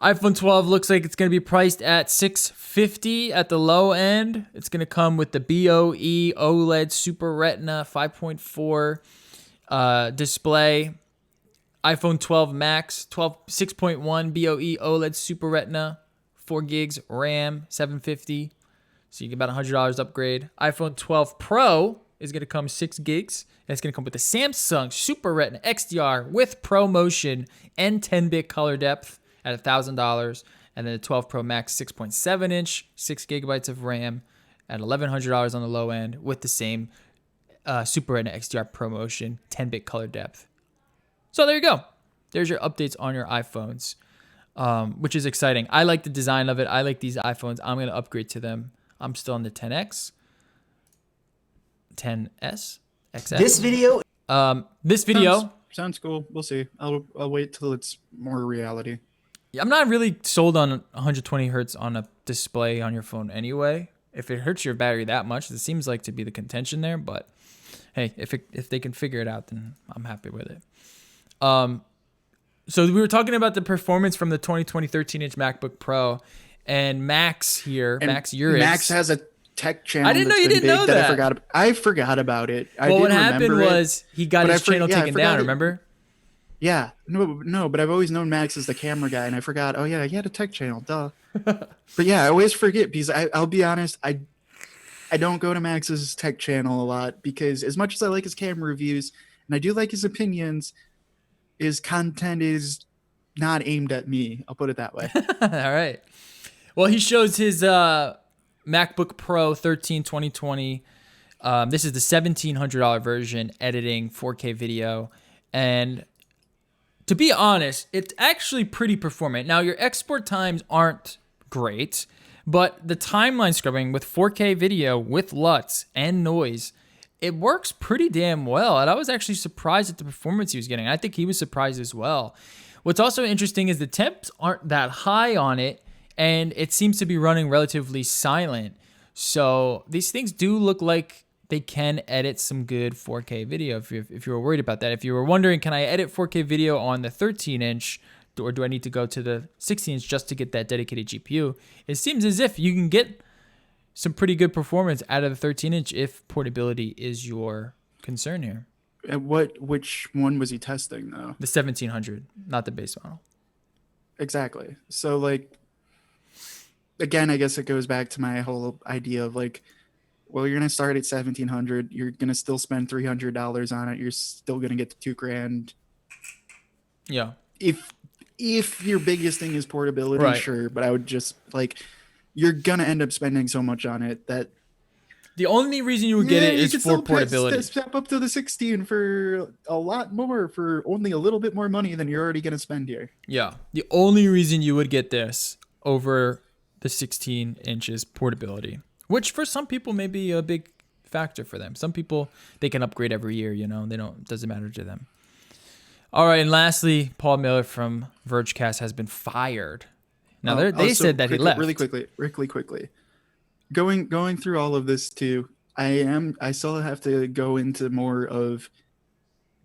iPhone 12 looks like it's going to be priced at $650 at the low end. It's going to come with the BOE OLED Super Retina 5.4 display. iPhone 12 Max 6.1 BOE OLED Super Retina, 4 gigs RAM, $750. So you get about $100 upgrade. iPhone 12 Pro is going to come 6 gigs. And it's going to come with the Samsung Super Retina XDR with ProMotion and 10-bit color depth at $1,000. And then the 12 Pro Max 6.7 inch, 6 gigabytes of RAM at $1,100 on the low end with the same Super Retina XDR ProMotion, 10-bit color depth. So there you go. There's your updates on your iPhones, which is exciting. I like the design of it. I like these iPhones. I'm going to upgrade to them. I'm still on the 10X, 10S, XS. This video Sounds cool. We'll see. I'll wait till it's more reality. I'm not really sold on 120 hertz on a display on your phone anyway. If it hurts your battery that much, it seems like to be the contention there. But hey, if they can figure it out, then I'm happy with it. So we were talking about the performance from the 2020 13-inch MacBook Pro. And Max here, And Max Urix. Max has a tech channel. I didn't know you didn't know that. I forgot about it. Well, what happened was he got his channel taken down, remember? Yeah. No, but I've always known Max as the camera guy, and I forgot. Oh, yeah, he had a tech channel. Duh. But yeah, I always forget because I'll be honest, I don't go to Max's tech channel a lot because as much as I like his camera reviews, and I do like his opinions, his content is not aimed at me. I'll put it that way. All right. Well, he shows his MacBook Pro 13 2020. This is the $1,700 version, editing 4K video. And to be honest, it's actually pretty performant. Now, your export times aren't great, but the timeline scrubbing with 4K video with LUTs and noise, it works pretty damn well. And I was actually surprised at the performance he was getting. I think he was surprised as well. What's also interesting is the temps aren't that high on it, and it seems to be running relatively silent. So these things do look like they can edit some good 4K video if you were worried about that. If you were wondering, can I edit 4K video on the 13-inch, or do I need to go to the 16-inch just to get that dedicated GPU? It seems as if you can get some pretty good performance out of the 13-inch if portability is your concern here. And which one was he testing, though? The 1700, not the base model. Exactly. So, like, again, I guess it goes back to my whole idea of like, well, you're gonna start at 1700. You're gonna still spend $300 on it. You're still gonna get to $2,000. Yeah. If your biggest thing is portability, right. Sure. But I would just like, you're gonna end up spending so much on it that the only reason you would get it is for portability. Step up to the 16 for a lot more, for only a little bit more money than you're already gonna spend here. Yeah. The only reason you would get this over the 16 inches portability, which for some people may be a big factor for them. Some people, they can upgrade every year, it doesn't matter to them. All right, and lastly, Paul Miller from Vergecast has been fired. Now they said that he left. Really quickly. Going through all of this too, I still have to go into more of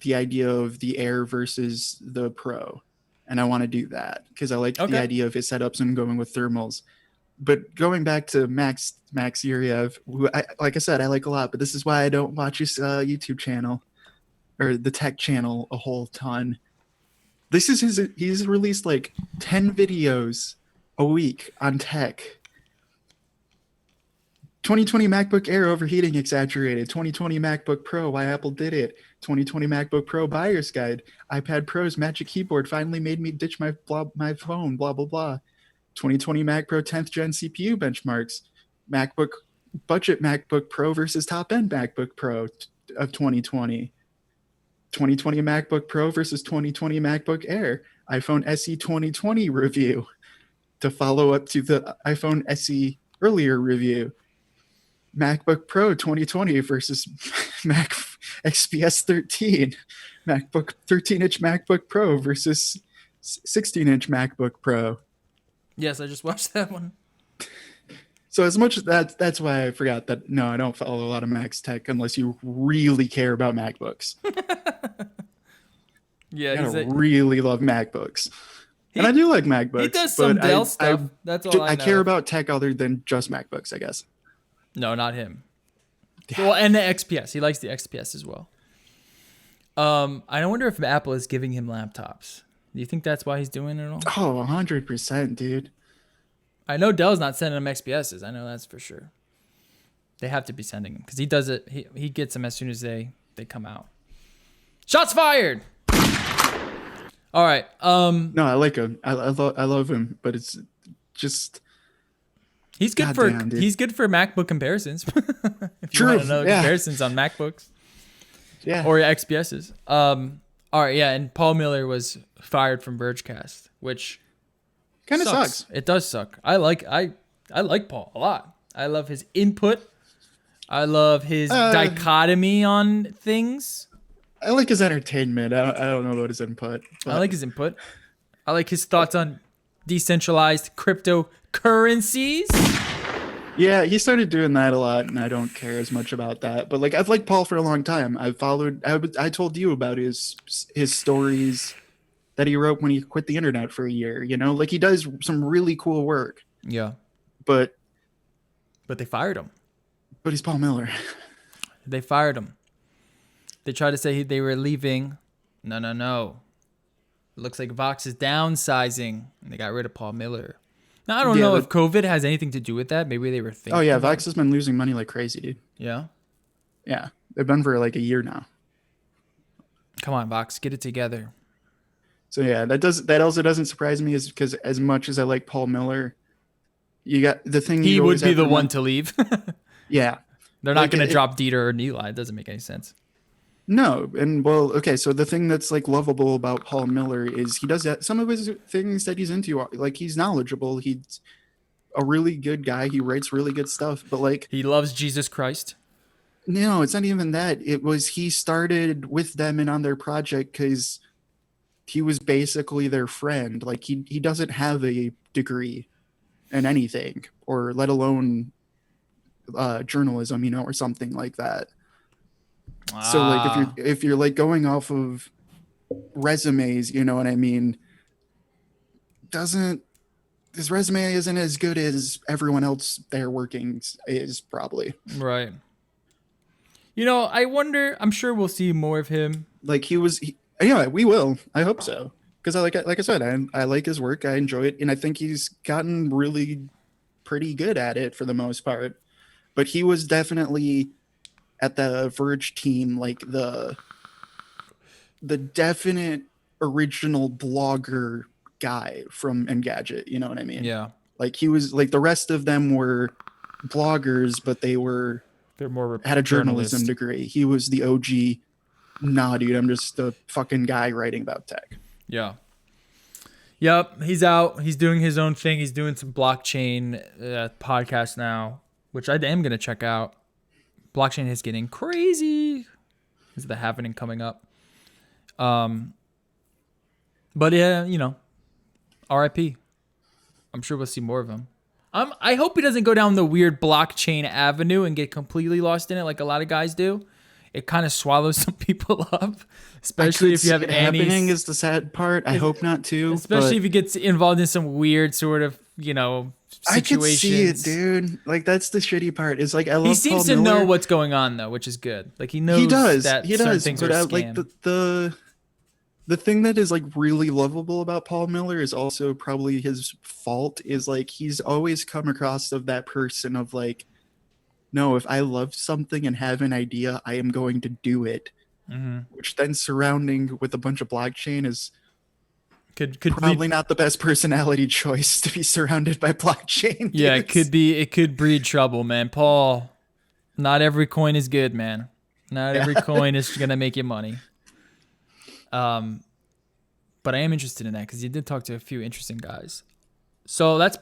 the idea of the Air versus the Pro. and I want to do that because I like Okay. the idea of his setups and going with thermals. But going back to Max Yuriev, who like I said, I like a lot, but this is why I don't watch his YouTube channel or the tech channel a whole ton. This is he's released like 10 videos a week on tech. 2020 MacBook Air overheating exaggerated. 2020 MacBook Pro, why Apple did it. 2020 MacBook Pro buyer's guide. iPad Pro's Magic Keyboard finally made me ditch my phone, blah, blah, blah. 2020 Mac Pro 10th Gen CPU benchmarks. Budget MacBook Pro versus top-end MacBook Pro of 2020. 2020 MacBook Pro versus 2020 MacBook Air. iPhone SE 2020 review. To follow up to the iPhone SE earlier review. MacBook Pro 2020 versus Mac XPS 13, MacBook 13-inch MacBook Pro versus 16-inch MacBook Pro. Yes, I just watched that one. So as much as that's why I forgot that. No, I don't follow a lot of Mac's tech unless you really care about MacBooks. Yeah, I really love MacBooks. And I do like MacBooks. He does some but Dell stuff. That's all I know. I care about tech other than just MacBooks, I guess. No, not him. Yeah. Well, and the XPS. He likes the XPS as well. I wonder if Apple is giving him laptops. Do you think that's why he's doing it all? Oh, 100%, dude. I know Dell's not sending him XPSs. I know that's for sure. They have to be sending them because he does it. He gets them as soon as they come out. Shots fired. All right. No, I like him. I love him, but it's just he's good he's good for MacBook comparisons. If you want to know comparisons on MacBooks. Yeah. Or XPSs. All right, yeah, and Paul Miller was fired from Vergecast, which kind of sucks. It does suck. I like Paul a lot. I love his input. I love his dichotomy on things. I like his entertainment. I don't know about his input. I like his input. I like his thoughts on decentralized cryptocurrencies. Yeah, he started doing that a lot, and I don't care as much about that. But like, I've liked Paul for a long time. I told you about his stories that he wrote when he quit the internet for a year. You know, like he does some really cool work. Yeah, but they fired him. But he's Paul Miller. They fired him. They tried to say they were leaving. No. It looks like Vox is downsizing, and they got rid of Paul Miller. Now, I don't know if COVID has anything to do with that. Maybe they were thinking. Oh, yeah. Vox has been losing money like crazy, dude. Yeah? Yeah. They've been for like a year now. Come on, Vox. Get it together. So, yeah, that also doesn't surprise me is because as much as I like Paul Miller, you got the thing. He would be the one to leave. Yeah. They're not going to drop Dieter or Eli. It doesn't make any sense. No, and well, okay, so the thing that's like lovable about Paul Miller is he does that. Some of his things that he's into, like he's knowledgeable. He's a really good guy. He writes really good stuff, but like he loves Jesus Christ. No, it's not even that. It was he started with them and on their project because he was basically their friend. Like he doesn't have a degree in anything, or let alone journalism, or something like that. So like if you're like going off of resumes, you know what I mean, his resume isn't as good as everyone else there working is probably. Right. I wonder, I'm sure we'll see more of him. Like yeah, we will. I hope so. Because like I said, I like his work. I enjoy it. And I think he's gotten really pretty good at it for the most part. But he was definitely at the Verge team, like the definite original blogger guy from Engadget, you know what I mean? Yeah. Like he was like the rest of them were bloggers, but they're more had a journalism degree. He was the OG. Nah, dude, I'm just a fucking guy writing about tech. Yeah. Yep, he's out. He's doing his own thing. He's doing some blockchain podcast now, which I am gonna check out. Blockchain is getting crazy. Is the happening coming up? But yeah, RIP. I'm sure we'll see more of him. I hope he doesn't go down the weird blockchain avenue and get completely lost in it like a lot of guys do. it kind of swallows some people up, especially if you have any. Happening is the sad part. I hope not too. Especially but if you get involved in some weird sort of, I could situations. see it, dude. Like that's the shitty part. Is like I love. He seems Paul to Miller. know what's going on though, which is good. Like he knows He does. that He certain does. things But are a scam. like the thing that is like really lovable about Paul Miller is also probably his fault. Is like he's always come across of that person of like, no, if I love something and have an idea, I am going to do it. Mm-hmm. Which then surrounding with a bunch of blockchain is Could probably not the best personality choice to be surrounded by blockchain. Yeah, it dudes. could breed trouble, man. Paul, not every coin is good, man. Not every coin is gonna make you money. But I am interested in that because you did talk to a few interesting guys. So that's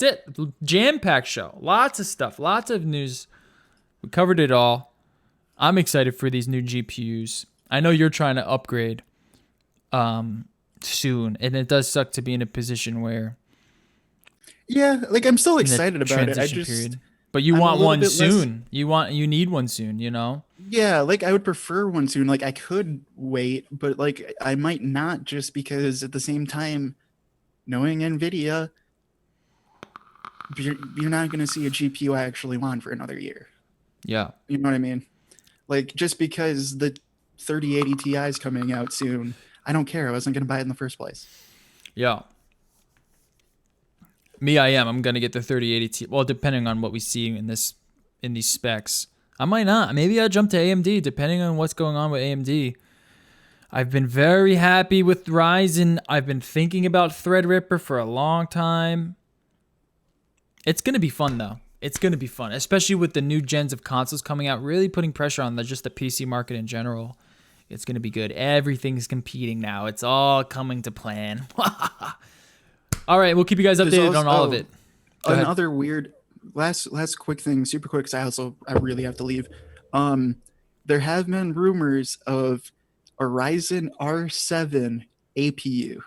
it. Jam-packed show. Lots of stuff. Lots of news. We covered it all. I'm excited for these new GPUs. I know you're trying to upgrade soon, and it does suck to be in a position where Yeah, like I'm still in the excited about it. I transition just period. But you I'm a want little one bit less- soon. You need one soon, yeah, like I would prefer one soon. Like I could wait, but like I might not just because at the same time, knowing Nvidia, you're not going to see a GPU I actually want for another year. Yeah. You know what I mean? Like just because the 3080 Ti is coming out soon, I don't care. I wasn't going to buy it in the first place. Yeah. Me, I am. I'm gonna get the 3080 Ti. Well, depending on what we see in these specs, I might not. Maybe I'll jump to AMD, depending on what's going on with AMD. I've been very happy with Ryzen. I've been thinking about Threadripper for a long time. It's gonna be fun though. It's gonna be fun, especially with the new gens of consoles coming out, really putting pressure on just the PC market in general. It's gonna be good. Everything's competing now. It's all coming to plan. All right, we'll keep you guys updated on all of it. Go ahead. Another weird last quick thing, super quick, because I really have to leave. There have been rumors of a Ryzen R7 APU.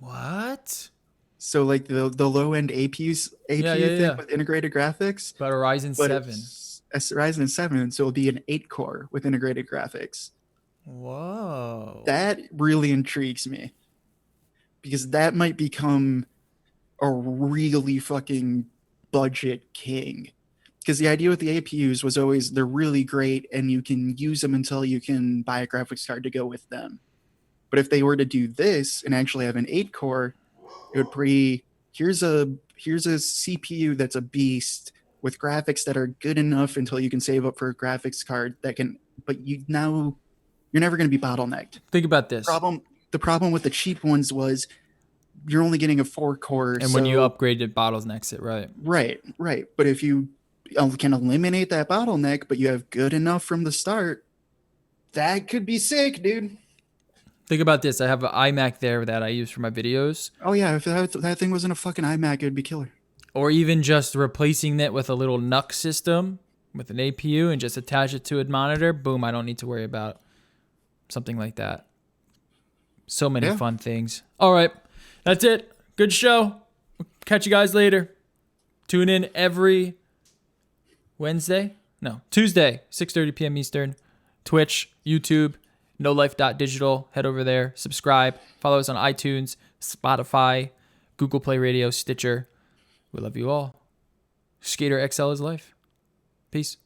What? So like the low end APU thing yeah. with integrated graphics. About a Ryzen But 7. it's a Ryzen 7, so it'll be an 8-core with integrated graphics. Whoa. That really intrigues me. Because that might become a really fucking budget king. Because the idea with the APUs was always they're really great and you can use them until you can buy a graphics card to go with them. But if they were to do this and actually have an 8-core, it would be here's a CPU that's a beast with graphics that are good enough until you can save up for a graphics card that can, but you're never going to be bottlenecked. Think about this. The problem with the cheap ones was you're only getting a 4-core. And when you upgrade it, bottlenecks it, right? Right. But if you can eliminate that bottleneck, but you have good enough from the start, that could be sick, dude. Think about this. I have an iMac there that I use for my videos. Oh yeah, if that thing wasn't a fucking iMac, it'd be killer. Or even just replacing it with a little NUC system with an APU and just attach it to a monitor. Boom, I don't need to worry about something like that. So many fun things. All right, that's it. Good show. Catch you guys later. Tune in every Tuesday, 6:30 p.m. Eastern. Twitch, YouTube, nolife.digital. Head over there. Subscribe. Follow us on iTunes, Spotify, Google Play Radio, Stitcher. We love you all. Skater XL is life. Peace.